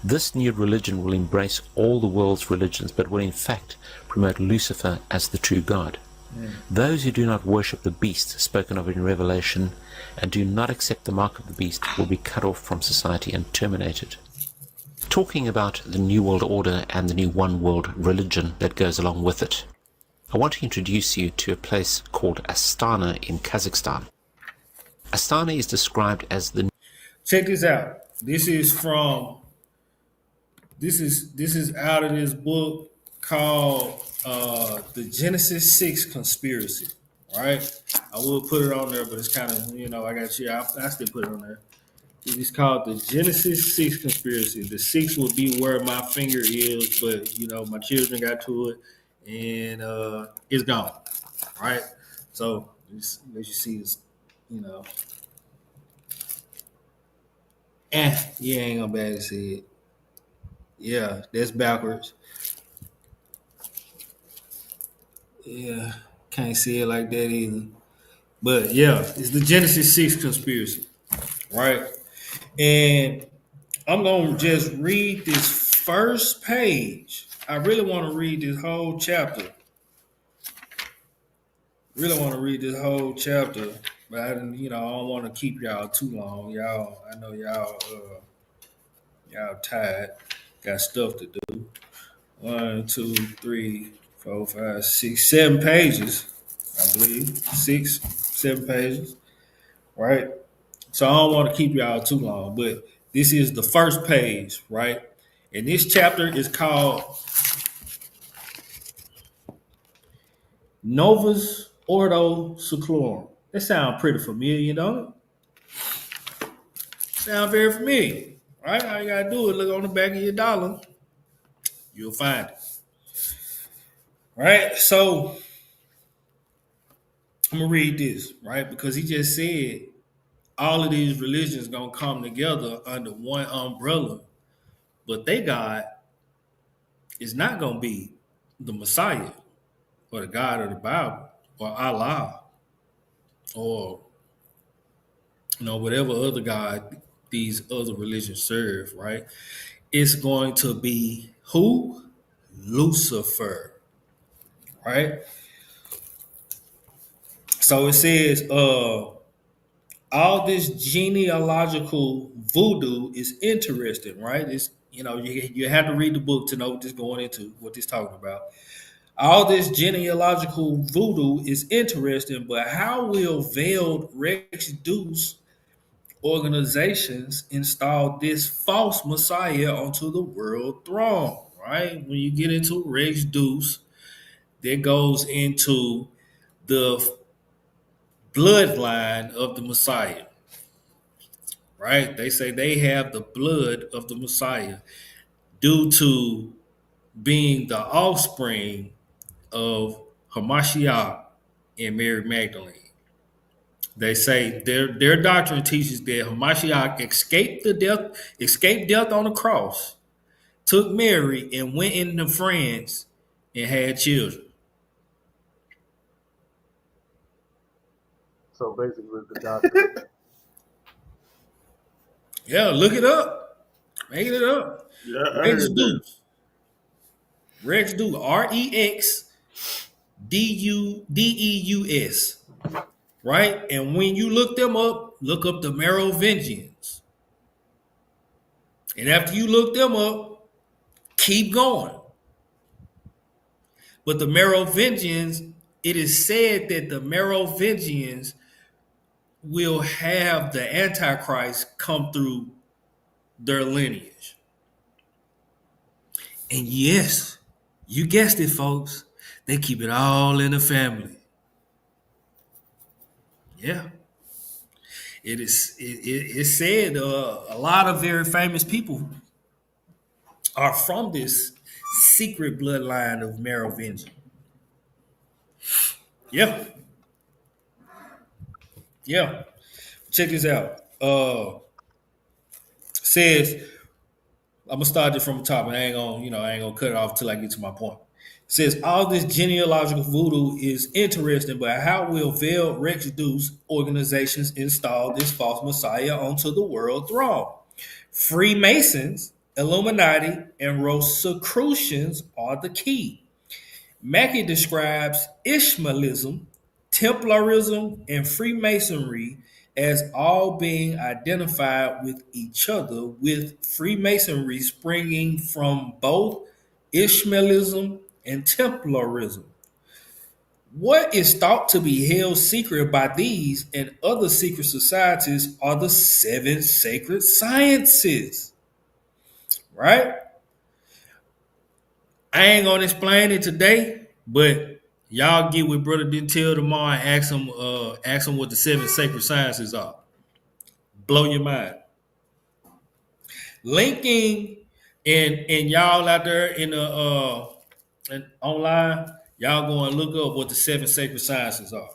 This new religion will embrace all the world's religions, but will in fact promote Lucifer as the true God. Those who do not worship the beast spoken of in Revelation and do not accept the mark of the beast will be cut off from society and terminated. Talking about the New World Order and the new one world religion that goes along with it, I want to introduce you to a place called Astana in Kazakhstan. Astana is described as the... Check this out. This is out of this book called The Genesis 6 Conspiracy, right? I will put it on there, but it's kind of, I got you. I still put it on there. It's called The Genesis 6 Conspiracy. The 6 will be where my finger is, but, my children got to it, and it's gone, right? So, as you see, it's, you ain't gonna be able to see it. Yeah, that's backwards. Yeah, can't see it like that either. But yeah, it's the Genesis 6 Conspiracy, right? And I'm going to just read this first page. I really want to read this whole chapter. But I don't want to keep y'all too long. I know y'all tired. Got stuff to do. 1, 2, 3, 4, 5, 6, 7 pages. I believe 6, 7 pages. Right? So I don't want to keep y'all too long, but this is the first page, right? And this chapter is called Novus Ordo Seclorum. That sounds pretty familiar, don't it? Sound very familiar, right? All you gotta do is look on the back of your dollar. You'll find it. Right? So I'm gonna read this, right? Because he just said all of these religions gonna come together under one umbrella, but they God is not gonna be the Messiah or the God of the Bible or Allah or whatever other God these other religions serve, right? It's going to be who? Lucifer, right? So it says, all this genealogical voodoo is interesting, right? It's you have to read the book to know what this going into, what this talking about. All this genealogical voodoo is interesting, but how will veiled Rex Deuce organizations install this false messiah onto the world throne? Right? When you get into Rex Deuce, that goes into the bloodline of the Messiah, right? They say they have the blood of the Messiah due to being the offspring of Hamashiach and Mary Magdalene. They say their doctrine teaches that Hamashiach escaped death on the cross, took Mary and went into France and had children. So basically, the doctor. Yeah, look it up. Make it up. Yeah, I Rex heard that. Deuce. Rex Deuce. REXDUDEUS. Right? And when you look them up, look up the Merovingians. And after you look them up, keep going. But the Merovingians, it is said that the Merovingians will have the Antichrist come through their lineage. And yes, you guessed it, folks. They keep it all in the family. Yeah. It's said a lot of very famous people are from this secret bloodline of Merovingian. Yeah. Yeah. Check this out. Says I'm gonna start it from the top, and I ain't gonna cut it off until I get to my point. It says all this genealogical voodoo is interesting, but how will veiled Rex Deuce organizations install this false messiah onto the world throne? Freemasons, Illuminati, and Rosicrucians are the key. Mackey describes Ishmaelism, Templarism, and Freemasonry as all being identified with each other, with Freemasonry springing from both Ishmaelism and Templarism. What is thought to be held secret by these and other secret societies are the seven sacred sciences, right? I ain't gonna explain it today, but y'all get with Brother Dentil tomorrow and ask him what the seven sacred sciences are. Blow your mind. Linking and y'all out there in the and online, y'all go and look up what the seven sacred sciences are,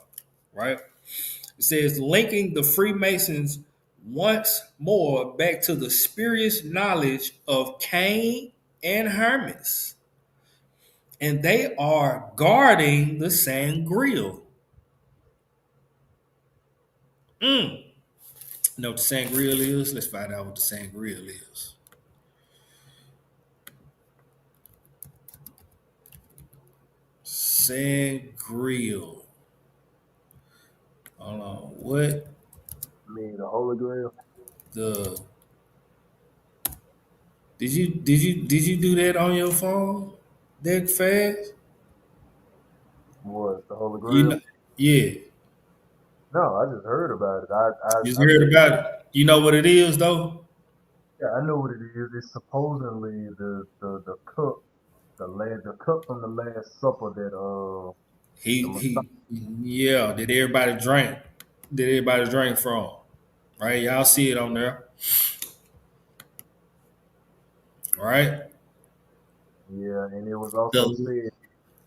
right? It says linking the Freemasons once more back to the spurious knowledge of Cain and Hermes. And they are guarding the sangreal. Know what the sangreal is? Let's find out what the sangreal is. Sangreal. Hold on. What? I mean, the Holy Grail. The did you do that on your phone that fast? What, the Holy You Grail? know, yeah. No, I just heard about it. You just I heard think, about it. You know what it is though? yeah, I know what it is. It's supposedly the cup, the cup from the Last Supper that the Messiah. He yeah, did everybody drink? Did everybody drink from? Right? Y'all see it on there. Right? Yeah, and it was also The said.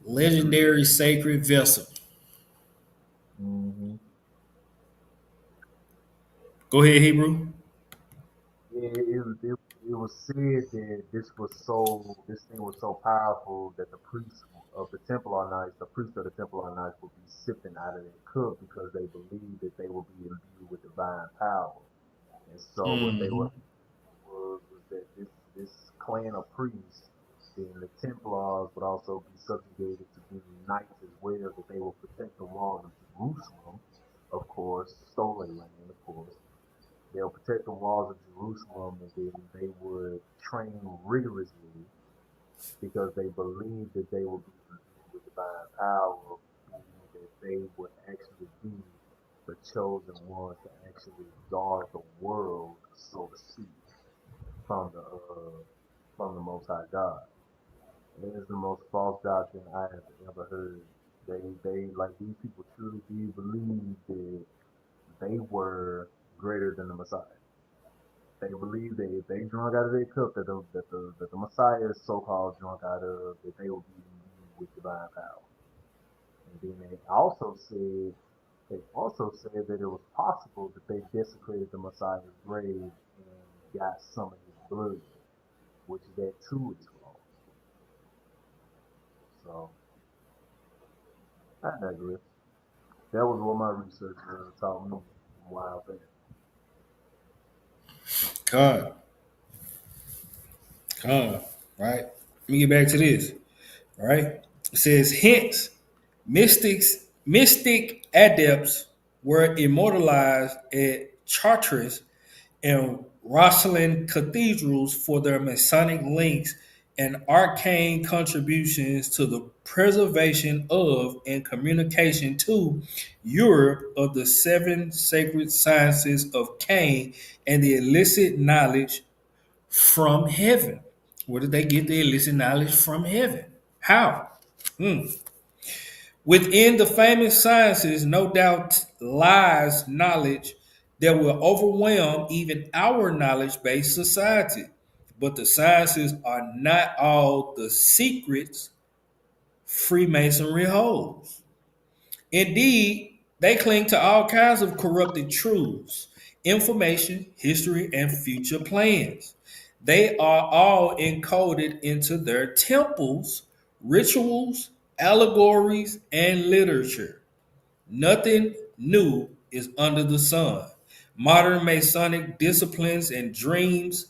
legendary sacred vessel. Mm-hmm. Go ahead, Hebrew. Yeah, it was said that this thing was so powerful that the priests of the Templar Knights, the priests of the Templar Knights would be sipping out of their cup because they believed that they would be imbued with divine power. And so what they were was that this clan of priests, then the Templars would also be subjugated to being knights as well, that they will protect the walls of Jerusalem, of course, stolen land, of course. They'll protect the walls of Jerusalem, and then they would train rigorously because they believed that they would be with divine power, meaning that they would actually be the chosen ones to actually guard the world, so to speak, from the Most High God. It is the most false doctrine I have ever heard. They like these people truly do believe that they were greater than the Messiah. They believe that if they drunk out of their cup that the Messiah is so-called drunk out of, that they will be with divine power. And then they also said that it was possible that they desecrated the Messiah's grave and got some of his blood, which that too is false. So I digress. That was what my research taught me a while back. Right? Let me get back to this. All right. It says, hence, mystic adepts were immortalized at Chartres and Rosslyn cathedrals for their Masonic links and arcane contributions to the preservation of and communication to Europe of the seven sacred sciences of Cain and the illicit knowledge from heaven. Where did they get the illicit knowledge from heaven? How? Within the famous sciences, no doubt lies knowledge that will overwhelm even our knowledge based society. But the sciences are not all the secrets Freemasonry holds. Indeed, they cling to all kinds of corrupted truths, information, history, and future plans. They are all encoded into their temples, rituals, allegories, and literature. Nothing new is under the sun. Modern Masonic disciplines and dreams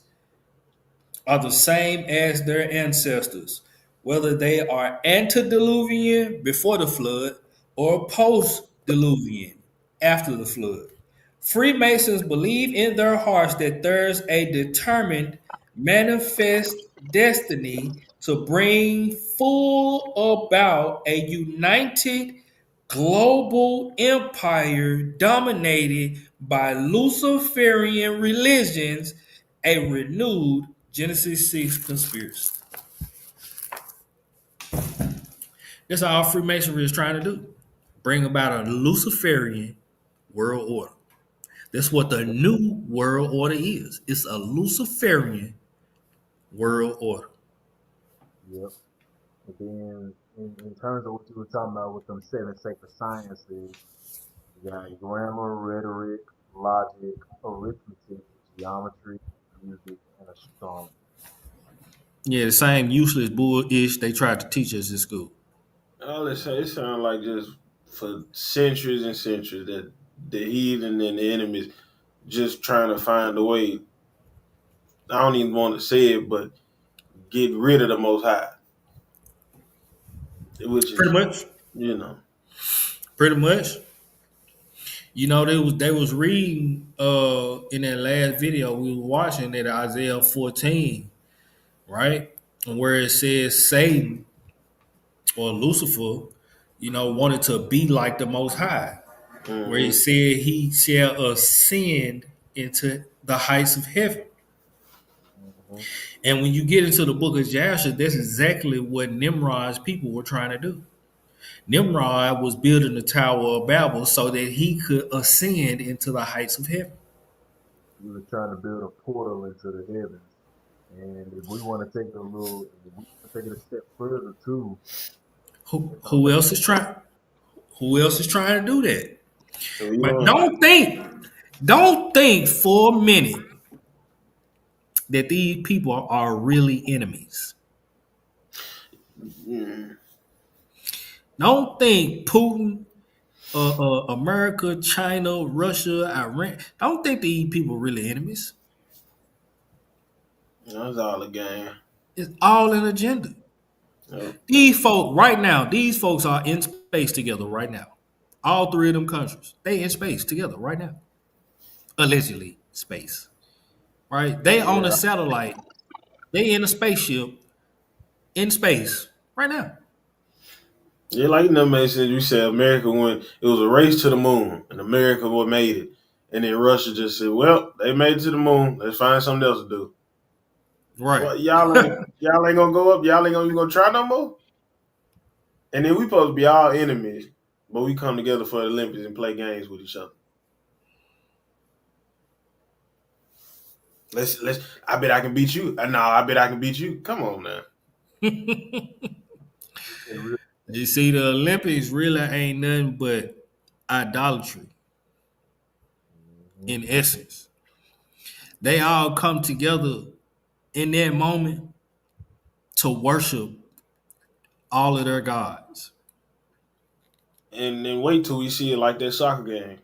are the same as their ancestors, whether they are antediluvian before the flood or post-diluvian after the flood. Freemasons believe in their hearts that there's a determined manifest destiny to bring full about a united global empire dominated by Luciferian religions, a renewed Genesis 6 conspiracy. That's all Freemasonry is trying to do. Bring about a Luciferian world order. That's what the new world order is. It's a Luciferian world order. Yep. And then in terms of what you were talking about with them seven sacred sciences, you got grammar, rhetoric, logic, arithmetic, geometry, music, and astronomy. Yeah, the same useless bull-ish they tried to teach us in school. All it sounds like just for centuries and centuries that the heathen and the enemies just trying to find a way. I don't even want to say it, but get rid of the Most High, which is Pretty much. Pretty much. You know, they was reading in that last video we were watching that Isaiah 14, right? And where it says Satan or Lucifer, wanted to be like the Most High. Mm-hmm. Where he said he shall ascend into the heights of heaven. Mm-hmm. And when you get into the book of Jasher, that's exactly what Nimrod's people were trying to do. Nimrod was building the Tower of Babel so that he could ascend into the heights of heaven. He was trying to build a portal into the heavens. And if we want to take it a step further too. Who else is trying? Who else is trying to do that? But don't think for a minute that these people are really enemies. Don't think Putin America, China, Russia, Iran. I don't think these people really enemies. That's all a game. It's all an agenda. Yep. These folk right now, these folks are in space together right now. All three of them countries, they in space together right now. Allegedly, space. Right? They on a satellite. They in a spaceship in space right now. Yeah, like man said, you said America went. It was a race to the moon, and America what made it, and then Russia just said, "Well, they made it to the moon. Let's find something else to do." Right? Well, y'all ain't gonna go up. Y'all ain't gonna try no more. And then we supposed to be all enemies, but we come together for the Olympics and play games with each other. Let's. I bet I can beat you. No, I bet I can beat you. Come on now. You see, the Olympics really ain't nothing but idolatry. In essence, they all come together in that moment to worship all of their gods. And then wait till we see it like that soccer game.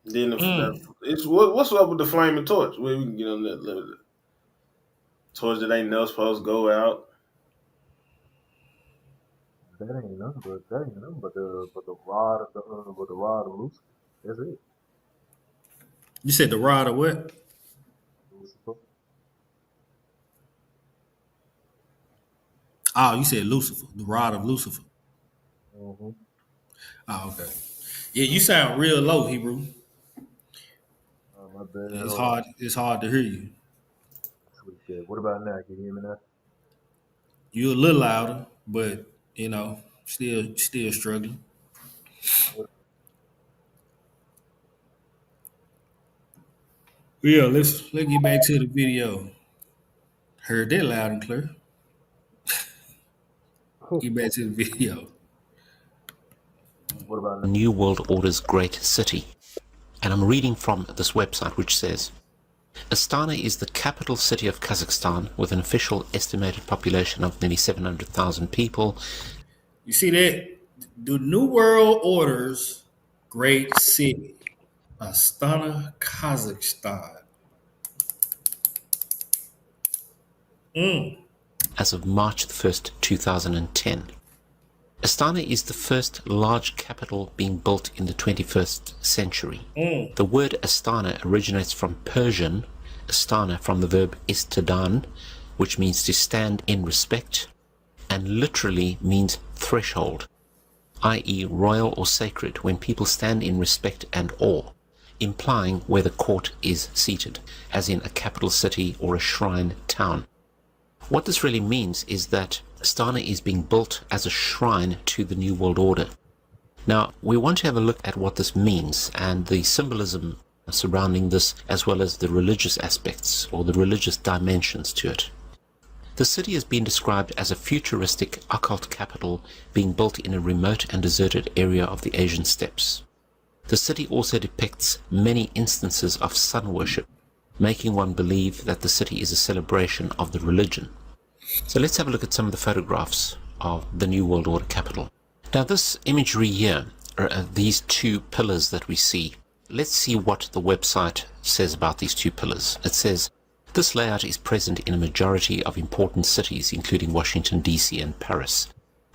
Then it's what's up with the flaming torch? Where we can get on that torch that ain't never supposed to go out. That ain't nothing but the rod of Lucifer. That's it. You said the rod of what? Lucifer. Oh, you said Lucifer, the rod of Lucifer. Mm-hmm. Oh, okay. Yeah, you sound real low, Hebrew. My bad. It's hard. It's hard to hear you. What about now? Can you hear me now? You're a little louder, but still struggling. Yeah, let's get back to the video. Heard that loud and clear. Get back to the video. What about New World Order's great city? And I'm reading from this website which says, Astana is the capital city of Kazakhstan with an official estimated population of nearly 700,000 people. You see that? The New World Order's great city, Astana, Kazakhstan. As of March 1st, 2010. Astana is the first large capital being built in the 21st century. The word Astana originates from Persian, Astana from the verb istadan, which means to stand in respect, and literally means threshold, i.e. royal or sacred, when people stand in respect and awe, implying where the court is seated, as in a capital city or a shrine town. What this really means is that Astana is being built as a shrine to the New World Order. Now, we want to have a look at what this means and the symbolism surrounding this, as well as the religious aspects or the religious dimensions to it. The city has been described as a futuristic occult capital being built in a remote and deserted area of the Asian steppes. The city also depicts many instances of sun worship, making one believe that the city is a celebration of the religion. So let's have a look at some of the photographs of the New World Order capital. Now this imagery here, these two pillars that we see, let's see what the website says about these two pillars. It says, this layout is present in a majority of important cities, including Washington, D.C. and Paris.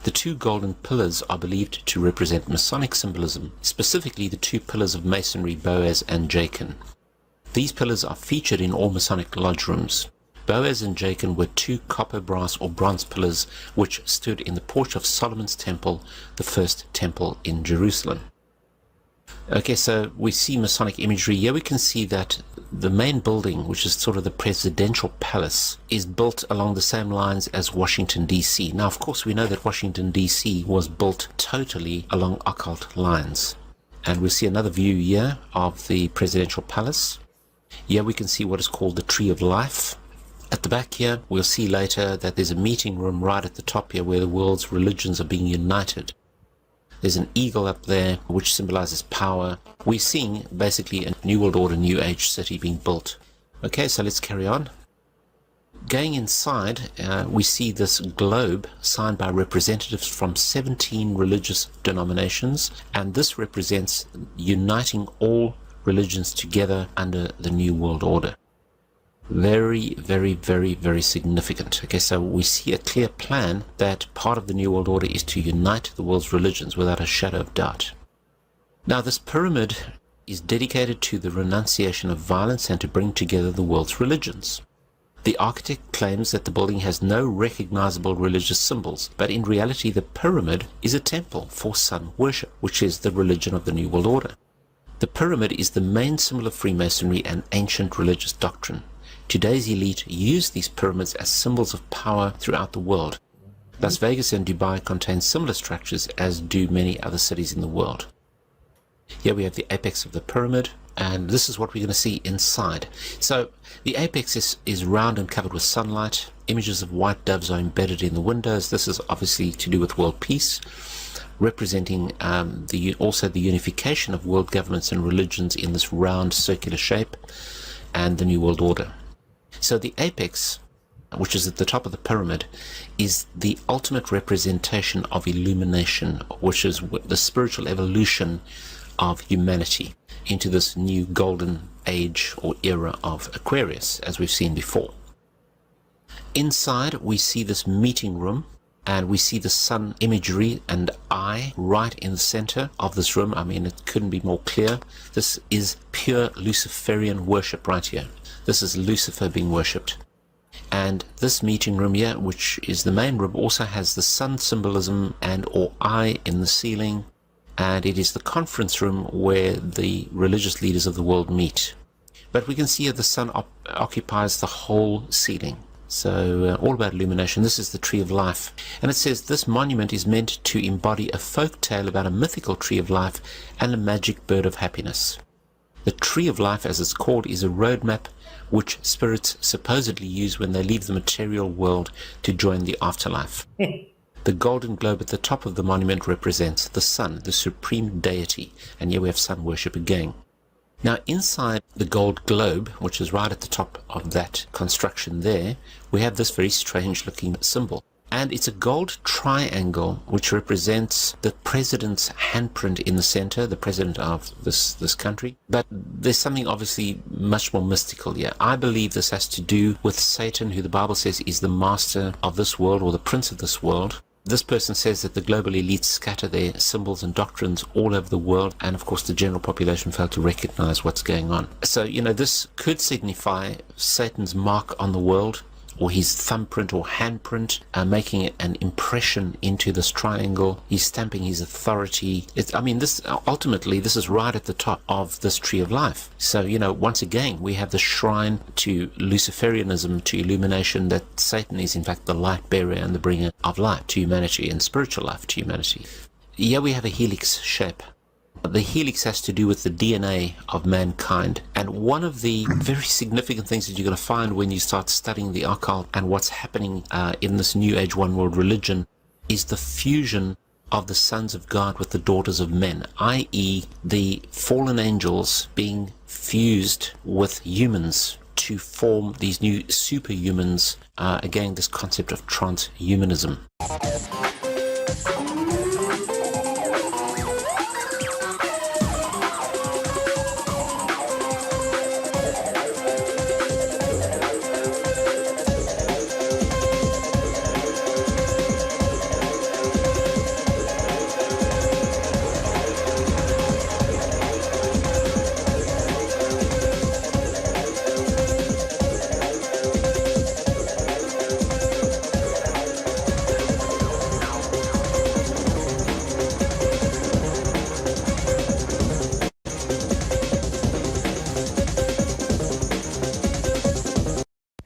The two golden pillars are believed to represent Masonic symbolism, specifically the two pillars of Masonry, Boaz and Jachin. These pillars are featured in all Masonic lodge rooms. Boaz and Jachin were two copper, brass or bronze pillars which stood in the porch of Solomon's temple, the first temple in Jerusalem. Okay, so we see Masonic imagery. Here we can see that the main building, which is sort of the presidential palace, is built along the same lines as Washington, D.C. Now, of course, we know that Washington, D.C. was built totally along occult lines. And we see another view here of the presidential palace. Here we can see what is called the Tree of Life. At the back here, we'll see later that there's a meeting room right at the top here where the world's religions are being united. There's an eagle up there which symbolizes power. We're seeing basically a New World Order, New Age city being built. Okay, so let's carry on. going inside, we see this globe signed by representatives from 17 religious denominations, and this represents uniting all religions together under the New World Order. Very, very, very, very significant. Okay, so we see a clear plan that part of the New World Order is to unite the world's religions without a shadow of doubt. Now, this pyramid is dedicated to the renunciation of violence and to bring together the world's religions. The architect claims that the building has no recognizable religious symbols, but in reality the pyramid is a temple for sun worship, which is the religion of the New World Order. The pyramid is the main symbol of Freemasonry and ancient religious doctrine. Today's elite use these pyramids as symbols of power throughout the world. Las Vegas and Dubai contain similar structures, as do many other cities in the world. Here we have the apex of the pyramid, and this is what we're going to see inside. So the apex is round and covered with sunlight. Images of white doves are embedded in the windows. This is obviously to do with world peace, representing also the unification of world governments and religions in this round circular shape, and the New World Order. So the apex, which is at the top of the pyramid, is the ultimate representation of illumination, which is the spiritual evolution of humanity into this new golden age or era of Aquarius, as we've seen before. Inside we see this meeting room, and we see the sun imagery and eye right in the center of this room. I mean, it couldn't be more clear. This is pure Luciferian worship right here. This is Lucifer being worshipped. And this meeting room here, which is the main room, also has the sun symbolism and or eye in the ceiling, and it is the conference room where the religious leaders of the world meet. But we can see here the sun occupies the whole ceiling. So all about illumination. This is the Tree of Life, and it says this monument is meant to embody a folk tale about a mythical tree of life and a magic bird of happiness. The Tree of Life, as it's called, is a roadmap which spirits supposedly use when they leave the material world to join the afterlife. The golden globe at the top of the monument represents the sun, the supreme deity, and here we have sun worship again. Now inside the gold globe, which is right at the top of that construction there, we have this very strange looking symbol. And it's a gold triangle which represents the president's handprint in the center, the president of this country. But there's something obviously much more mystical here. I believe this has to do with Satan, who the Bible says is the master of this world, or the prince of this world. This person says that the global elites scatter their symbols and doctrines all over the world, and of course the general population fail to recognize what's going on. So, you know, this could signify Satan's mark on the world, or his thumbprint or handprint, making an impression into this triangle. He's stamping his authority. Ultimately, this is right at the top of this Tree of Life. So, you know, once again, we have the shrine to Luciferianism, to illumination, that Satan is in fact the light bearer and the bringer of light to humanity and spiritual life to humanity. Here we have a helix shape. The helix has to do with the DNA of mankind, and one of the very significant things that you're going to find when you start studying the occult and what's happening in this New Age One World religion is the fusion of the sons of God with the daughters of men, i.e. the fallen angels being fused with humans to form these new superhumans, again this concept of transhumanism.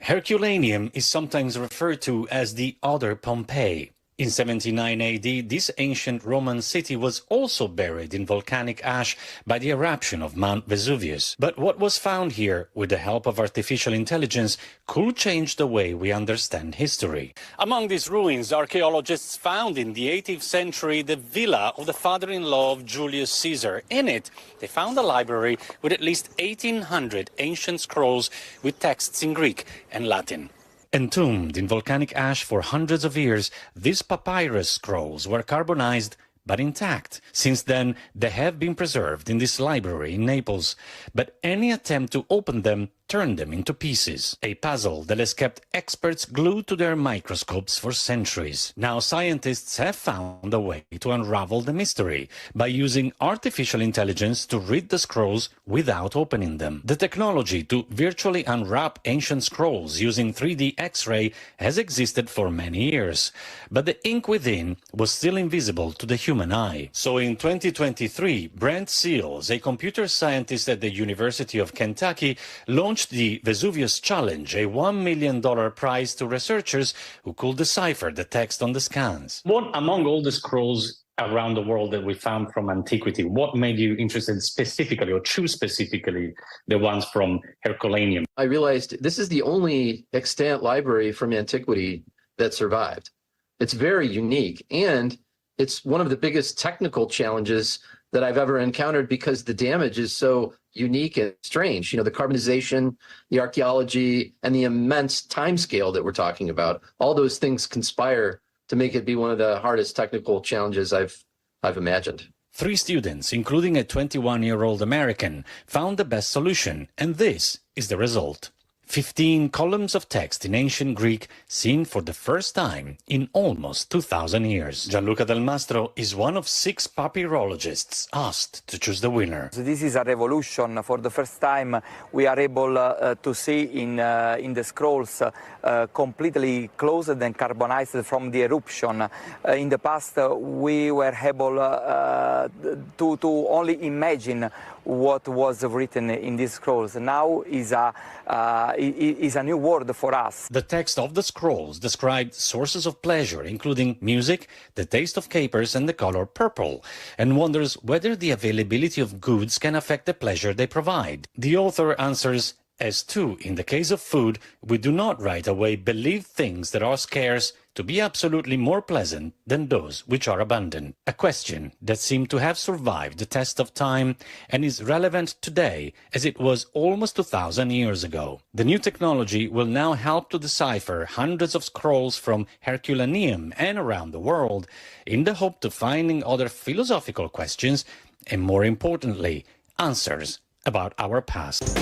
Herculaneum is sometimes referred to as the Other Pompeii. In 79 AD, this ancient Roman city was also buried in volcanic ash by the eruption of Mount Vesuvius. But what was found here, with the help of artificial intelligence, could change the way we understand history. Among these ruins, archaeologists found in the 18th century the villa of the father-in-law of Julius Caesar. In it, they found a library with at least 1,800 ancient scrolls with texts in Greek and Latin. Entombed in volcanic ash for hundreds of years, these papyrus scrolls were carbonized but intact. Since then, they have been preserved in this library in Naples, but any attempt to open them turned them into pieces, a puzzle that has kept experts glued to their microscopes for centuries. Now scientists have found a way to unravel the mystery by using artificial intelligence to read the scrolls without opening them. The technology to virtually unwrap ancient scrolls using 3D X-ray has existed for many years, but the ink within was still invisible to the human eye. So in 2023, Brent Seals, a computer scientist at the University of Kentucky, launched the Vesuvius Challenge, a $1 million prize to researchers who could decipher the text on the scans. What, among all the scrolls around the world that we found from antiquity, what made you interested specifically or choose specifically the ones from Herculaneum? I realized this is the only extant library from antiquity that survived. It's very unique, and it's one of the biggest technical challenges that I've ever encountered because the damage is so unique and strange. You know, the carbonization, the archaeology, and the immense time scale that we're talking about. All those things conspire to make it be one of the hardest technical challenges I've imagined. 3 students, including a 21-year-old American, found the best solution, and this is the result. 15 columns of text in ancient Greek seen for the first time in almost 2,000 years. Gianluca Del Mastro is one of 6 papyrologists asked to choose the winner. So this is a revolution. For the first time, we are able to see in the scrolls completely closed and carbonized from the eruption. In the past, we were able to only imagine what was written in these scrolls. Now is a new world for us. The text of the scrolls described sources of pleasure, including music, the taste of capers, and the color purple, and wonders whether the availability of goods can affect the pleasure they provide. The author answers, as too, in the case of food, we do not right away believe things that are scarce to be absolutely more pleasant than those which are abundant. A question that seemed to have survived the test of time and is relevant today as it was almost 2,000 years ago. The new technology will now help to decipher hundreds of scrolls from Herculaneum and around the world in the hope of finding other philosophical questions and, more importantly, answers about our past.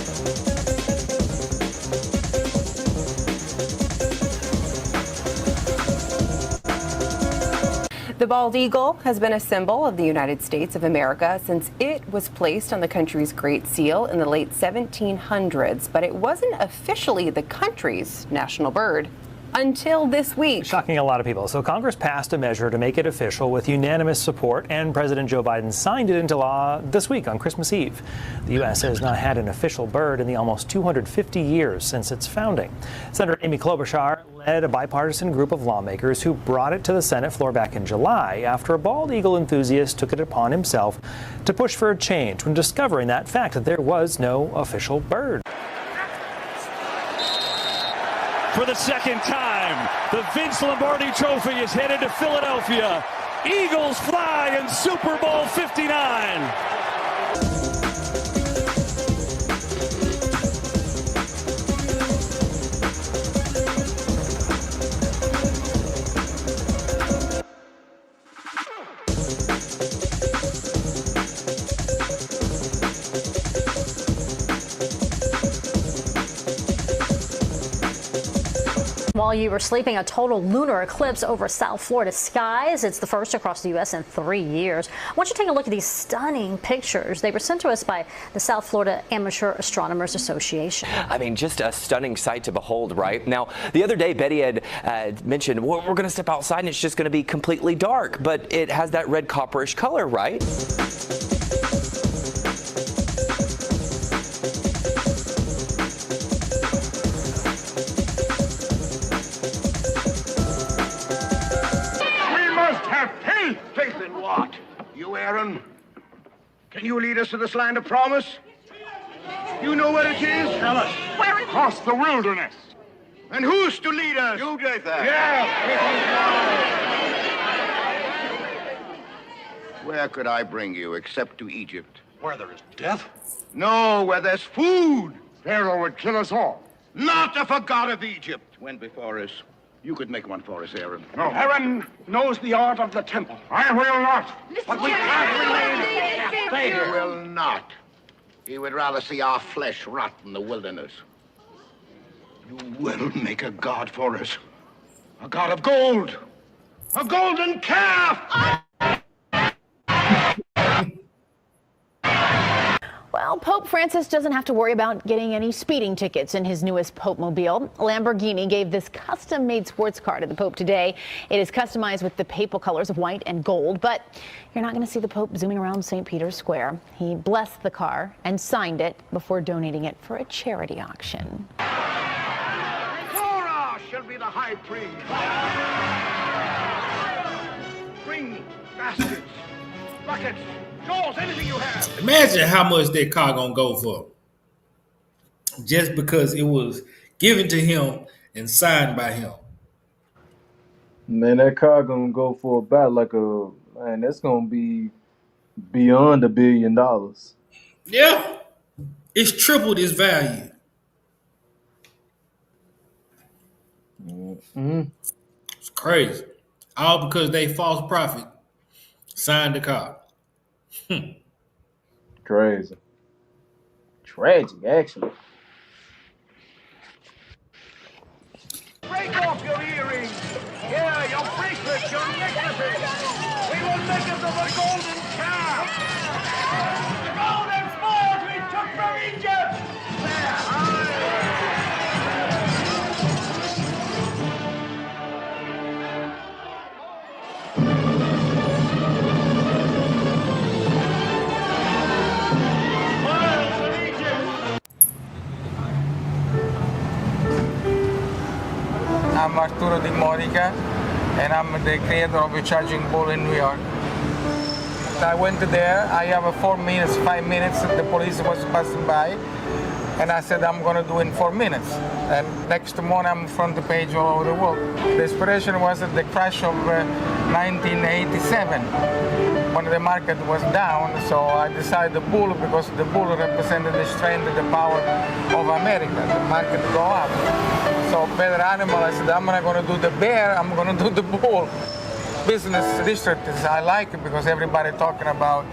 The bald eagle has been a symbol of the United States of America since it was placed on the country's Great Seal in the late 1700s, but it wasn't officially the country's national bird until this week. Shocking a lot of people. So Congress passed a measure to make it official with unanimous support, and President Joe Biden signed it into law this week on Christmas Eve. The U.S. has not had an official bird in the almost 250 years since its founding. Senator Amy Klobuchar led a bipartisan group of lawmakers who brought it to the Senate floor back in July after a bald eagle enthusiast took it upon himself to push for a change when discovering that fact that there was no official bird. For the second time, the Vince Lombardi Trophy is headed to Philadelphia. Eagles fly in Super Bowl 59. While you were sleeping, a total lunar eclipse over South Florida skies. It's the first across the U.S. in 3 years. I want you to take a look at these stunning pictures. They were sent to us by the South Florida Amateur Astronomers Association. I mean, just a stunning sight to behold, right? Now, the other day, Betty had mentioned, well, we're going to step outside and it's just going to be completely dark, but it has that red copperish color, right? Faith in what? You, Aaron? Can you lead us to this land of promise? You know where it is? Tell us. Where it is? Across the wilderness. And who's to lead us? You did that. Yeah. Where could I bring you except to Egypt? Where there is death? No, where there's food. Pharaoh would kill us all. Not if a god of Egypt. went before us. You could make one for us, Aaron. No. Aaron knows the art of the temple. I will not. But we can't remain. Stay here. He will not. He would rather see our flesh rot in the wilderness. You will make a god for us. A god of gold. A golden calf. Well, Pope Francis doesn't have to worry about getting any speeding tickets in his newest Pope-mobile. Lamborghini gave this custom-made sports car to the Pope today. It is customized with the papal colors of white and gold, but you're not going to see the Pope zooming around St. Peter's Square. He blessed the car and signed it before donating it for a charity auction. Torah shall be the high priest. Bring baskets, buckets, jewels, anything you have. Imagine how much that car gonna go for, just because it was given to him and signed by him. Man, that car gonna go for about that's gonna be beyond $1 billion. Yeah, it's tripled its value. It's crazy. All because they false prophet signed the car. Crazy. Tragic, actually. Break off your earrings. Yeah, your bracelets, your necklaces. We will make of them a golden calf. The golden spoils we took from Egypt. I'm Arturo Di Modica, and I'm the creator of a charging bull in New York. I went there, I have 4 minutes, 5 minutes, the police was passing by, and I said I'm going to do it in 4 minutes. And next morning I'm front page all over the world. The inspiration was the crash of 1987, when the market was down, so I decided the bull, because the bull represented the strength and the power of America. The market go up. So better animal, I said, I'm not going to do the bear, I'm going to do the bull. Business district is I like it because everybody talking about,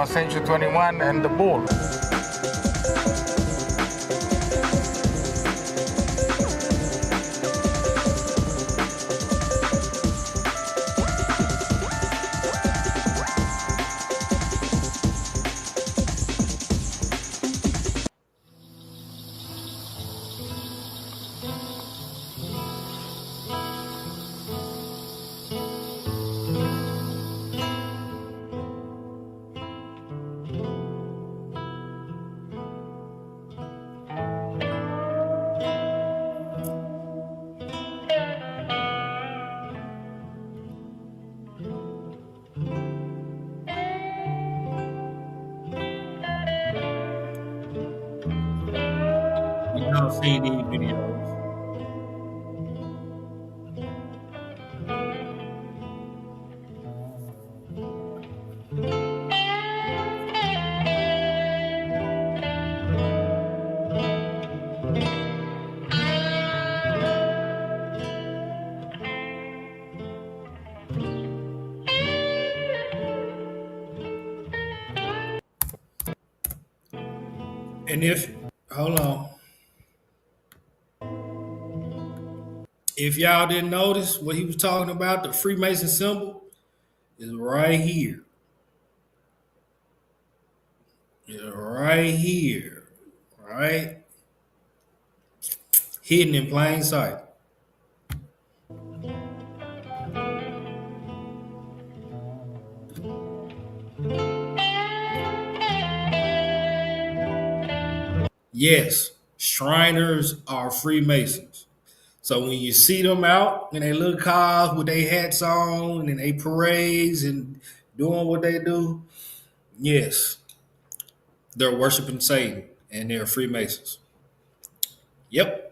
Century 21 and the bull. Y'all seen these videos. And hold on. If y'all didn't notice what he was talking about, the Freemason symbol is right here. It's right here. Right? Hidden in plain sight. Yes, Shriners are Freemasons. So when you see them out in their little cars with their hats on and they parades and doing what they do, yes, they're worshiping Satan and they're Freemasons. Yep.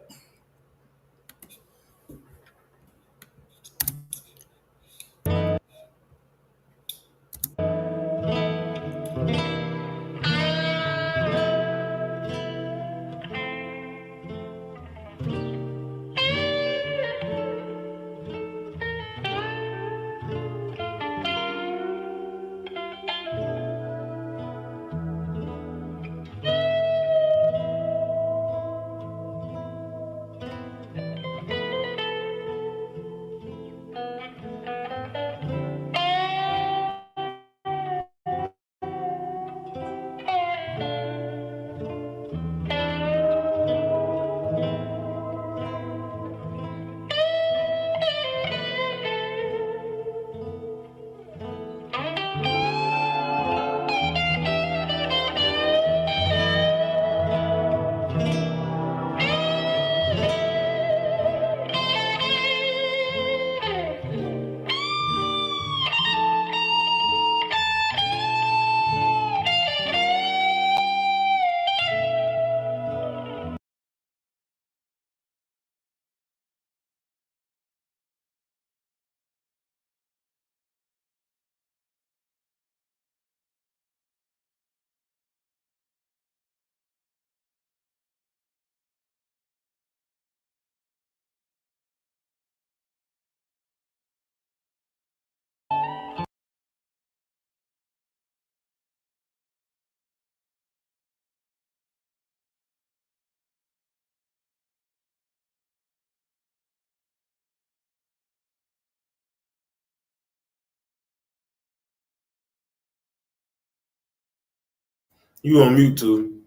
You on mute too.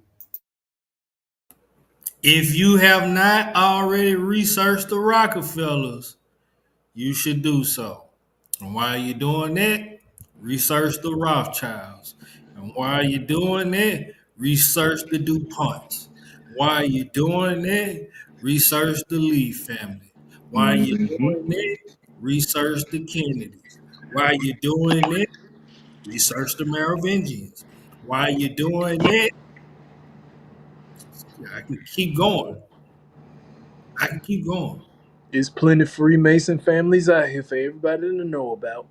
If you have not already researched the Rockefellers, you should do so. And while you're doing that, research the Rothschilds. And while you're doing that, research the DuPonts. While you're doing that, research the Lee family. While you're doing that, research the Kennedys. While you're doing that, research the Merovingians. While you're doing that, I can keep going. There's plenty of Freemason families out here for everybody to know about.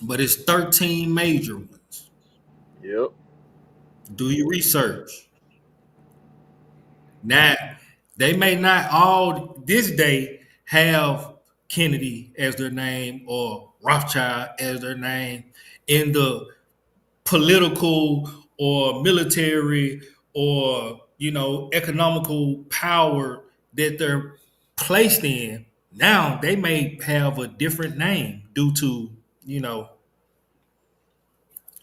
But it's 13 major ones. Yep. Do your research. Now, they may not all this day have Kennedy as their name or Rothschild as their name in the political or military or, economical power that they're placed in. Now, they may have a different name due to,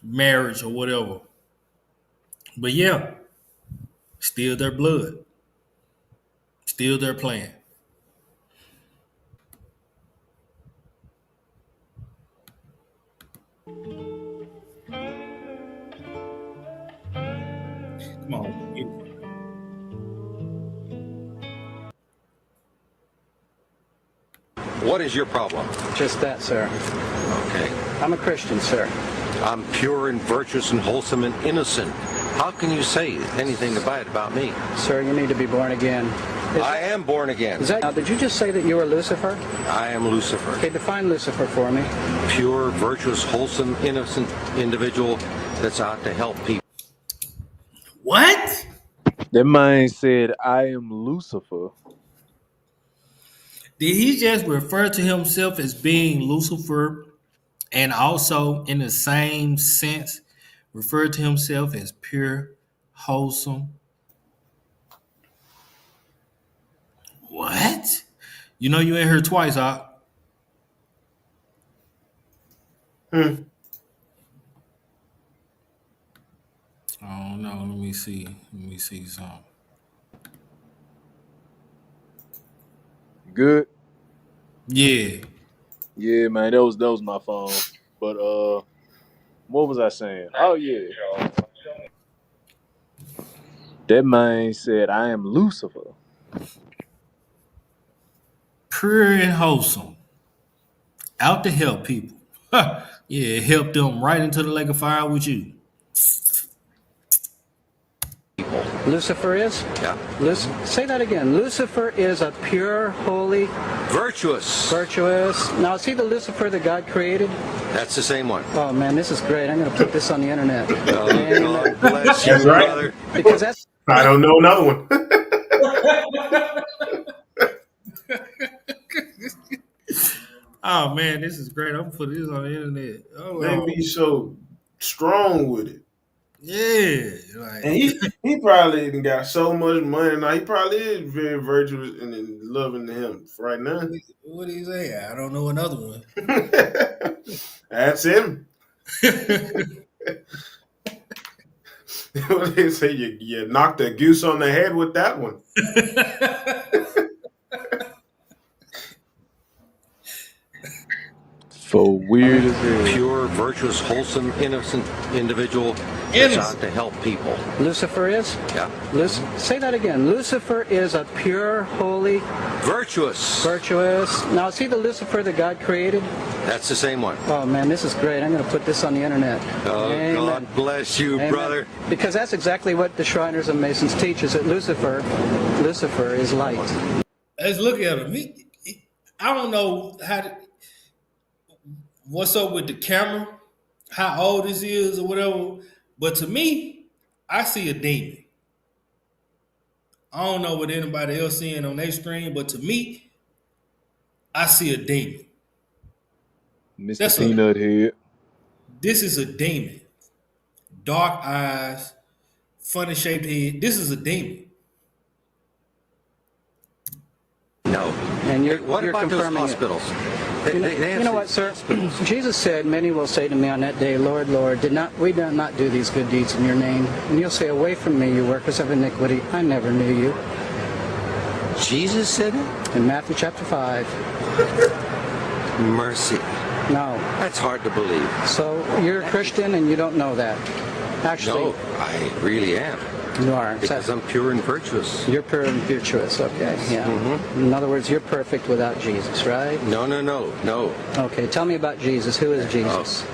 marriage or whatever. But yeah, still their blood. Still their plan. Come on. What is your problem? Just that, sir. Okay. I'm a Christian, sir. I'm pure and virtuous and wholesome and innocent. How can you say anything bad about me? Sir, you need to be born again. I am born again. Now, did you just say that you were Lucifer? I am Lucifer. Okay, define Lucifer for me. Pure, virtuous, wholesome, innocent individual that's out to help people. What? That man said, I am Lucifer. Did he just refer to himself as being Lucifer and also in the same sense refer to himself as pure, wholesome? What? You ain't heard twice, huh? I don't know. Let me see something. Good? Yeah. Yeah, man, that was my phone. But what was I saying? Oh yeah. That man said, I am Lucifer. Pure and wholesome. Out to help people. Yeah, help them right into the lake of fire with you. Lucifer is? Yeah. Say that again. Lucifer is a pure, holy... Virtuous. Virtuous. Now, is he the Lucifer that God created? That's the same one. Oh, man, this is great. I'm going to put this on the internet. God bless you, That's right. brother. Because that's... I don't know another one. Oh man, this is great. I'm gonna put this on the internet. Oh, Man, be so strong with it. yeah. Like, And he probably even got so much money now. He probably is very virtuous and loving to him right now. what did he say? I don't know another one. That's him. What they say, you knocked a goose on the head with that one. For weird as hell. Pure, virtuous, wholesome, innocent individual that's out to help people. Lucifer is? Yeah. Say that again. Lucifer is a pure, holy... Virtuous. Virtuous. Now, is he the Lucifer that God created? That's the same one. Oh, man, this is great. I'm going to put this on the internet. Oh, Amen. God bless you, Amen. brother. Because that's exactly what the Shriners and Masons teach, is that Lucifer is light. Let's look at him. I don't know what's up with the camera, how old this is or whatever, but to me, I see a demon. I don't know what anybody else seeing on their screen, but to me, I see a demon. Mr. Peanut Head. This is a demon. Dark eyes, funny shaped head. This is a demon. No. And you're what about those confirming hospitals? You know what, sir? Jesus said, many will say to me on that day, Lord, Lord, we did not do these good deeds in your name? And you'll say, away from me, you workers of iniquity, I never knew you. Jesus said it? In Matthew chapter 5. Mercy. No. That's hard to believe. So you're a Christian and you don't know that? Actually, No, I really am. you are. Because I'm pure and virtuous. You're pure and virtuous, okay, yeah. In other words, you're perfect without Jesus, right? No. Okay, tell me about Jesus. Who is Jesus?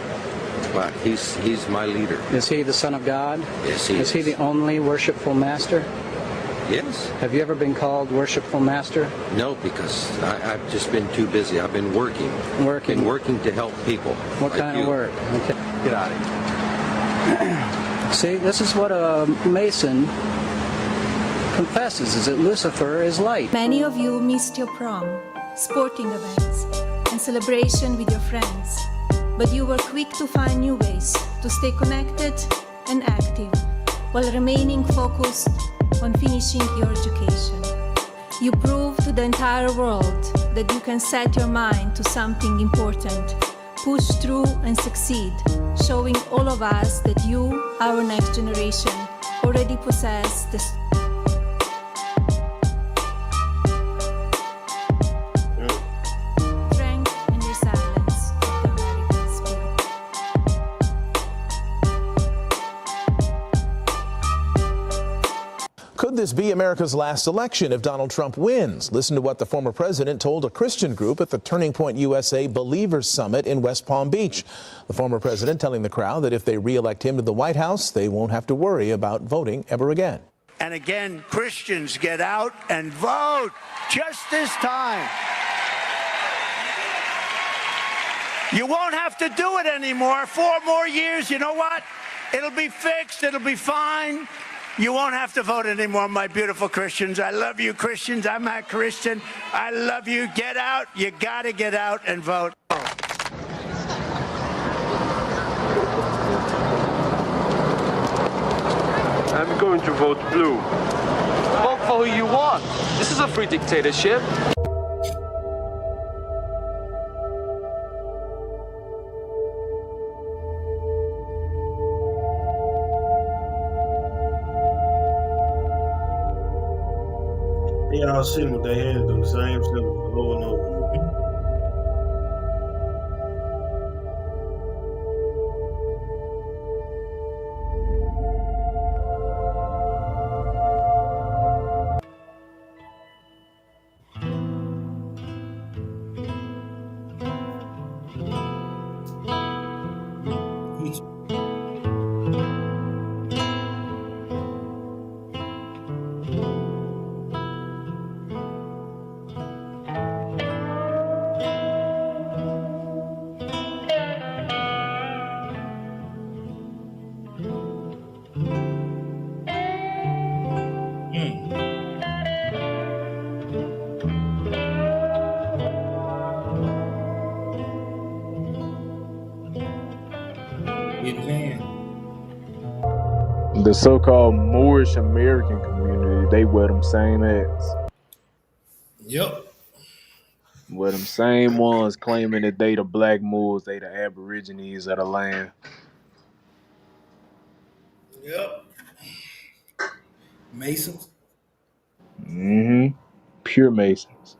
Well, he's my leader. Is he the Son of God? Yes, he is. Is he the only worshipful master? Yes. Have you ever been called worshipful master? No, because I've just been too busy. I've been working. Been working to help people. What like kind you. of work? Okay. Get out of here. See, this is what a Mason confesses, is that Lucifer is light. Many of you missed your prom, sporting events, and celebration with your friends, but you were quick to find new ways to stay connected and active while remaining focused on finishing your education. You prove to the entire world that you can set your mind to something important, push through and succeed, showing all of us that you, our next generation, already possess the strength and resilience of the American spirit. Could this be America's last election if Donald Trump wins? Listen to what the former president told a Christian group at the Turning Point USA Believers Summit in West Palm Beach. The former president telling the crowd that if they re-elect him to the White House, they won't have to worry about voting ever again. And again, Christians, get out and vote just this time. You won't have to do it anymore. 4 more years, you know what? It'll be fixed. It'll be fine. You won't have to vote anymore, my beautiful Christians. I love you, Christians. I'm a Christian. I love you. Get out. You got to get out and vote. I'm going to vote blue. Vote for who you want. This is a free dictatorship. They all sitting with their hands doing the same stuff over and over. The so-called Moorish American community, they wear them same hats. Yep. Wear them same ones claiming that they the black Moors, they the Aborigines of the land. Yep. Masons. Mm-hmm. Pure Masons.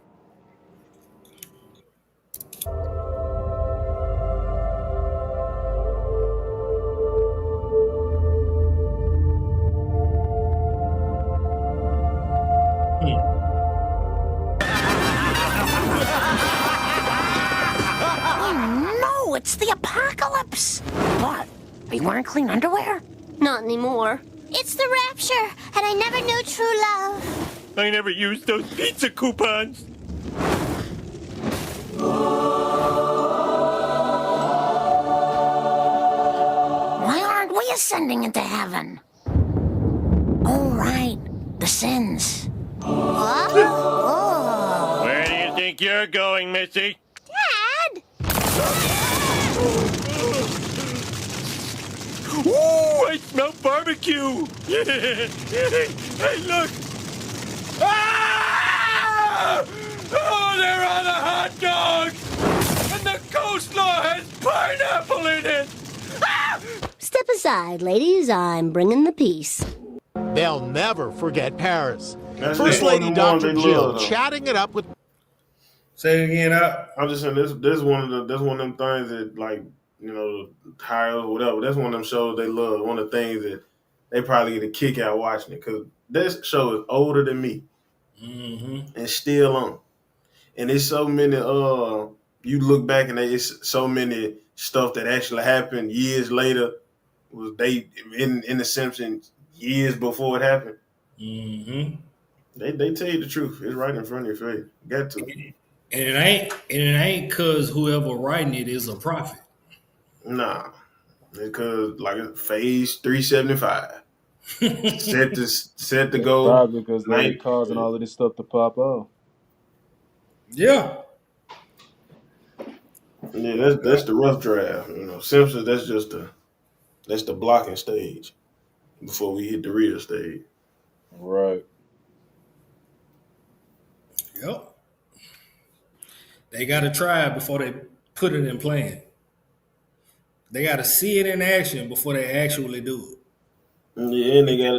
Oh no, it's the apocalypse! What? Are you wearing clean underwear? Not anymore. It's the rapture, and I never knew true love. I never used those pizza coupons. Why aren't we ascending into heaven? Oh, right. The sins. What? Oh. Where do you think you're going, Missy? Dad! Ooh, I smell barbecue! Hey, look! Ah! Oh, they're on a hot dog! coleslaw has pineapple in it! Step aside, ladies. I'm bringing the peace. They'll never forget Paris. That's First one of Lady the Dr. ones they Jill love, though. chatting it up with. Say it again. I'm just saying this one of them things that, like, you know, higher or whatever. That's one of them shows they love. One of the things that they probably get a kick out watching it, because this show is older than me and still on. And it's so many. You look back and it's so many stuff that actually happened years later. Was they in the Simpsons years before it happened? They tell you the truth. It's right in front of your face. Got to. And it ain't cause whoever writing it is a prophet. Nah, because like phase 375 set to go. Probably because they're causing all of this stuff to pop off. Yeah. Yeah, that's the rough draft. You know, Simpsons. That's the blocking stage before we hit the real stage. Right. Yep. They got to try it before they put it in plan. They got to see it in action before they actually do it. Yeah, and they got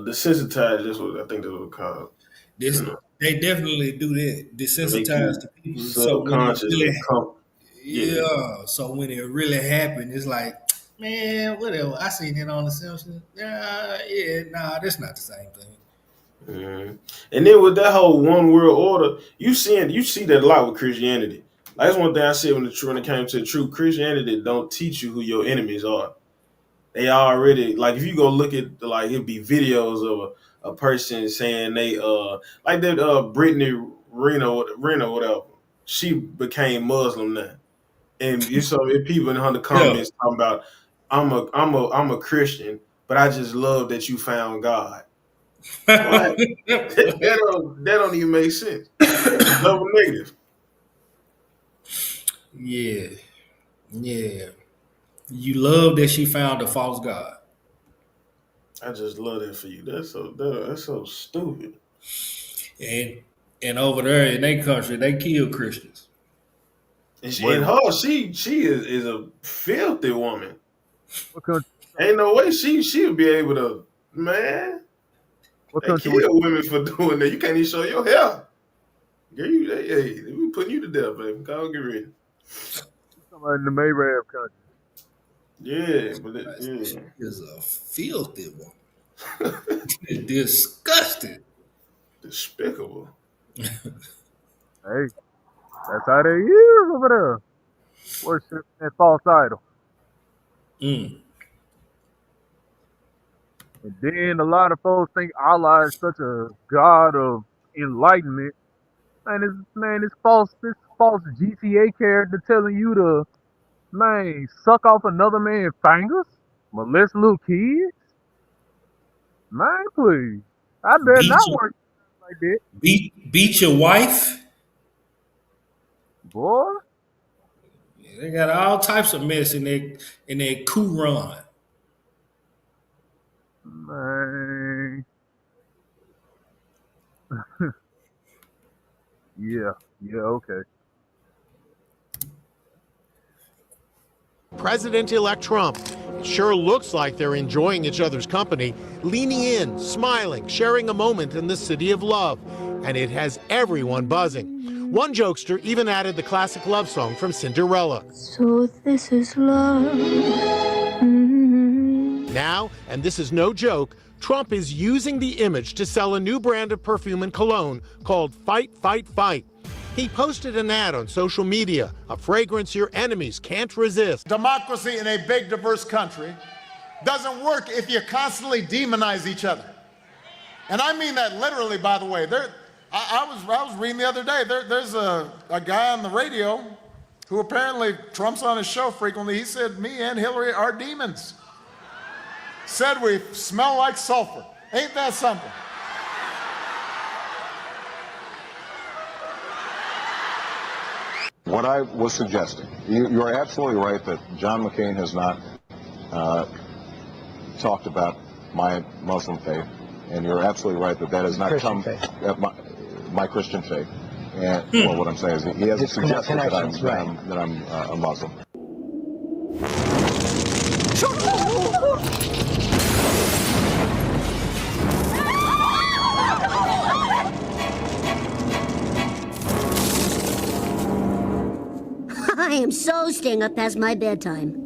desensitized. That's what I think that's what it's called. They definitely do that. Desensitize the people. Subconsciously. So when it really happened, it's like, man, whatever. I seen it on The Simpsons. That's not the same thing. Mm-hmm. And then with that whole one world order, you see that a lot with Christianity. Like, that's one thing I said when it came to the truth. Christianity don't teach you who your enemies are. They already, like, if you go look at, like, it'd be videos of a person saying they like that Brittany Reno whatever. She became Muslim now, and you saw people in the comments talking about I'm a Christian, but I just love that you found God. What? that don't even make sense. Double negative. Yeah. You love that she found a false god. I just love that for you. That's so stupid. And over there in their country, they kill Christians. And she is a filthy woman. Okay. Ain't no way she'll be able to, man. They kill women for doing that. You can't even show your hair. Girl, we putting you to death, baby. Go get ready. Somebody in the Arab country. Yeah, but she is a filthy woman. Disgusting. Despicable. Hey, that's how they is over there. Worship that false idol. And then a lot of folks think Allah is such a God of enlightenment. Man, this false GTA character telling you to, man, suck off another man's fingers? Molest little kids? Man, please. I better not work like that. Beat your wife? Boy. They got all types of mess in their Quran. Man. Yeah, okay. President-elect Trump. It sure looks like they're enjoying each other's company, leaning in, smiling, sharing a moment in the city of love. And it has everyone buzzing. One jokester even added the classic love song from Cinderella. So this is love. Now, and this is no joke, Trump is using the image to sell a new brand of perfume and cologne called Fight, Fight, Fight. He posted an ad on social media, a fragrance your enemies can't resist. Democracy in a big, diverse country doesn't work if you constantly demonize each other. And I mean that literally, by the way. I was reading the other day, there's a guy on the radio who apparently Trump's on his show frequently. He said, me and Hillary are demons. Said we smell like sulfur. Ain't that something? What I was suggesting, you're absolutely right that John McCain has not talked about my Muslim faith, and you're absolutely right that has not come my Christian faith. And well, what I'm saying is he hasn't suggested that I'm a Muslim. I am so staying up past my bedtime.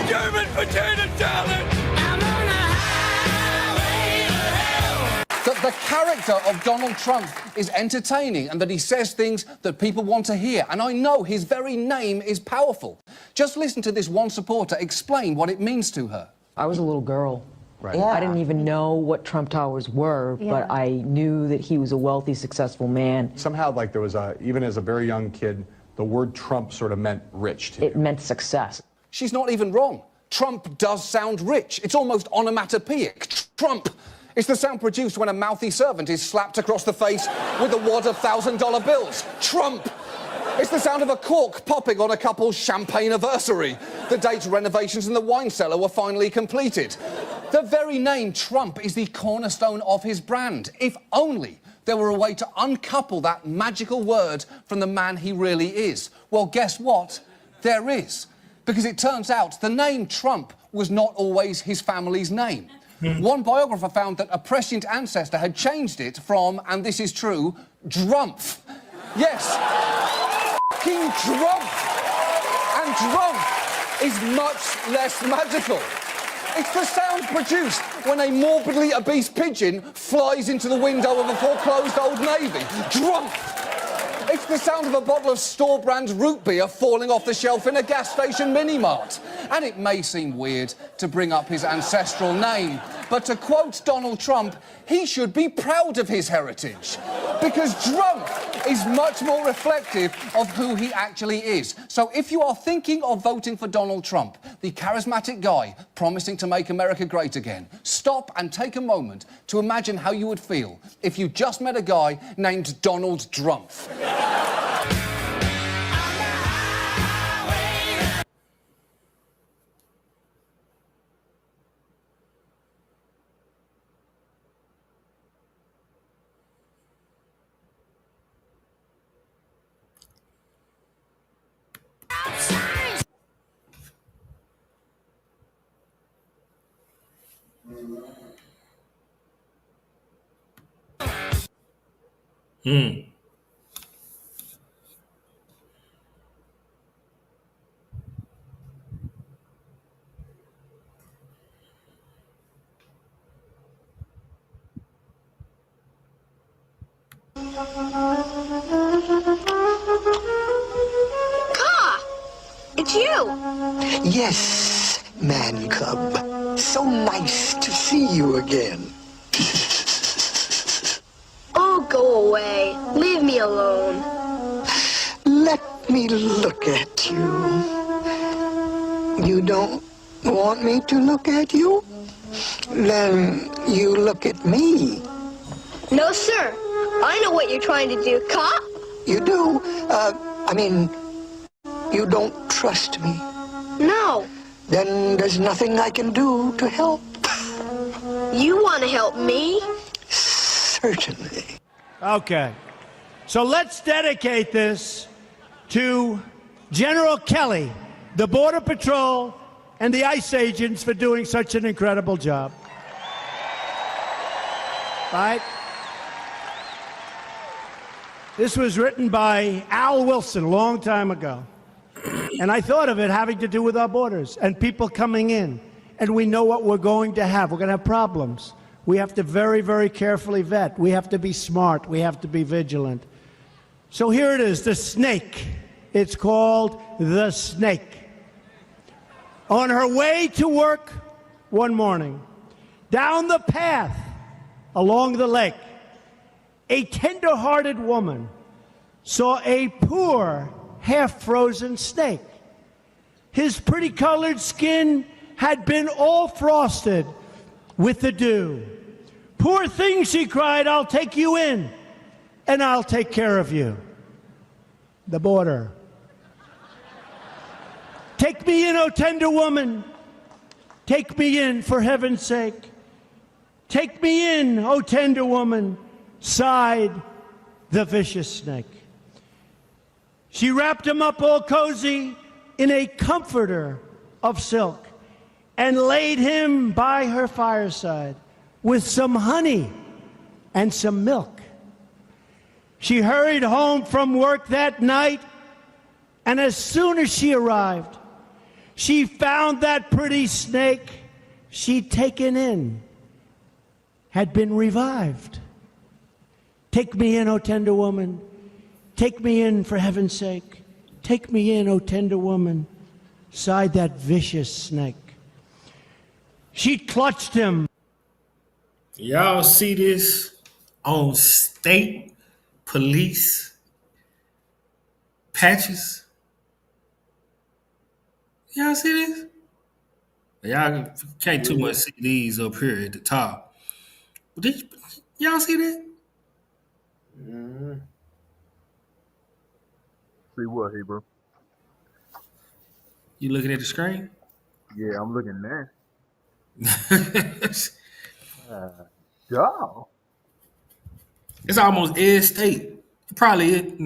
German potato salad! I'm on a highway to hell! That the character of Donald Trump is entertaining and that he says things that people want to hear. And I know his very name is powerful. Just listen to this one supporter explain what it means to her. I was a little girl. Right. I didn't even know what Trump Towers were, but I knew that he was a wealthy, successful man. Somehow, like there was even as a very young kid, the word Trump sort of meant rich to you. It meant success. She's not even wrong. Trump does sound rich. It's almost onomatopoeic. Trump. It's the sound produced when a mouthy servant is slapped across the face with a wad of $1,000 bills. Trump. It's the sound of a cork popping on a couple's champagne anniversary. The date renovations in the wine cellar were finally completed. The very name Trump is the cornerstone of his brand. If only there were a way to uncouple that magical word from the man he really is. Well, guess what? There is. Because it turns out the name Trump was not always his family's name. One biographer found that a prescient ancestor had changed it from, and this is true, Drumpf. Yes, King Drumpf. And Drumpf is much less magical. It's the sound produced when a morbidly obese pigeon flies into the window of a foreclosed Old Navy. Drumpf. It's the sound of a bottle of store-brand root beer falling off the shelf in a gas station mini-mart. And it may seem weird to bring up his ancestral name, but to quote Donald Trump, he should be proud of his heritage. Because Drumpf is much more reflective of who he actually is. So if you are thinking of voting for Donald Trump, the charismatic guy promising to make America great again, stop and take a moment to imagine how you would feel if you just met a guy named Donald Drumpf. It's you! Yes, man cub. So nice to see you again. Oh, go away. Leave me alone. Let me look at you. You don't want me to look at you? Then you look at me. No, sir. I know what you're trying to do, cop. You do? You don't trust me. No. Then there's nothing I can do to help. You want to help me? Certainly. Okay. So let's dedicate this to General Kelly, the Border Patrol, and the ICE agents for doing such an incredible job. Right? This was written by Al Wilson a long time ago. And I thought of it having to do with our borders and people coming in. And we know what we're going to have. We're going to have problems. We have to very, very carefully vet. We have to be smart. We have to be vigilant. So here it is, the snake. It's called the snake. On her way to work one morning, down the path along the lake, a tender-hearted woman saw a poor, half-frozen snake. His pretty colored skin had been all frosted with the dew. Poor thing, she cried, I'll take you in, and I'll take care of you. The border. Take me in, O tender woman. Take me in, for heaven's sake. Take me in, O tender woman, sighed the vicious snake. She wrapped him up all cozy in a comforter of silk and laid him by her fireside with some honey and some milk. She hurried home from work that night, and as soon as she arrived, she found that pretty snake she'd taken in had been revived. Take me in, O tender woman. Take me in, for heaven's sake. Take me in, O tender woman, sighed that vicious snake. She clutched him. Y'all see this on state police patches? Y'all see this? Y'all can't too much see these up here at the top. Y'all see that? Mm-hmm. See what, Hebrew? You looking at the screen? Yeah, I'm looking there. Go. It's almost every state. It probably it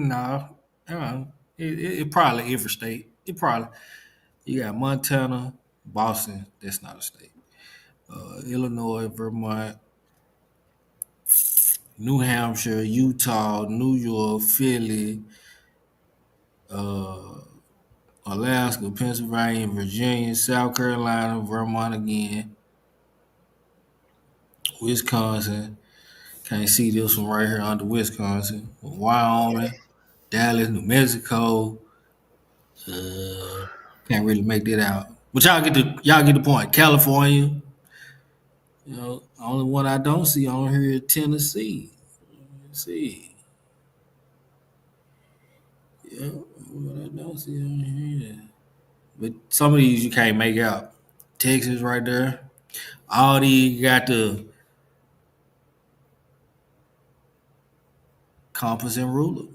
probably every state. It probably you got Montana, Boston. That's not a state. Illinois, Vermont, New Hampshire, Utah, New York, Philly, Alaska, Pennsylvania, Virginia, South Carolina, Vermont again, Wisconsin. Can't see this one right here under Wisconsin. Wyoming, Dallas, New Mexico. Can't really make that out. But y'all get the point. California. You know, only one I don't see on here is Tennessee. Let's see. Yeah, what I don't see on here. But some of these you can't make out. Texas right there. All these got the compass and ruler.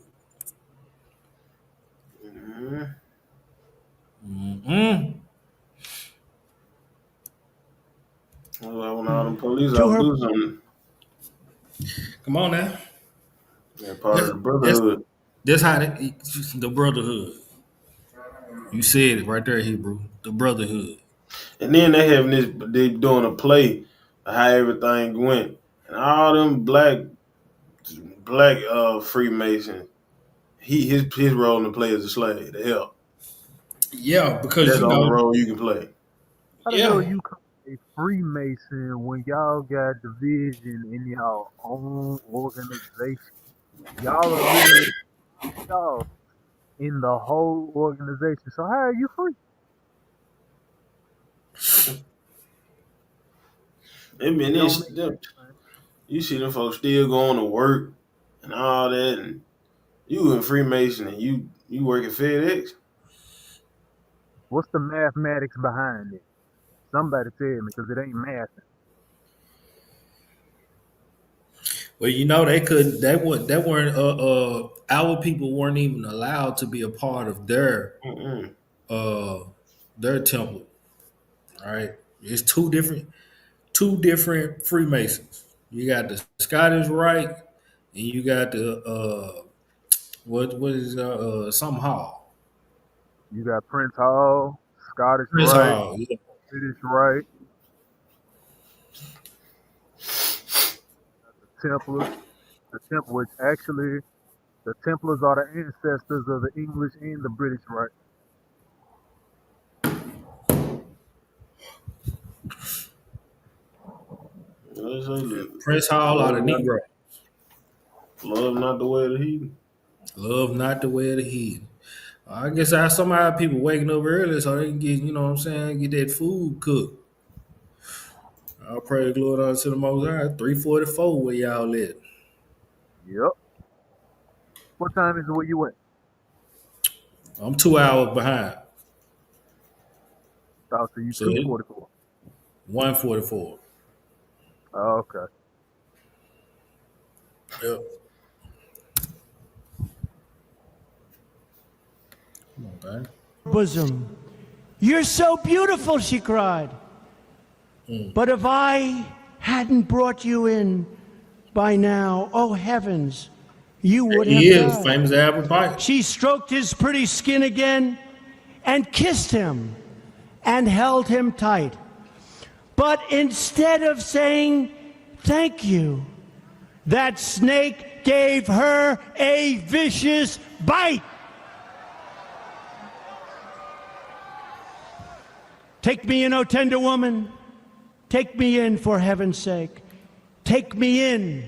Well, when all them police out do something. Come on now. They're part of the brotherhood. That's how the brotherhood. You said it right there, Hebrew. The brotherhood. And then they having this, they doing a play of how everything went, and all them black Freemasons. His role in the play is a slave to help. Yeah, because that's the only role you can play. How the hell you call a Freemason when y'all got division in y'all own organization? Y'all are literally y'all in the whole organization. So how are you free? You see them folks still going to work and all that, and you in Freemason and you work at FedEx. What's the mathematics behind it? Somebody tell me, because it ain't math. Well, you know they couldn't. They weren't. Our people weren't even allowed to be a part of their temple. All right, it's two different Freemasons. You got the Scottish Rite, and you got the what is some Hall. You got Prince Hall, Scottish Prince Rite, Hall, yeah. British Rite, the Templars. The Temple, which actually, the Templars are the ancestors of the English and the British Rite. Prince Hall are the Negroes. Love not the way of the heathen. Love not the way of the heathen. I guess somehow people waking up early so they can get, you know what I'm saying, get that food cooked. I'll pray the Lord unto the Most High. 3:44 where y'all at. Yep. What time is it where you at? I'm 2 hours behind. Oh, so you 2:44. 1:44. Oh, okay. Yep. Come on, man. Bosom. You're so beautiful, she cried. But if I hadn't brought you in by now, oh heavens, you would have He is died. famous apple pie. She stroked his pretty skin again and kissed him and held him tight. But instead of saying thank you, that snake gave her a vicious bite. Take me in, O tender woman. Take me in for heaven's sake. Take me in,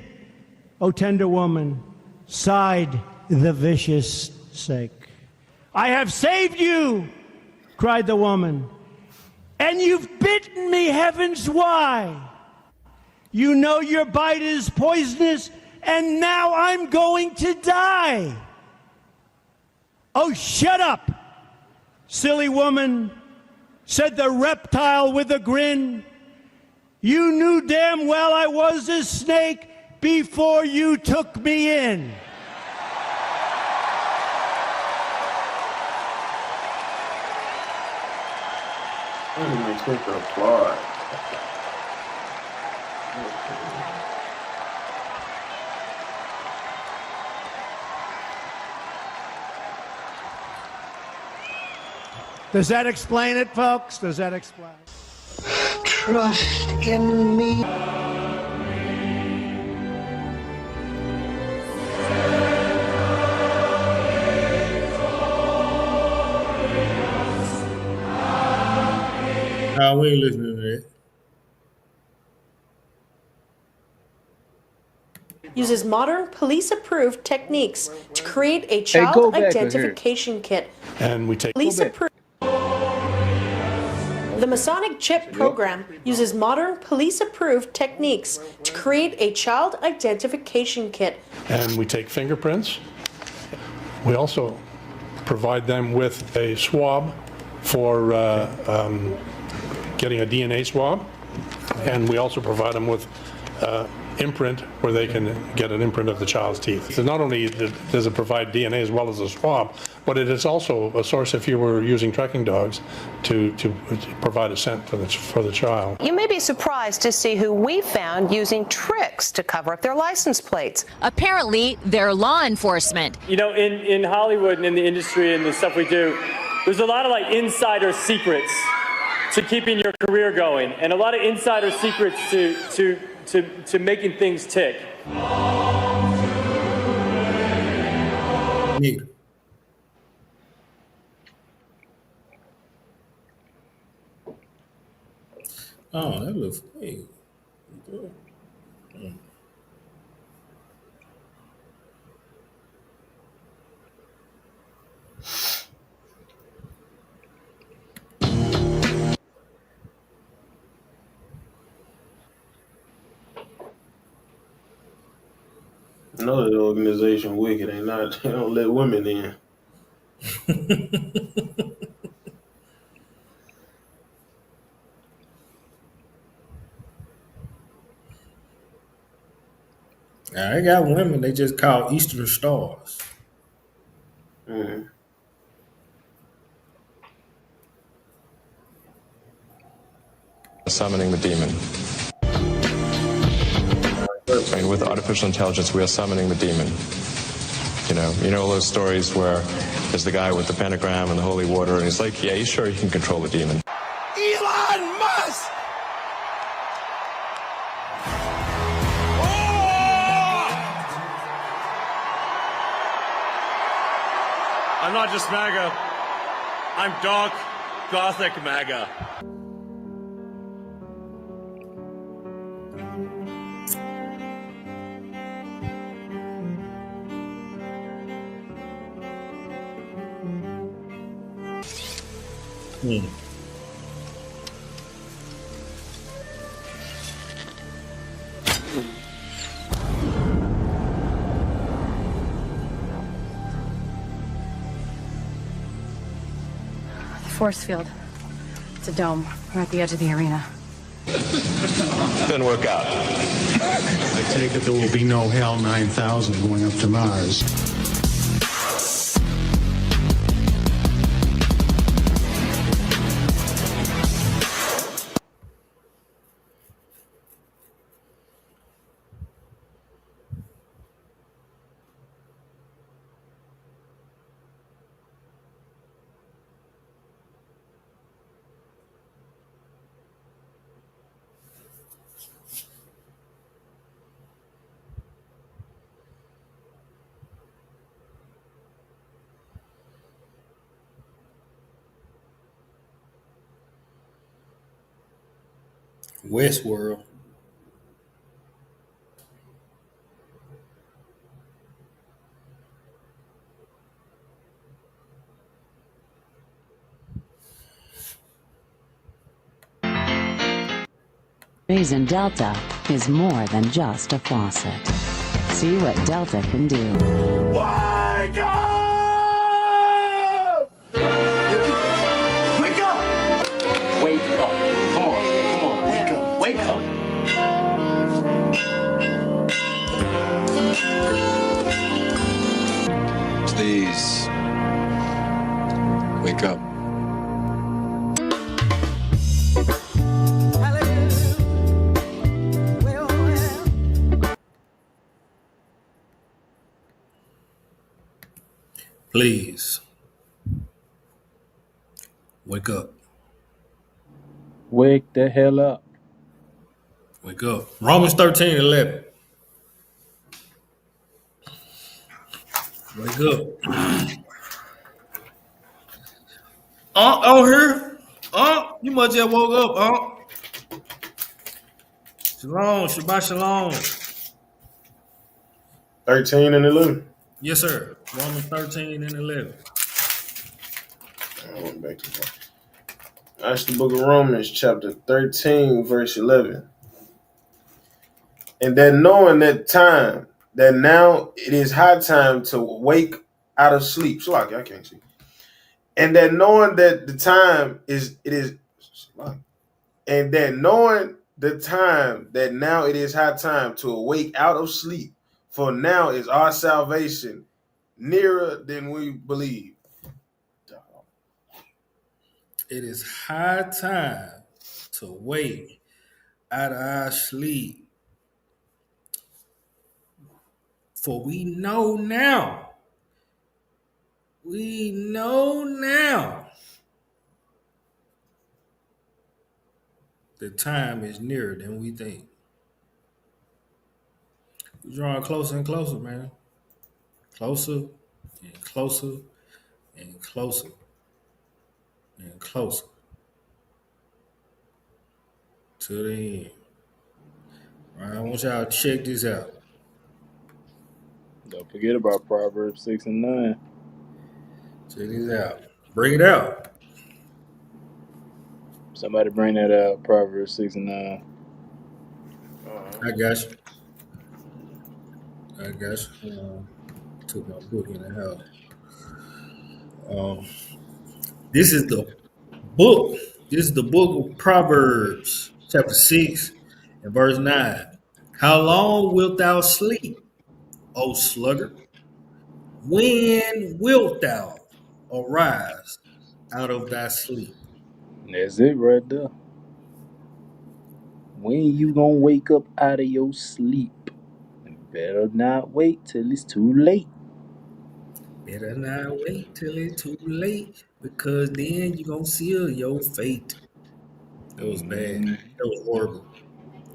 O tender woman, sighed the vicious snake. I have saved you, cried the woman, and you've bitten me, heavens, why? You know your bite is poisonous, and now I'm going to die. Oh, shut up, silly woman, said the reptile with a grin. You knew damn well I was a snake before you took me in. I didn't expect to applaud. Does that explain it, folks? Does that explain it? Trust in me. We ain't listening to that. Uses modern police-approved techniques to create a child identification kit. And we take Police-approved. The Masonic Chip program uses modern police-approved techniques to create a child identification kit. and we take fingerprints. We also provide them with a swab for getting a DNA swab, and we also provide them with imprint where they can get an imprint of the child's teeth. So not only does it provide DNA as well as a swab, but it is also a source if you were using tracking dogs to provide a scent for the child. You may be surprised to see who we found using tricks to cover up their license plates. Apparently, they're law enforcement. You know, in Hollywood and in the industry and the stuff we do, there's a lot of like insider secrets to keeping your career going, and a lot of insider secrets to making things tick. Neat. Oh, that looks hey. I know that organization wicked. They don't let women in. I got women they just call Eastern Stars. Mm. Summoning the demon. I mean, with artificial intelligence, we are summoning the demon. You know all those stories where there's the guy with the pentagram and the holy water, and he's like, yeah, he's sure he can control the demon. Elon Musk! I'm not just MAGA. I'm dark, gothic MAGA. Force field. It's a dome. We're at the edge of the arena. Didn't work out. I take it there will be no HAL 9000 going up to Mars. Westworld. Raising Delta is more than just a faucet. See what Delta can do. Wake up! Wake up! Wake up. Come on. Wake up. Wake up. Please. Wake up. Please. Wake up. Wake the hell up. Wake up. Romans 13:11. Wake up. Here. You must have woke up, Shalom. Shabbat shalom. 13 and 11. Yes, sir. Romans 13:11. I went back to that. That's the book of Romans, chapter 13, verse 11. And that knowing that time, that now it is high time to wake out of sleep. Shalaki, I can't see. And that knowing that the time is, and that knowing the time that now it is high time to awake out of sleep, for now is our salvation nearer than we believe. It is high time to wake out of our sleep. For we know now the time is nearer than we think. We're drawing closer and closer, man. Closer and closer and closer and closer to the end. All right, I want y'all to check this out. Don't forget about Proverbs 6 and 9. Check this out. Bring it out. Somebody bring that out, Proverbs 6 and 9. I got you. Took my book in the house. This is the book. This is the book of Proverbs, chapter 6 and verse 9. How long wilt thou sleep, O sluggard? When wilt thou arise out of thy sleep? That's it right there. When you gonna wake up out of your sleep? Better not wait till it's too late. Better not wait till it's too late, because then you're gonna seal your fate. That was bad. That was horrible.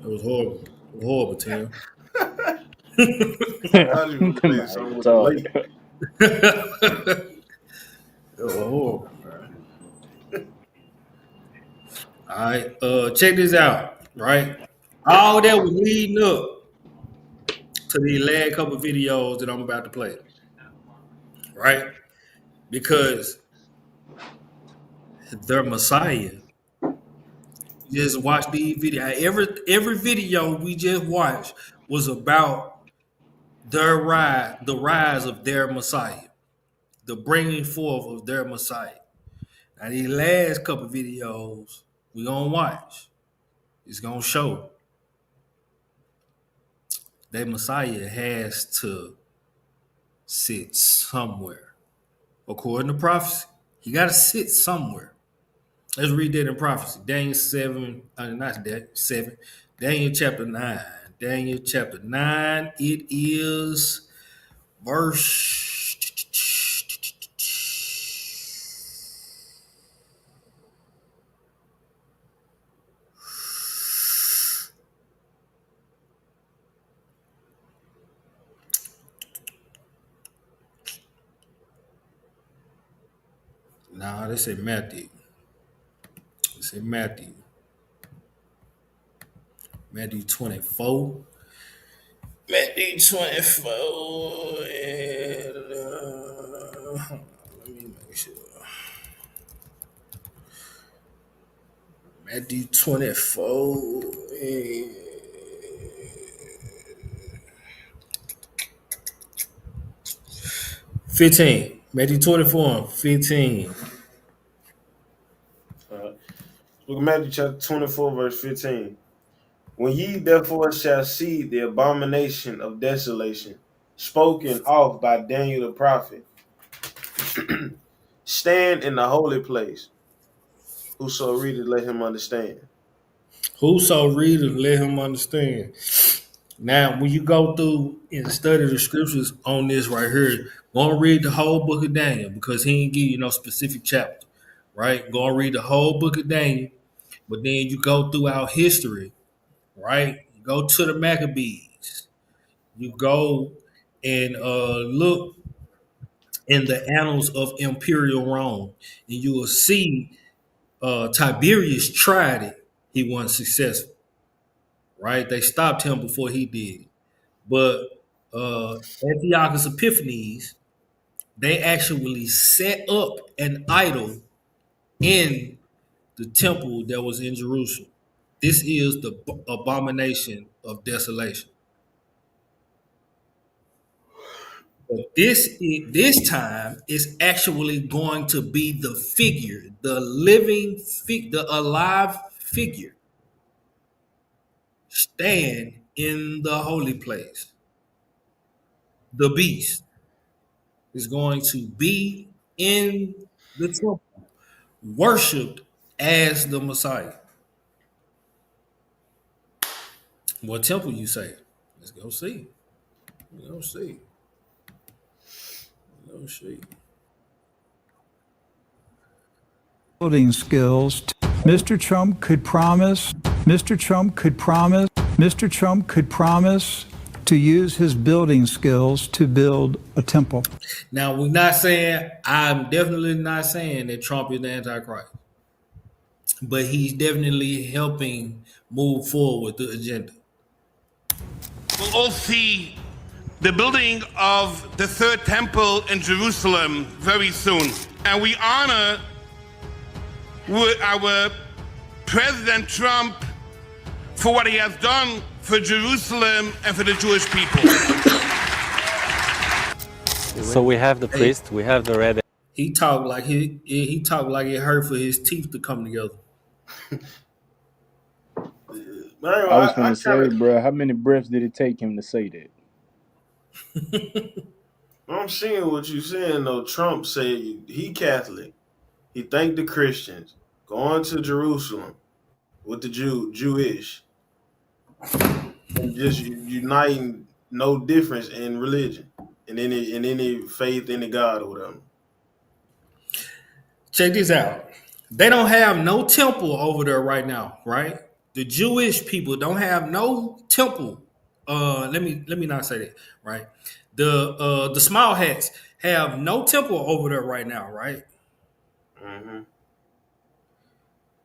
It was horrible, Tim. I thought you were saying something with the lake. It was horrible, man. All right, check this out, right? All that was leading up to the last couple of videos that I'm about to play, right? Because their Messiah, just watch these videos. Every video we just watched was about the rise of their Messiah, the bringing forth of their Messiah. Now these last couple of videos we gonna watch It's gonna show that Messiah has to sit somewhere. According to prophecy, he got to sit somewhere. Let's read that in prophecy. Daniel 7, not that, 7. Daniel chapter 9. Daniel chapter 9, it is verse. Nah, they say Matthew. They say Matthew. Matthew 24. Matthew 24. And, let me make sure. Matthew 24. And 15. Matthew 24 and 15. Look at Matthew chapter 24, verse 15. When ye therefore shall see the abomination of desolation spoken of by Daniel the prophet, stand in the holy place. Whoso readeth, let him understand. Whoso readeth, let him understand. Now, when you go through and study the scriptures on this right here, go and read the whole book of Daniel because he ain't give you no specific chapter, right? Go and read the whole book of Daniel, but then you go throughout history, right? You go to the Maccabees. You go and look in the annals of Imperial Rome, and you will see Tiberius tried it. He wasn't successful, right? They stopped him before he did. But Antiochus Epiphanes, they actually set up an idol in the temple that was in Jerusalem. This is the abomination of desolation. But this time is actually going to be the figure, the living, the alive figure, stand in the holy place. The beast is going to be in the temple, worshipped as the Messiah. What temple you say? Let's go see. Let's go see. Let's go see. Building skills. Mr. Trump could promise, Mr. Trump could promise, Mr. Trump could promise to use his building skills to build a temple. Now, I'm definitely not saying that Trump is the Antichrist, but he's definitely helping move forward the agenda. We'll all see the building of the third temple in Jerusalem very soon. And we honor our President Trump for what he has done for Jerusalem and for the Jewish people. So we have the priest, we have the red. He talked like he talked like it hurt for his teeth to come together. I was gonna say, bro, how many breaths did it take him to say that? I'm seeing what you're saying though. Trump said he Catholic. He thanked the Christians going to Jerusalem with the Jewish and just uniting no difference in religion and any faith in the God or whatever. Check this out. They don't have no temple over there right now, right? The Jewish people don't have no temple. Let me not say that, right? The small hats have no temple over there right now, right? Mm-hmm.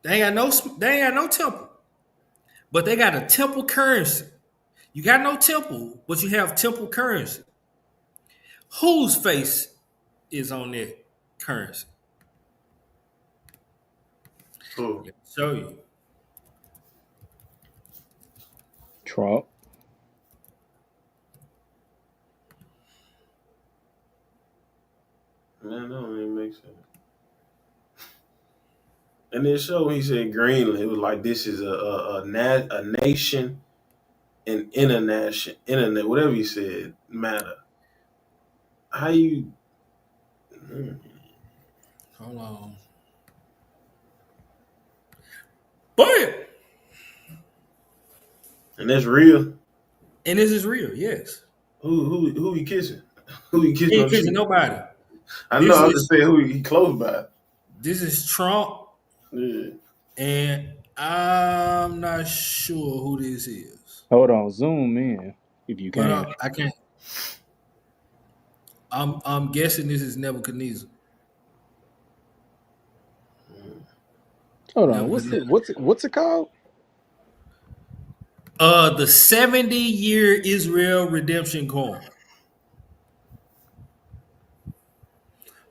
They ain't got no temple, but they got a temple currency. You got no temple, but you have temple currency. Whose face is on that currency? Cool. Let me show you. Trump. Man, that don't even make sense. And then show he said Greenland. It was like this is a nation and international internet, whatever he said, matter. How you Hold on. Bam! And that's real. And this is real, yes. Who he kissing? Who he kissing He on ain't the kissing cheek? nobody. I know. This I'm just is saying who he close by. this is Trump, Yeah. and I'm not sure who this is. Hold on, zoom in if you But can. I can't. I'm guessing this is Nebuchadnezzar. Hold on, Nebuchadnezzar. what's it called? The 70-year Israel redemption coin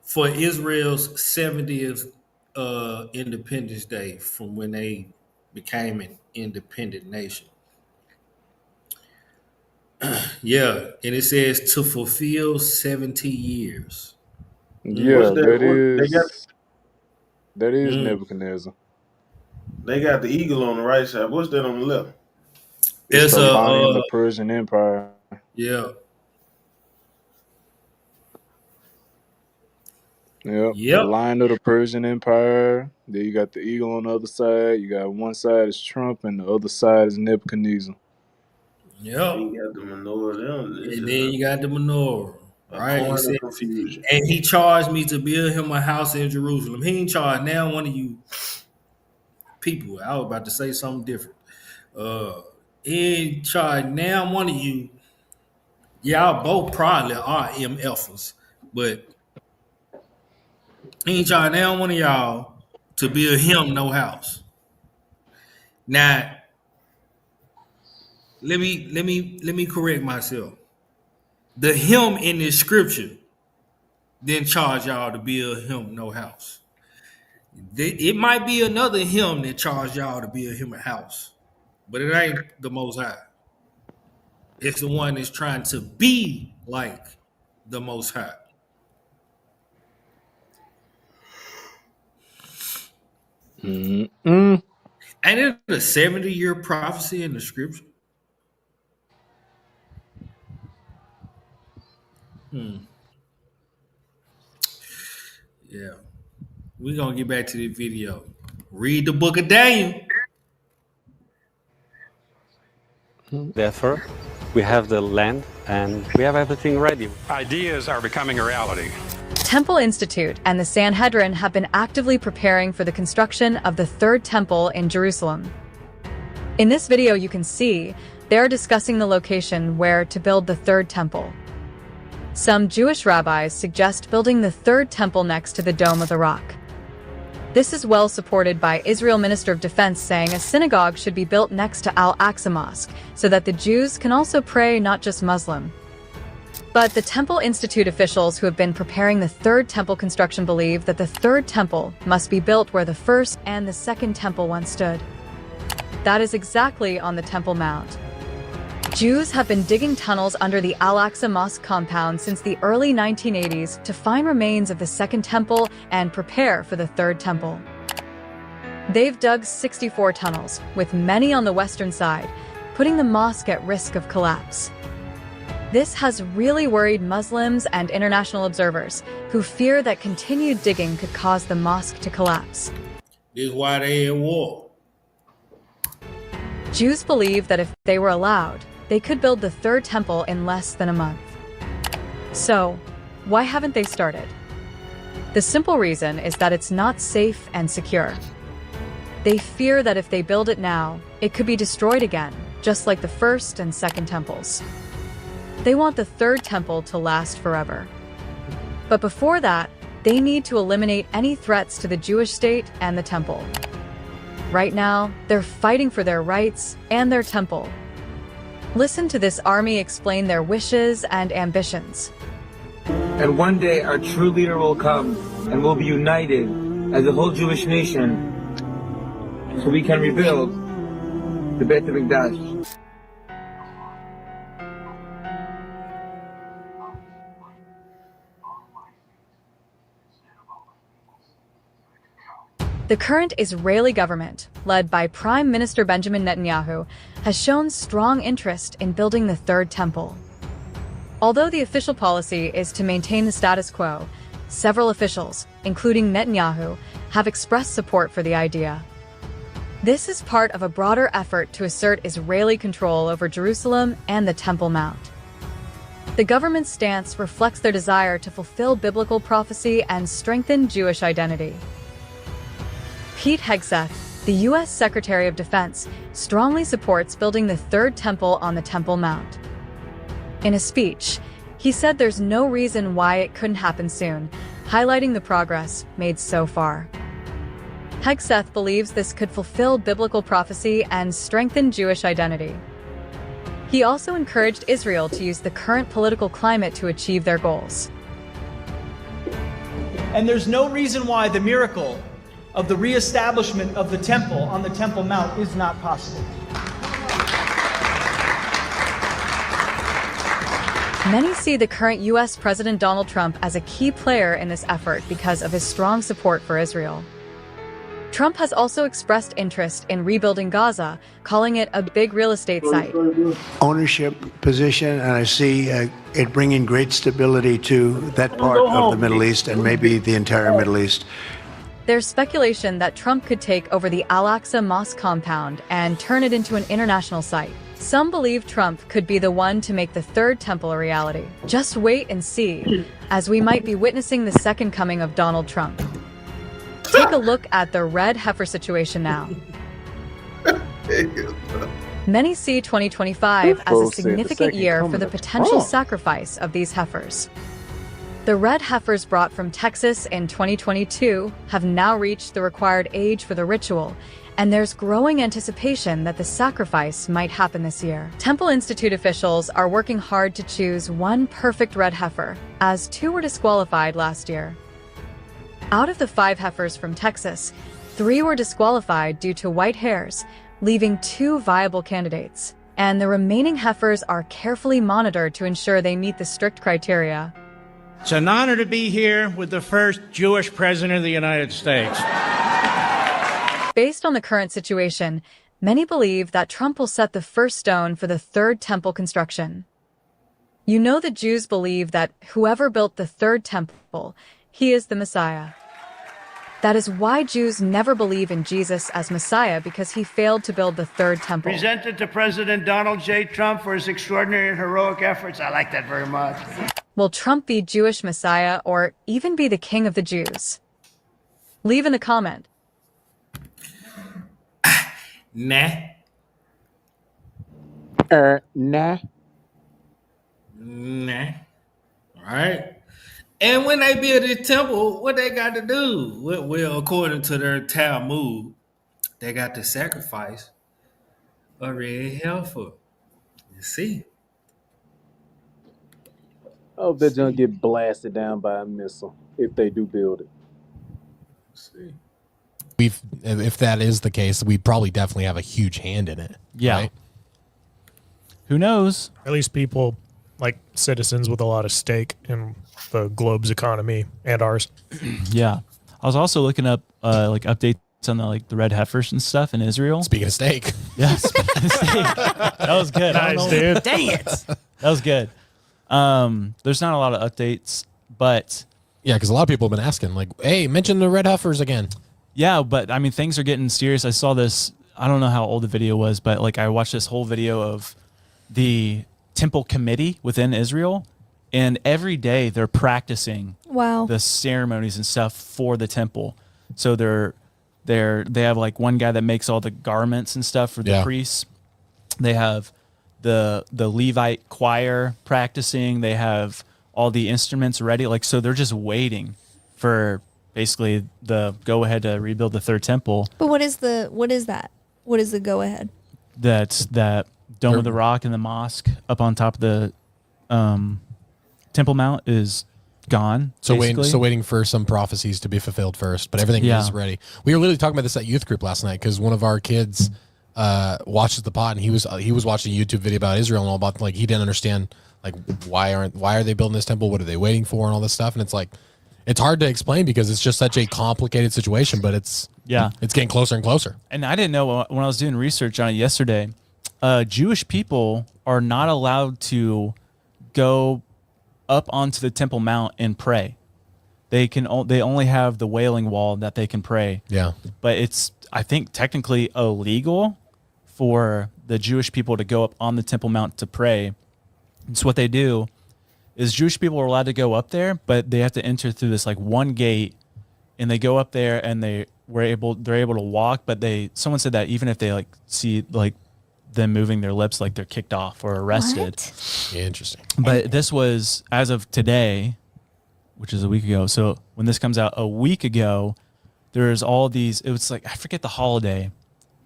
for Israel's 70th Independence Day from when they became an independent nation. Yeah, and it says to fulfill 70 years. What's Yeah, that? What they got? that is Mm. Nebuchadnezzar. They got the eagle on the right side. What's that on the left? It's It's the a lion of the Persian Empire. yeah. Yep, the Yep. lion of the Persian Empire. Then you got the eagle on the other side. You got one side is Trump, and the other side is Nebuchadnezzar. Yep. He got the menorah. This And is then you got the menorah, a right? He coin said, of confusion. and he charged me to build him a house in Jerusalem. He ain't charged now one of you people. I was about to say something different. He ain't charged now one of you. Y'all both probably are MFers, but he ain't charged now one of y'all to build him no house. Now, let me correct myself. The him in this scripture didn't charge y'all to build him no house. It might be another him that charged y'all to build him a house, but it ain't the Most High. It's the one that's trying to be like the Most High. Mm-mm. Ain't it a 70-year prophecy in the scripture? Yeah. We're going to get back to the video. Read the book of Daniel. Therefore, we have the land and we have everything ready. Ideas are becoming a reality. Temple Institute and the Sanhedrin have been actively preparing for the construction of the Third Temple in Jerusalem. In this video, you can see they're discussing the location where to build the Third Temple. Some Jewish rabbis suggest building the Third Temple next to the Dome of the Rock. This is well supported by Israel Minister of Defense saying a synagogue should be built next to Al-Aqsa Mosque so that the Jews can also pray, not just Muslim. But the Temple Institute officials who have been preparing the Third Temple construction believe that the Third Temple must be built where the First and the Second Temple once stood. That is exactly on the Temple Mount. Jews have been digging tunnels under the Al-Aqsa Mosque compound since the early 1980s to find remains of the Second Temple and prepare for the Third Temple. They've dug 64 tunnels, with many on the western side, putting the mosque at risk of collapse. This has really worried Muslims and international observers, who fear that continued digging could cause the mosque to collapse. This is why they at war. Jews believe that if they were allowed, they could build the Third Temple in less than a month. So, why haven't they started? The simple reason is that it's not safe and secure. They fear that if they build it now, it could be destroyed again, just like the First and Second Temples. They want the Third Temple to last forever. But before that, they need to eliminate any threats to the Jewish state and the temple. Right now, they're fighting for their rights and their temple. Listen to this army explain their wishes and ambitions. And one day our true leader will come and we'll be united as a whole Jewish nation so we can rebuild the Beit HaMikdash. The current Israeli government, led by Prime Minister Benjamin Netanyahu, has shown strong interest in building the third temple. Although the official policy is to maintain the status quo, several officials, including Netanyahu, have expressed support for the idea. This is part of a broader effort to assert Israeli control over Jerusalem and the Temple Mount. The government's stance reflects their desire to fulfill biblical prophecy and strengthen Jewish identity. Pete Hegseth, the U.S. Secretary of Defense, strongly supports building the third temple on the Temple Mount. In a speech, he said there's no reason why it couldn't happen soon, highlighting the progress made so far. Hegseth believes this could fulfill biblical prophecy and strengthen Jewish identity. He also encouraged Israel to use the current political climate to achieve their goals. And there's no reason why the miracle of the reestablishment of the temple on the Temple Mount is not possible. Many see the current U.S. President Donald Trump as a key player in this effort because of his strong support for Israel. Trump has also expressed interest in rebuilding Gaza, calling it a big real estate site. Ownership position, and I see it bringing great stability to that part of the Middle East and maybe the entire Middle East. There's speculation that Trump could take over the Al-Aqsa Mosque compound and turn it into an international site. Some believe Trump could be the one to make the third temple a reality. Just wait and see, as we might be witnessing the second coming of Donald Trump. Take a look at the red heifer situation now. Many see 2025 as a significant year for the potential sacrifice of these heifers. The red heifers brought from Texas in 2022 have now reached the required age for the ritual, and there's growing anticipation that the sacrifice might happen this year. Temple Institute officials are working hard to choose one perfect red heifer, as 2 were disqualified last year. Out of the 5 heifers from Texas, 3 were disqualified due to white hairs, leaving 2 viable candidates. And the remaining heifers are carefully monitored to ensure they meet the strict criteria. It's an honor to be here with the first Jewish president of the United States. Based on the current situation, many believe that Trump will set the first stone for the third temple construction. You know the Jews believe that whoever built the third temple, he is the Messiah. That is why Jews never believe in Jesus as Messiah, because he failed to build the third temple. Presented to President Donald J. Trump for his extraordinary and heroic efforts. I like that very much. Will Trump be Jewish Messiah or even be the king of the Jews? Leave in the comment. Nah. Nah. Nah. All right. And when they build this temple, what they got to do? Well, according to their Talmud, they got to sacrifice a red heifer. You see? I hope that junk get blasted down by a missile if they do build it. See. If that is the case, we probably definitely have a huge hand in it. Yeah. Right? Who knows? At least people like citizens with a lot of stake in the globe's economy and ours. Yeah. I was also looking up like updates on the red heifers and stuff in Israel. Speaking of steak. Yeah, speaking of steak. That was good. Nice, dude. Dang it. That was good. There's not a lot of updates, but yeah, because a lot of people have been asking, like, hey, mention the red heifers again. Yeah, but I mean, things are getting serious. I saw this, I don't know how old the video was, but like I watched this whole video of the temple committee within Israel, and every day they're practicing the ceremonies and stuff for the temple. So they have like one guy that makes all the garments and stuff for the priests. They have the Levite choir practicing. They have all the instruments ready. Like, so they're just waiting for basically the go ahead to rebuild the third temple. But what is that? What is the go ahead? That's that Dome of the Rock in the mosque up on top of the Temple Mount is gone. So waiting for some prophecies to be fulfilled first, but everything is ready. We were literally talking about this at youth group last night because one of our kids watches the pod, and he was watching a YouTube video about Israel and all about, like, he didn't understand, like, why are they building this temple? What are they waiting for and all this stuff? And it's like, It's hard to explain because it's just such a complicated situation, but it's getting closer and closer. And I didn't know when I was doing research on it yesterday, Jewish people are not allowed to go up onto the Temple Mount and pray. They only have the Wailing Wall that they can pray. Yeah. But it's, I think, technically illegal for the Jewish people to go up on the Temple Mount to pray. It's what they do is Jewish people are allowed to go up there, but they have to enter through this like one gate, and they go up there and they're able to walk, but someone said that even if they like see like them moving their lips, like they're kicked off or arrested. Yeah, interesting. But this was as of today, which is a week ago. So when this comes out a week ago, there's all these, it was like, I forget the holiday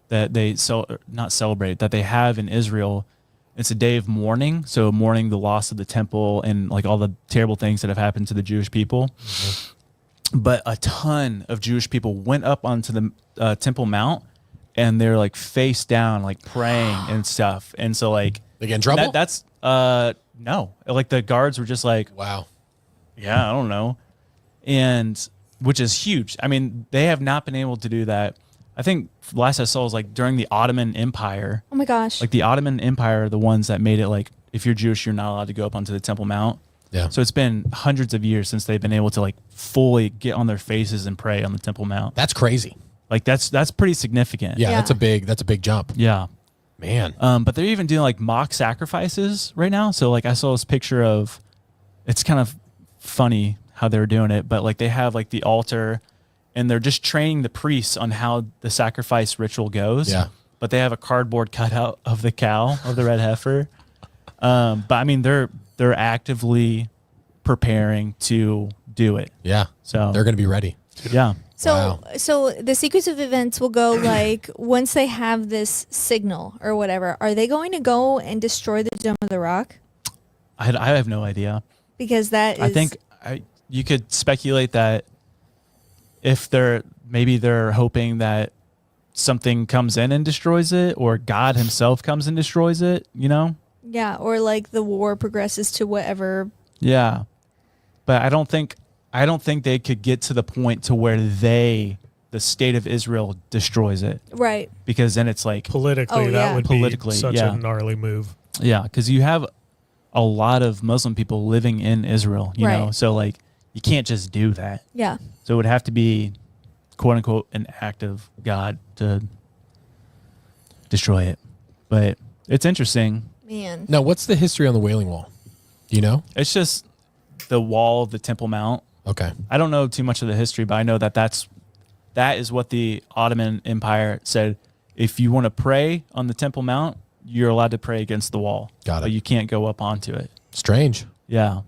that they not celebrate, that they have in Israel. It's a day of mourning. So mourning the loss of the temple and like all the terrible things that have happened to the Jewish people. Mm-hmm. But a ton of Jewish people went up onto the Temple Mount, and they're like face down, like praying and stuff. And so like they get in trouble? That's no. Like the guards were just like, wow. Yeah, I don't know. And which is huge. I mean, they have not been able to do that. I think last I saw was like during the Ottoman Empire. Oh my gosh. Like the Ottoman Empire are the ones that made it like if you're Jewish, you're not allowed to go up onto the Temple Mount. Yeah. So it's been hundreds of years since they've been able to like fully get on their faces and pray on the Temple Mount. That's crazy. Like that's pretty significant. Yeah, that's a big jump. Yeah. Man. But they're even doing like mock sacrifices right now. So like I saw this picture of, it's kind of funny how they're doing it, but like they have like the altar and they're just training the priests on how the sacrifice ritual goes. Yeah. But they have a cardboard cutout of the cow, of the red heifer. But I mean, they're actively preparing to do it. Yeah. So they're going to be ready. Yeah. So the sequence of events will go like once they have this signal or whatever, are they going to go and destroy the Dome of the Rock? I have no idea. Because that is... I think you could speculate that if they're hoping that something comes in and destroys it, or God himself comes and destroys it, you know? Yeah, or like the war progresses to whatever. Yeah. But I don't think they could get to the point to where the state of Israel destroys it. Right. Because then it's like politically that would be such yeah. a gnarly move. Yeah, because you have a lot of Muslim people living in Israel, you know? So like you can't just do that. Yeah. So it would have to be quote unquote an act of God to destroy it. But it's interesting. Man. Now, what's the history on the Wailing Wall? Do you know? It's just the wall of the Temple Mount. Okay. I don't know too much of the history, but I know that is what the Ottoman Empire said. If you want to pray on the Temple Mount, you're allowed to pray against the wall. Got it. But you can't go up onto it. Strange. Yeah.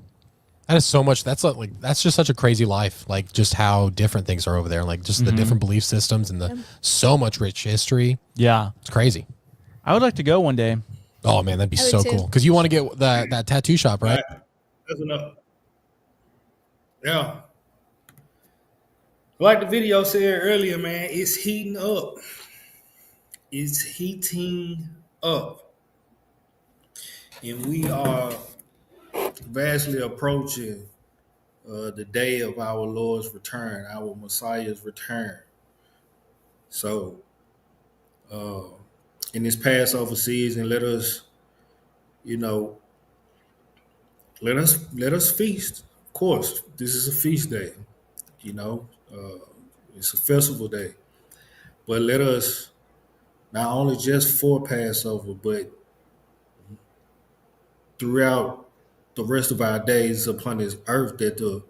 That is so much. That's just such a crazy life. Like just how different things are over there. Like just the different belief systems and so much rich history. Yeah. It's crazy. I would like to go one day. Oh man, that'd be so cool. Because you want to get that tattoo shop, right? That's enough. Yeah. Like the video said earlier, man, it's heating up. It's heating up. And we are vastly approaching the day of our Lord's return, our Messiah's return. So, in this Passover season, let us feast. Of course, this is a feast day. It's a festival day. But let us not only just for Passover, but throughout the rest of our days upon this earth, that the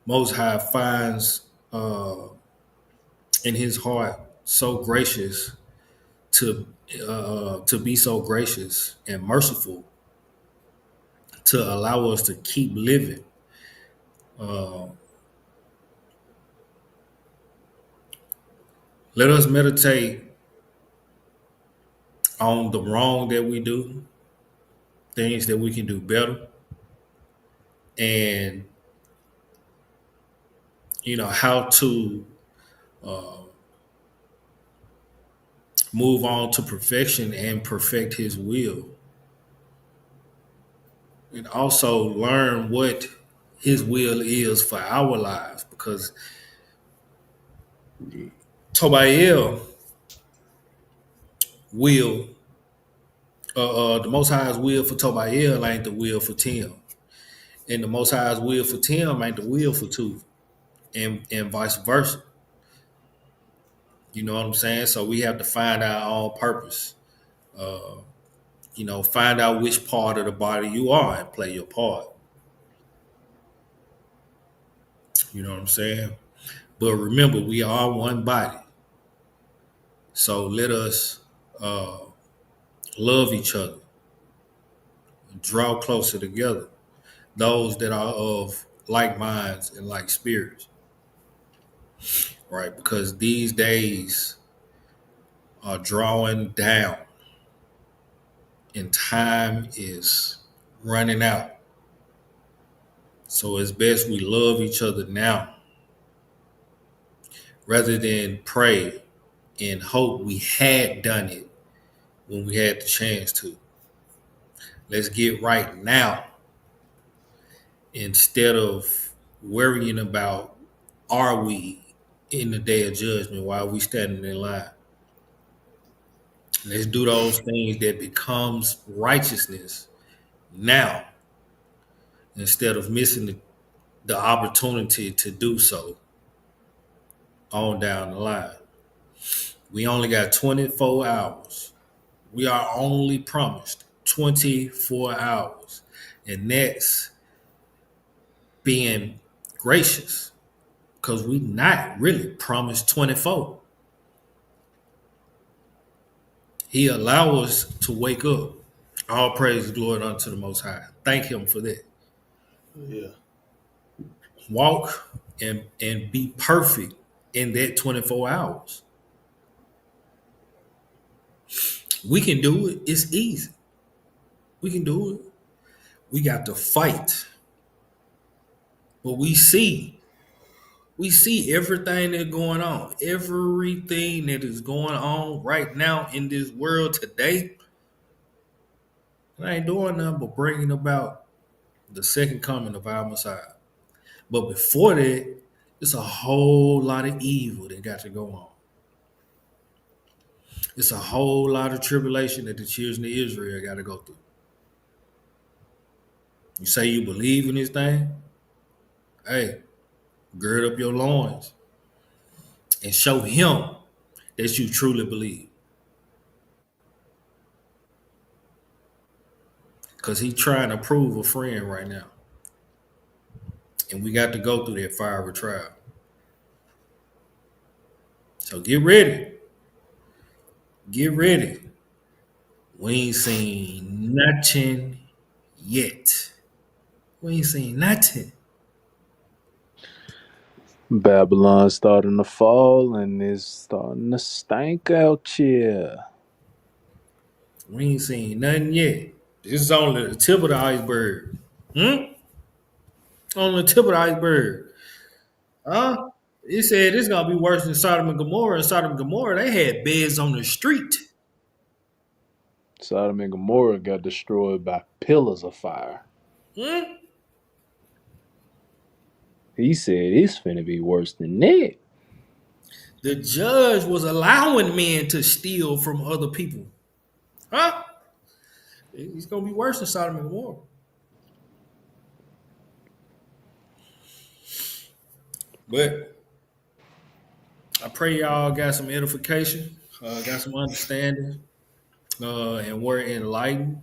Most High finds in his heart so gracious to be so gracious and merciful to allow us to keep living. Let us meditate on the wrong that we do, things that we can do better, and how to move on to perfection and perfect his will. And also learn what His will is for our lives, because Tobiel will, the Most High's will for Tobiel ain't the will for Tim, and the Most High's will for Tim ain't the will for Tuva, and vice versa. You know what I'm saying? So we have to find our own purpose. Find out which part of the body you are and play your part. You know what I'm saying? But remember, we are one body. So let us love each other, draw closer together, those that are of like minds and like spirits, right? Because these days are drawing down and time is running out. So it's best we love each other now rather than pray and hope we had done it when we had the chance to. Let's get right now instead of worrying about, are we in the day of judgment while we standing in line. Let's do those things that becomes righteousness now instead of missing the opportunity to do so on down the line. We only got 24 hours. We are only promised 24 hours. And that's being gracious, because we not really promised 24. He allow us to wake up. All praise and glory unto the Most High. Thank him for that. Yeah. Walk and be perfect in that 24 hours. We can do it. It's easy. We can do it. We got to fight. But we see everything that's going on. Everything that is going on right now in this world today. I ain't doing nothing but bringing about the second coming of our Messiah. But before that, it's a whole lot of evil that got to go on. It's a whole lot of tribulation that the children of Israel got to go through. You say you believe in this thing? Hey, gird up your loins and show him that you truly believe. Because he's trying to prove a friend right now. And we got to go through that fiery trial. So get ready. Get ready. We ain't seen nothing yet. We ain't seen nothing. Babylon's starting to fall and it's starting to stank out here. We ain't seen nothing yet. This is only the tip of the iceberg. On the tip of the iceberg. Huh? It said it's gonna be worse than Sodom and Gomorrah. And Sodom and Gomorrah, they had beds on the street. Sodom and Gomorrah got destroyed by pillars of fire. He said it's finna be worse than that. The judge was allowing men to steal from other people. Huh? It's gonna be worse than Sodom and Gomorrah. But I pray y'all got some edification, got some understanding, and were enlightened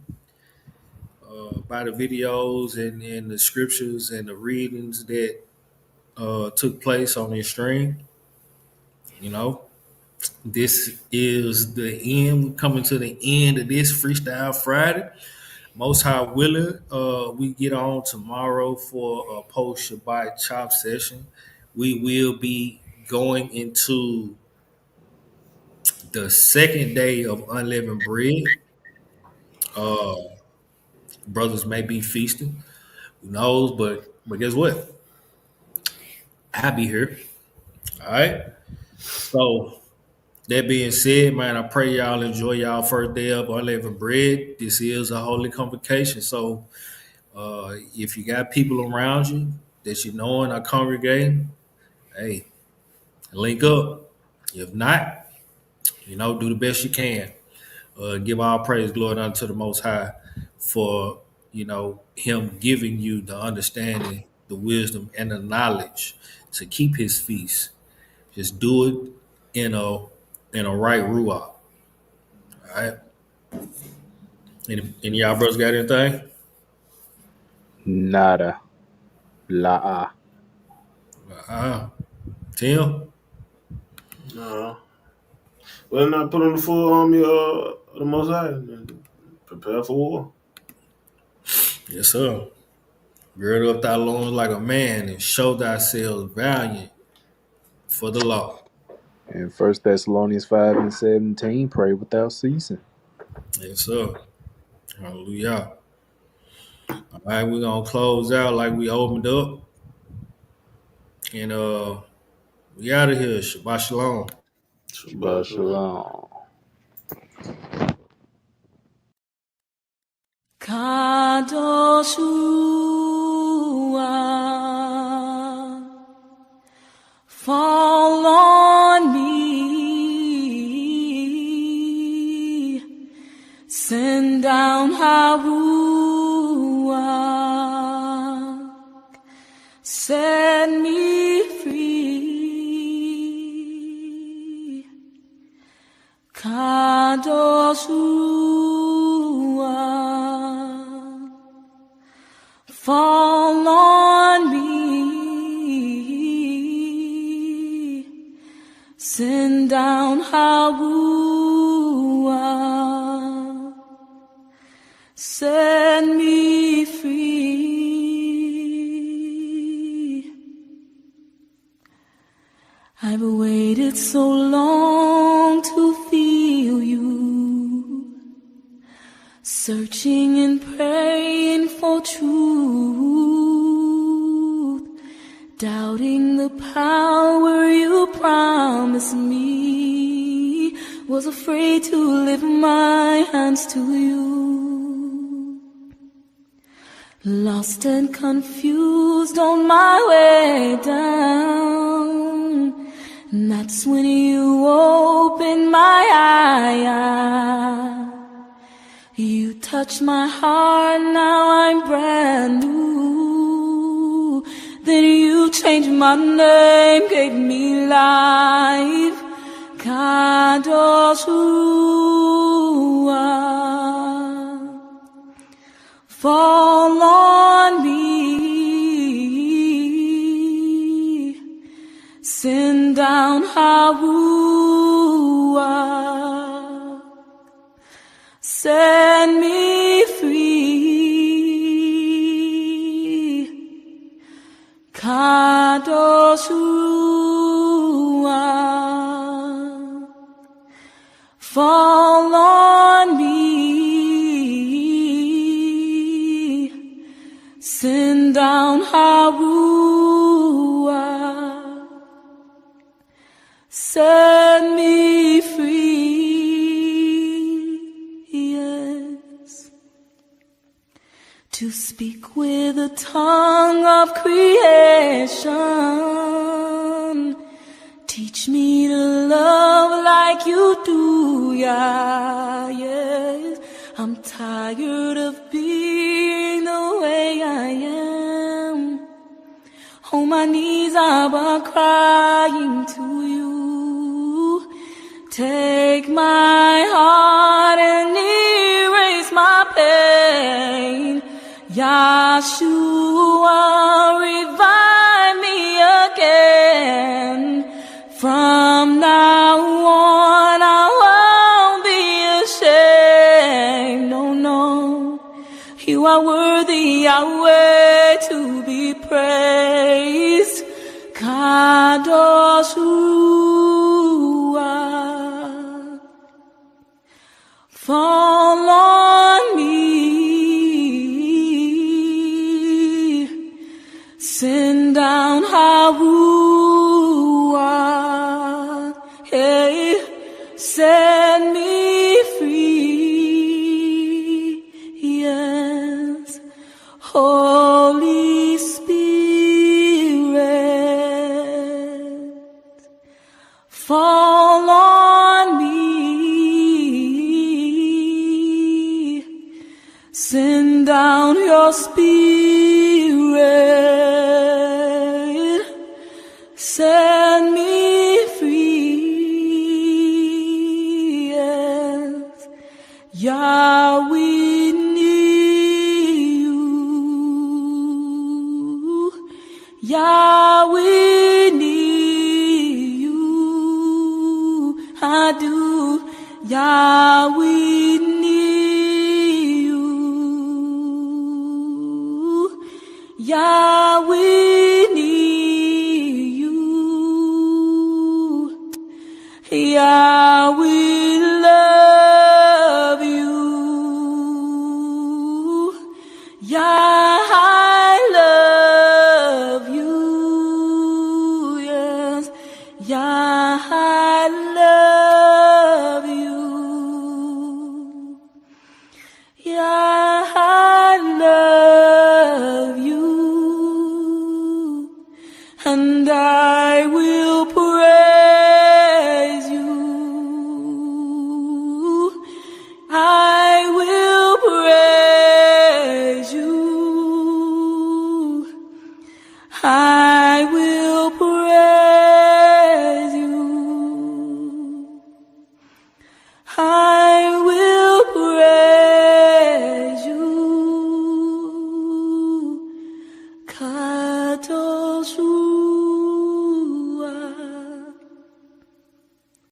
by the videos and the scriptures and the readings that took place on this stream. You know, this is the end. We're coming to the end of this Freestyle Friday. Most High willing, we get on tomorrow for a post Shabbat chop session. We will be going into the second day of unleavened bread. Brothers may be feasting, who knows? But guess what? I'll be here. All right. So that being said, man, I pray y'all enjoy y'all first day of unleavened bread. This is a holy convocation. So if you got people around you, that you know and are congregating, hey, link up. If not, do the best you can. Give all praise, glory unto the Most High for, Him giving you the understanding, the wisdom, and the knowledge to keep His feast. Just do it in a right ruach. All right. Any of y'all brothers got anything? Nada. La. Tim? No. Well, not put on the full army of the Most High and prepare for war. Yes, sir. Gird up thy loins like a man and show thyself valiant for the law. And 1 Thessalonians 5:17, pray without ceasing. Yes, sir. Hallelujah. All right, we're going to close out like we opened up. And we out of here. Shabbat shalom. Shabbat shalom. Kadosh Hu, fall on me, send down Haruach, set me free. Kadosh Hu, fall on me, send down Haruach, set me free. I've waited so long to feel you, searching and praying for truth, doubting the power you promised me, was afraid to lift my hands to you. Lost and confused on my way down, and that's when you opened my eye. You touched my heart, now I'm brand new. Then you changed my name, gave me life. Kadosh Hu, fall on me, send down Haruach, set me free. Kadosh Hu, fall on me, send down Haruach, set me free. Yes, to speak with the tongue of creation, teach me to love like you do, yeah, yes. I'm tired of being the way I am. On my knees I've been crying to you. Take my heart and erase my pain. Yahshua, revive me again. From now on I won't be ashamed. No, no, you are worthy, Yahweh, to be praised. Kadosh Hu, fall on me, send down Haruach, hey, set me free, yes, Holy Spirit. fall on me. Send down your spirit. Set me free. Yes. Yahweh, need you. Yahweh, need you. I do. Yahweh, need you. Yahweh, need you. Yahweh, love you. Yah, I love you. Yes. Yah.